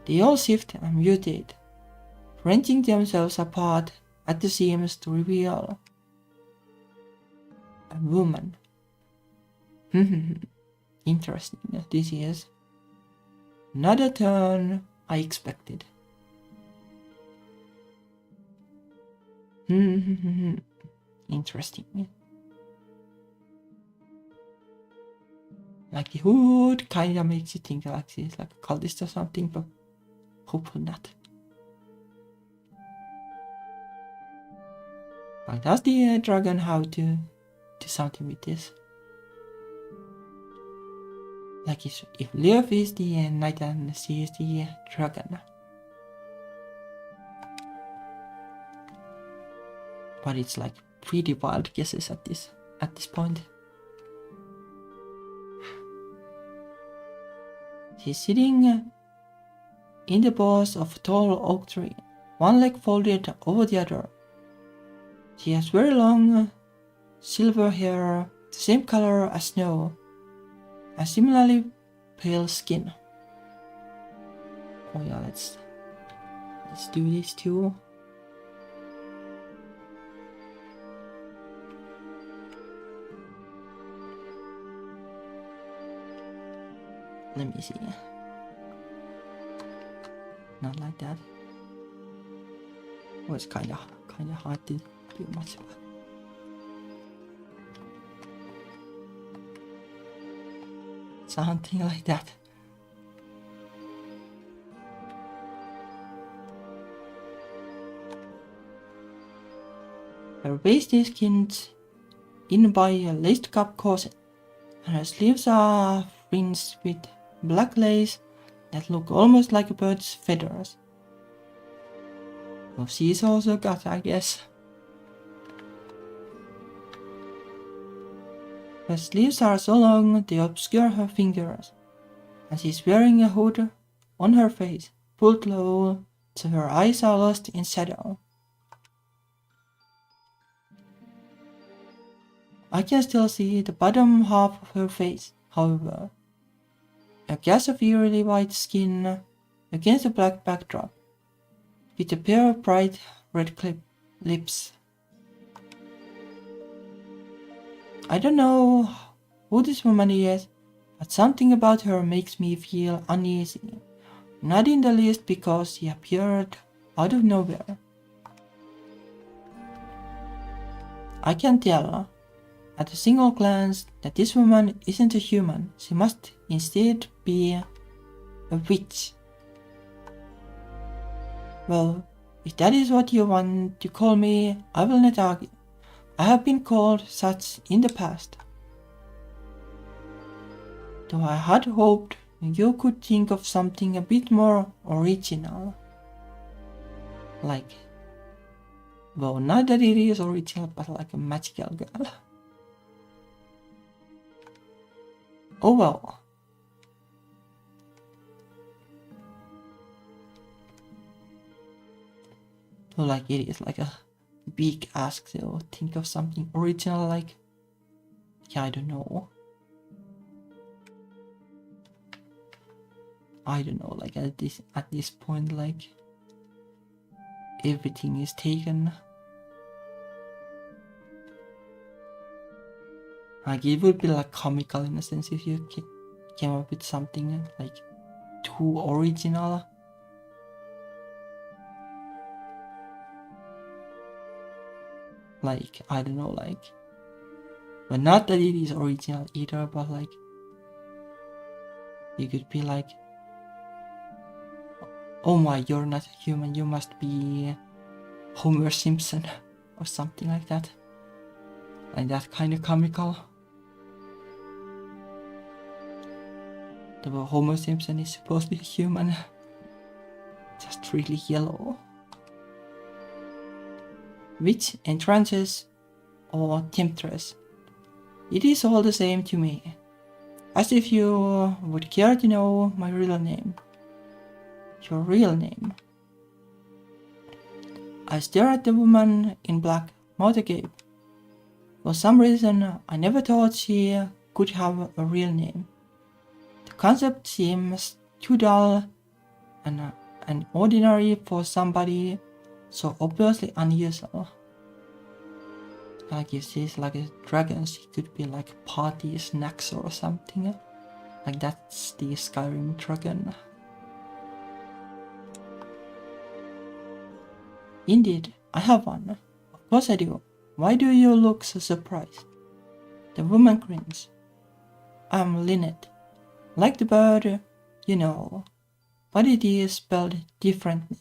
they all shift and mutate, wrenching themselves apart at the seams to reveal a woman. Interesting, this is not a turn I expected. Interesting. Like the hood kinda makes you think like she's like a cultist or something, but hopefully not. Like, does the dragon have to do something with this? Like if Leaf is the knight and she is the dragon. But it's like pretty wild guesses at this point. She's sitting in the boughs of a tall oak tree, one leg folded over the other. She has very long silver hair, the same color as snow, and similarly pale skin. Oh yeah, let's do this too. Let me see. Not like that. Oh, it's kinda hard to do much about. Something like that. Her waist is skinned in by a laced cup corset, and her sleeves are fringed with black lace that look almost like a bird's feathers. Well, she's also goth, I guess. Her sleeves are so long they obscure her fingers, and she's wearing a hood on her face, pulled low so her eyes are lost in shadow. I can still see the bottom half of her face, however. A gash of eerily white skin against a black backdrop, with a pair of bright red lips. I don't know who this woman is, but something about her makes me feel uneasy, not in the least because she appeared out of nowhere. I can tell at a single glance that this woman isn't a human. She must instead be a witch. Well, if that is what you want to call me, I will not argue. I have been called such in the past. Though I had hoped you could think of something a bit more original. Like, well, not that it is original, but like a magical girl. Oh well. So like it is like a big ask to think of something original, like, yeah, I don't know. Like at this point, like everything is taken. Like it would be like comical in a sense if you came up with something like too original. Like, I don't know, like, but not that it is original either, but like, you could be like, oh my, you're not a human, you must be Homer Simpson, or something like that. Like that kind of comical. The Homer Simpson is supposed to be human. Just really yellow. Witch, enchantress, or temptress. It is all the same to me. As if you would care to know my real name. Your real name. I stare at the woman in black, mouth agape. For some reason, I never thought she could have a real name. The concept seems too dull and ordinary for somebody so obviously unusual. Like if she's like a dragon, she could be like party snacks or something. Like that's the Skyrim dragon. Indeed, I have one. Of course I do. Why do you look so surprised? The woman grins. I'm Lynette. Like the bird, you know, but it is spelled differently.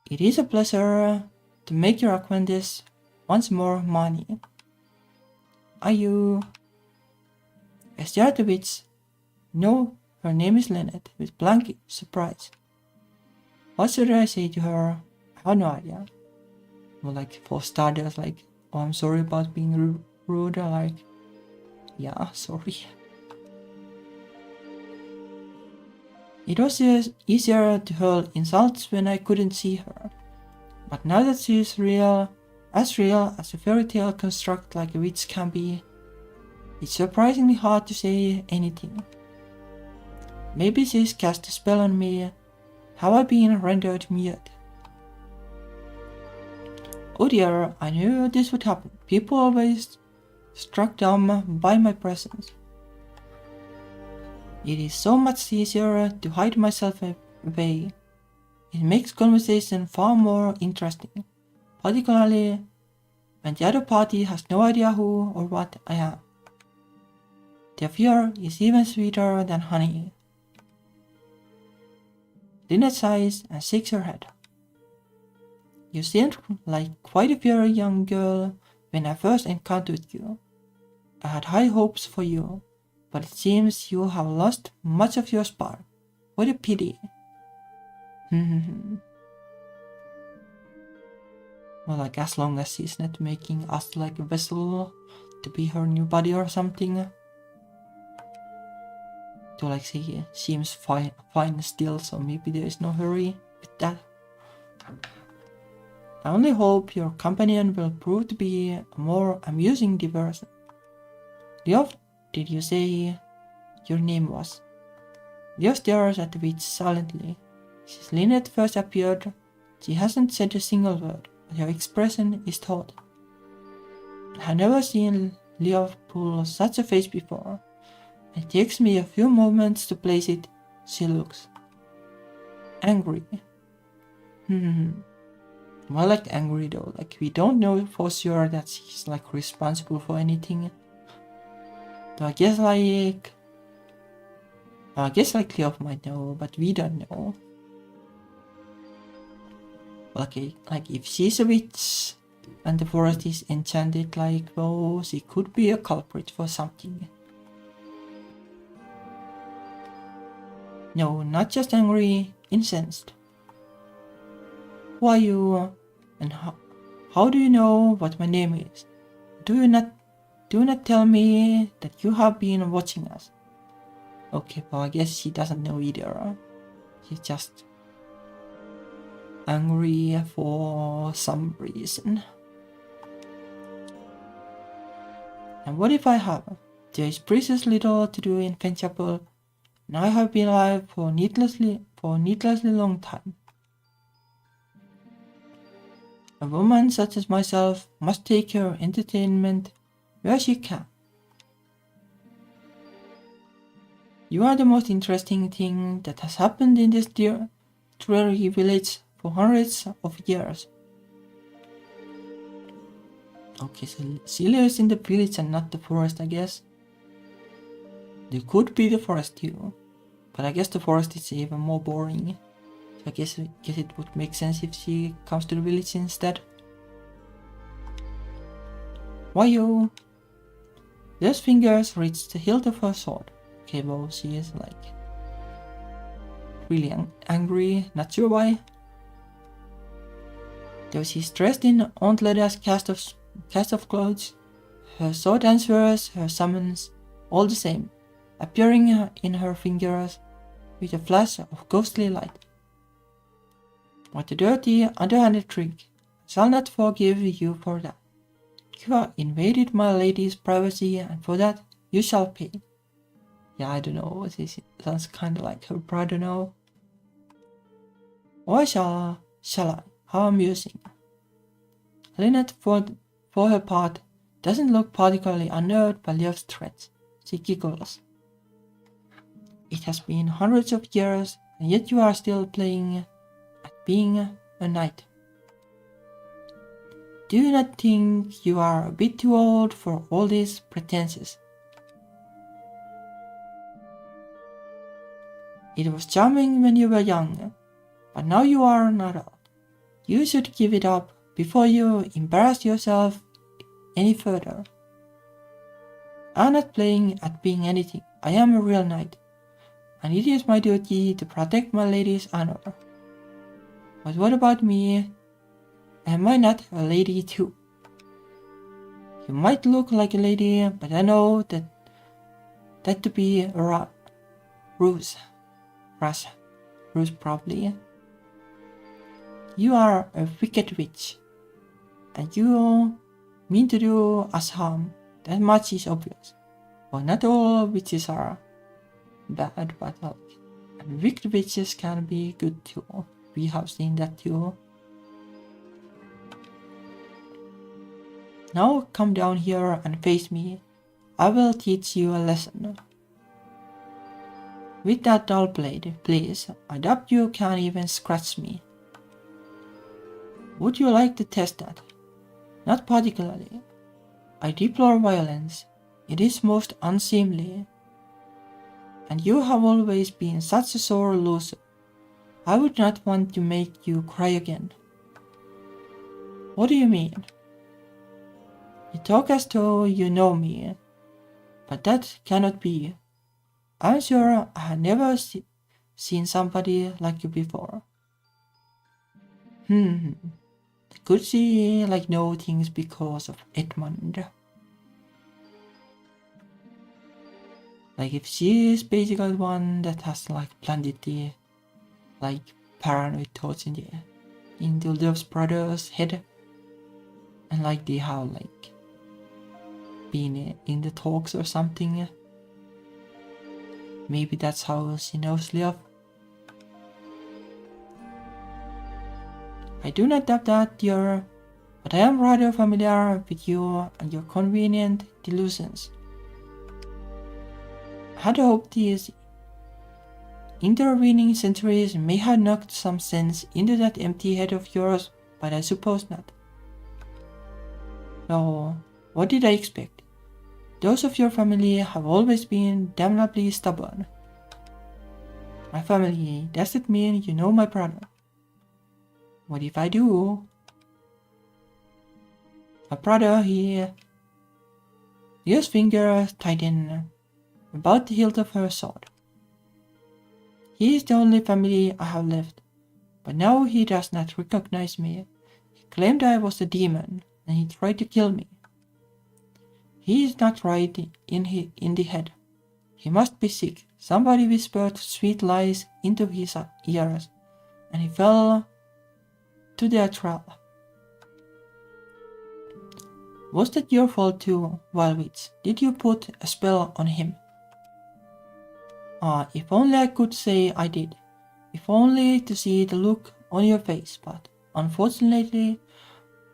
It is a pleasure to make your acquaintance once more, Mani. Are you... I stare at the witch. No, her name is Lynette, with blank surprise. What should I say to her? I have no idea. Well, like, for starters, like, oh, I'm sorry about being rude, like, yeah, sorry. It was easier to hurl insults when I couldn't see her. But now that she is real as a fairy tale construct like a witch can be, it's surprisingly hard to say anything. Maybe she's cast a spell on me. Have I been rendered mute? Oh dear, I knew this would happen. People always struck dumb by my presence. It is so much easier to hide myself away. It makes conversation far more interesting, particularly when the other party has no idea who or what I am. Their fear is even sweeter than honey. Lynette sighs and shakes her head. You seemed like quite a very young girl when I first encountered you. I had high hopes for you, but it seems you have lost much of your spark. What a pity. Well, like as long as she's not making us like a vessel to be her new body or something. To like she seems fine still, so maybe there is no hurry with that. I only hope your companion will prove to be a more amusing diversion. Leo, did you say your name was? Leo stares at the witch silently. Since Lynette first appeared, she hasn't said a single word, but her expression is taut. I have never seen Leo pull such a face before. It takes me a few moments to place it. She looks angry. More like angry though, like we don't know for sure that she's like responsible for anything. So I guess like Cleo might know, but we don't know. Okay, like if she's a witch and the forest is enchanted, like, well, she could be a culprit for something. No, not just angry, incensed. Who are you, and how do you know what my name is? Do not tell me that you have been watching us. Okay, well I guess she doesn't know either. She's just angry for some reason. And what if I have? There is precious little to do in Finchapel, and I have been alive for needlessly long time. A woman such as myself must take her entertainment where she can. You are the most interesting thing that has happened in this dreary village for hundreds of years. Okay, so she lives in the village and not the forest, I guess. There could be the forest too, but I guess the forest is even more boring. So I guess it would make sense if she comes to the village instead. Why you? Those fingers reached the hilt of her sword. Okay, well, she is like really angry, not sure why. Though she's dressed in Aunt Lydia's cast of clothes, her sword answers her summons, all the same, appearing in her fingers with a flash of ghostly light. What a dirty, underhanded trick! I shall not forgive you for that. You have invaded my lady's privacy, and for that you shall pay. Yeah, I don't know, this sounds kind of like her brother now. Or shall I? How amusing. Lynette, for her part, doesn't look particularly unnerved by Leo's threats. She giggles. It has been hundreds of years, and yet you are still playing at being a knight. Do you not think you are a bit too old for all these pretenses? It was charming when you were young, but now you are not old. You should give it up before you embarrass yourself any further. I am not playing at being anything. I am a real knight, and it is my duty to protect my lady's honor. But what about me? Am I not a lady too? You might look like a lady, but I know that to be a ruse probably. You are a wicked witch, and you mean to do us harm. That much is obvious. Well, not all witches are bad, but and wicked witches can be good too. We have seen that too. Now come down here and face me. I will teach you a lesson. With that dull blade, please. I doubt you can even scratch me. Would you like to test that? Not particularly. I deplore violence. It is most unseemly. And you have always been such a sore loser. I would not want to make you cry again. What do you mean? You talk as though you know me, but that cannot be. I'm sure I had never seen somebody like you before. Could she know things because of Edmund? If she is basically the one that has planted the paranoid thoughts into those brothers' head, and they have been in the talks or something. Maybe that's how she knows Leof. I do not doubt that, dear, but I am rather familiar with you and your convenient delusions. I had hoped these intervening centuries may have knocked some sense into that empty head of yours, but I suppose not. No, what did I expect? Those of your family have always been damnably stubborn. My family, does it mean you know my brother? What if I do? My brother, his fingers tighten about the hilt of her sword. He is the only family I have left, but now he does not recognize me. He claimed I was a demon, and he tried to kill me. He is not right in the head. He must be sick. Somebody whispered sweet lies into his ears, and he fell to their trap. Was that your fault too, Wild Witch? Did you put a spell on him? If only I could say I did. If only to see the look on your face, but unfortunately,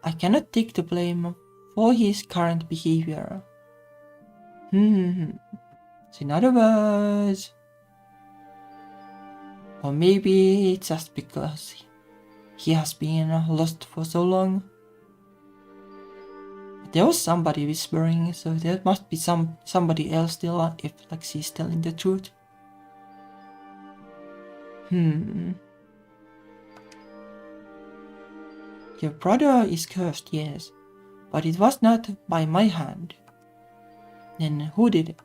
I cannot take the blame for his current behavior. So in other words, or maybe it's just because he has been lost for so long. There was somebody whispering, so there must be somebody else still, if she's telling the truth. Your brother is cursed, yes, but it was not by my hand. Then who did it?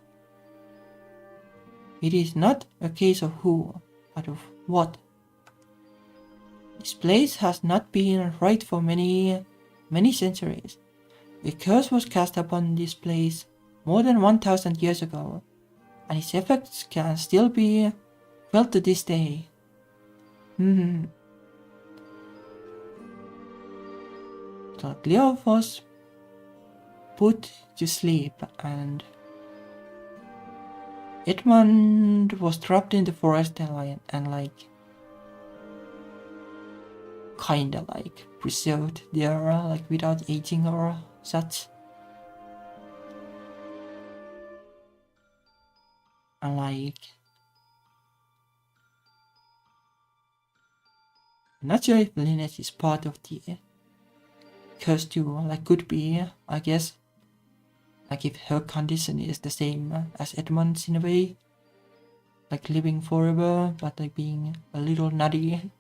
It is not a case of who, but of what. This place has not been right for many centuries. A curse was cast upon this place more than 1,000 years ago, and its effects can still be felt to this day. So Leo was put to sleep, and Edmund was trapped in the forest and like kinda like preserved there, like without aging or such. And like, I'm not sure if Lynette is part of the curse too, like could be, I guess. Like if her condition is the same as Edmund's in a way. Like living forever, but like being a little nutty.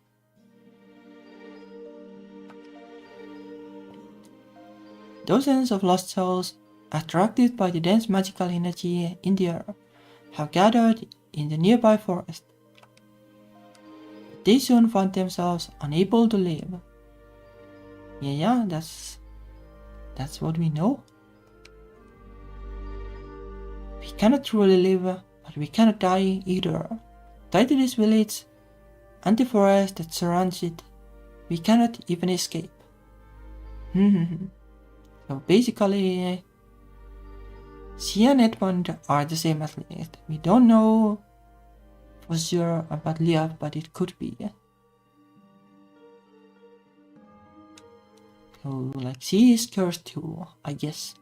Dozens of lost souls, attracted by the dense magical energy in the air, have gathered in the nearby forest. They soon found themselves unable to live. Yeah, that's what we know. We cannot truly live, but we cannot die either. Tied to this village and the forest that surrounds it, we cannot even escape. So basically, she and Edmund are the same at least. We don't know for sure about Leah, but it could be. So like she is cursed too, I guess.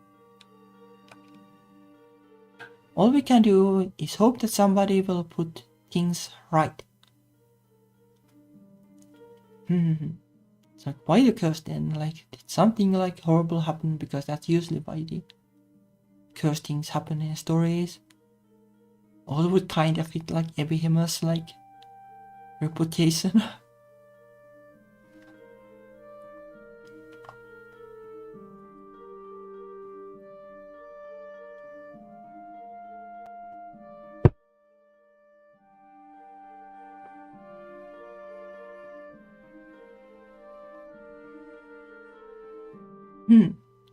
All we can do is hope that somebody will put things right. It's like, why the curse then? Like, did something like horrible happen? Because that's usually why the curse things happen in stories. All would kind of fit like Abiham's like reputation.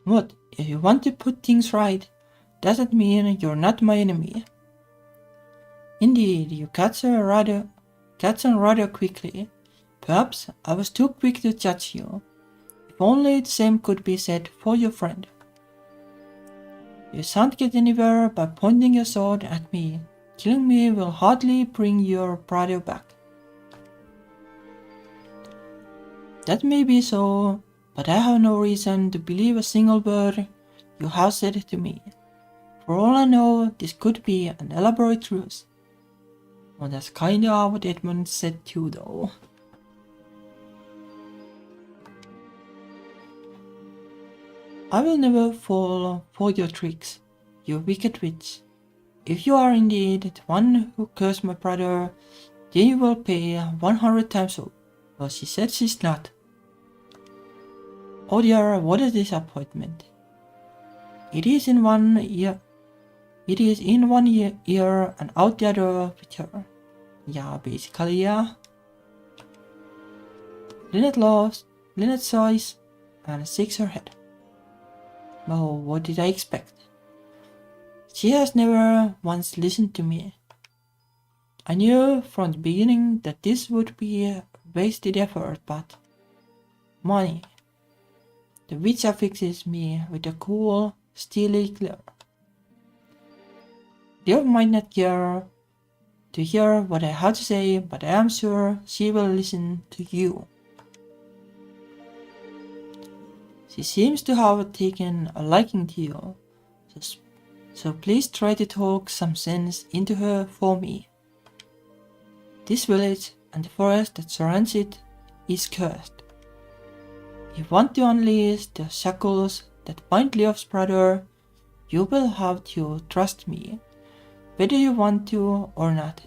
What? If you want to put things right, doesn't mean you're not my enemy. Indeed, you catch on rather quickly. Perhaps I was too quick to judge you. If only the same could be said for your friend. You shan't get anywhere by pointing your sword at me. Killing me will hardly bring your brother back. That may be so, but I have no reason to believe a single word you have said to me. For all I know, this could be an elaborate ruse. Well, that's kinda what Edmund said too, though. I will never fall for your tricks, you wicked witch. If you are indeed the one who cursed my brother, then you will pay 100 times over. Well, she said she's not. Oh dear, what a disappointment. It is in one ear and out the other with her. Yeah, basically, yeah. Lynette sighs and shakes her head. Oh, what did I expect? She has never once listened to me. I knew from the beginning that this would be a wasted effort, but money. The witch affixes me with a cool, steely glare. Leo might not care to hear what I have to say, but I am sure she will listen to you. She seems to have taken a liking to you, so please try to talk some sense into her for me. This village and the forest that surrounds it is cursed. If you want to unleash the shackles that bind Leo's brother, you will have to trust me, whether you want to or not.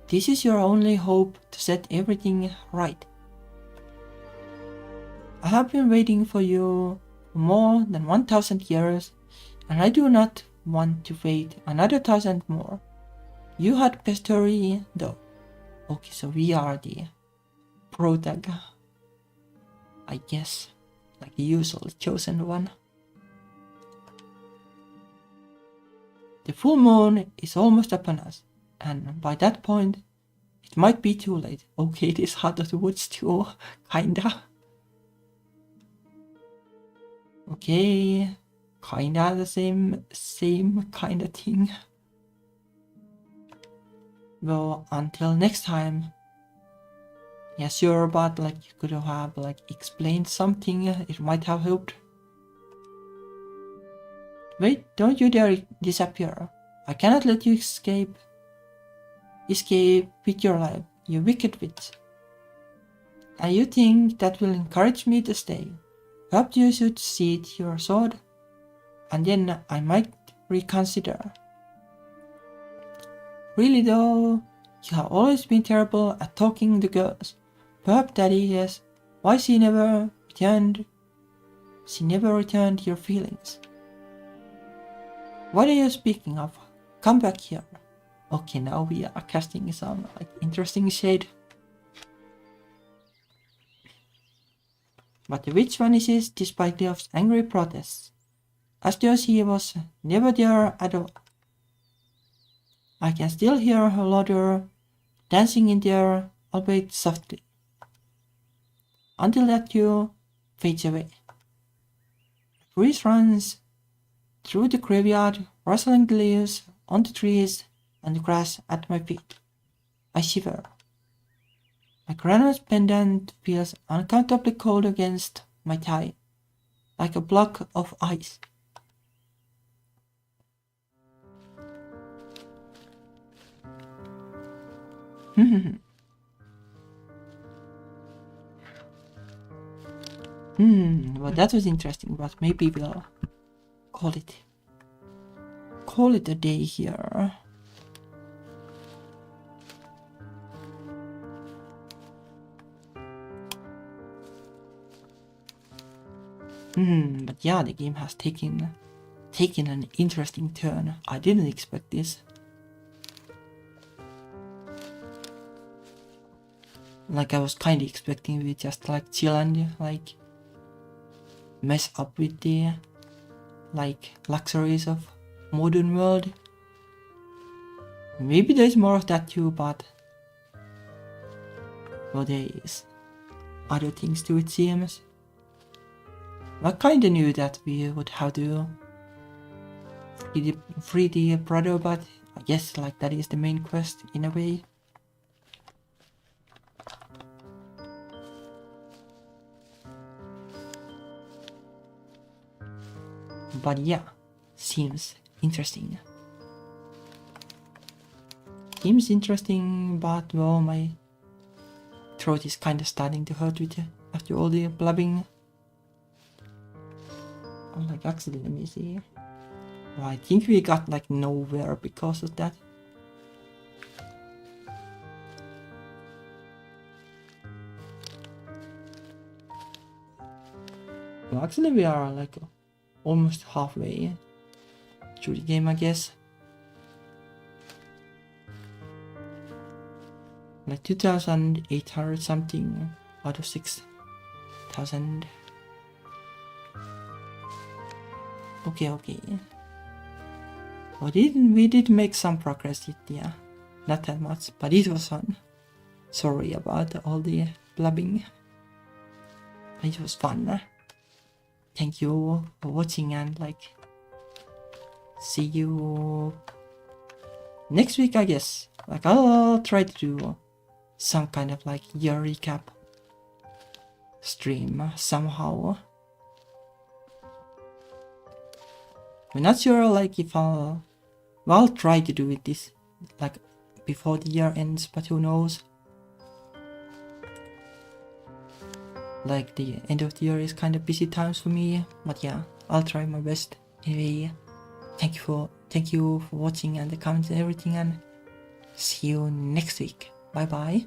This is your only hope to set everything right. I have been waiting for you for more than 1,000 years, and I do not want to wait another 1,000 more. You had pestery though. Okay, so we are the protag, I guess, like the usual chosen one. The full moon is almost upon us, and by that point, it might be too late. Okay, it is Heart of the Woods too, kinda. Okay, kinda the same kinda thing. Well, until next time. Yeah, sure, but like you could have like explained something, it might have helped. Wait, don't you dare disappear. I cannot let you escape with your life, you wicked witch. And you think that will encourage me to stay. Perhaps you should sheath your sword, and then I might reconsider. Really though, you have always been terrible at talking to girls. Perhaps that is why she never returned your feelings. What are you speaking of? Come back here. Okay, now we are casting some like interesting shade. But the witch vanishes despite the elf's angry protests, as though she was never there at all. I can still hear her laughter dancing in there, albeit softly, until that too fades away. The breeze runs through the graveyard, rustling the leaves on the trees and the grass at my feet. I shiver. My granite pendant feels uncomfortably cold against my thigh, like a block of ice. Well, that was interesting, but maybe we'll call it a day here. But yeah, the game has taken an interesting turn. I didn't expect this. Like I was kind of expecting we just like chill and like mess up with the like luxuries of modern world. Maybe there's more of that too, but well, there is other things too, it seems. I kinda knew that we would have to free the brother, but I guess like that is the main quest in a way. But yeah, seems interesting. Seems interesting, but well, my throat is kinda starting to hurt with after all the blabbing. Oh, like actually, let me see. Well, I think we got like nowhere because of that. Well, actually, we are like almost halfway through the game, I guess. Like 2,800 something out of 6,000. Okay. Well, we did make some progress, yeah. Not that much, but it was fun. Sorry about all the blabbing. It was fun. Thank you for watching, and like see you next week, I guess. Like I'll try to do some kind of like year recap stream somehow. I'm not sure like if I'll try to do it this like before the year ends, but who knows. Like the end of the year is kind of busy times for me, but yeah, I'll try my best. Anyway, thank you for watching and the comments and everything, and see you next week. Bye bye.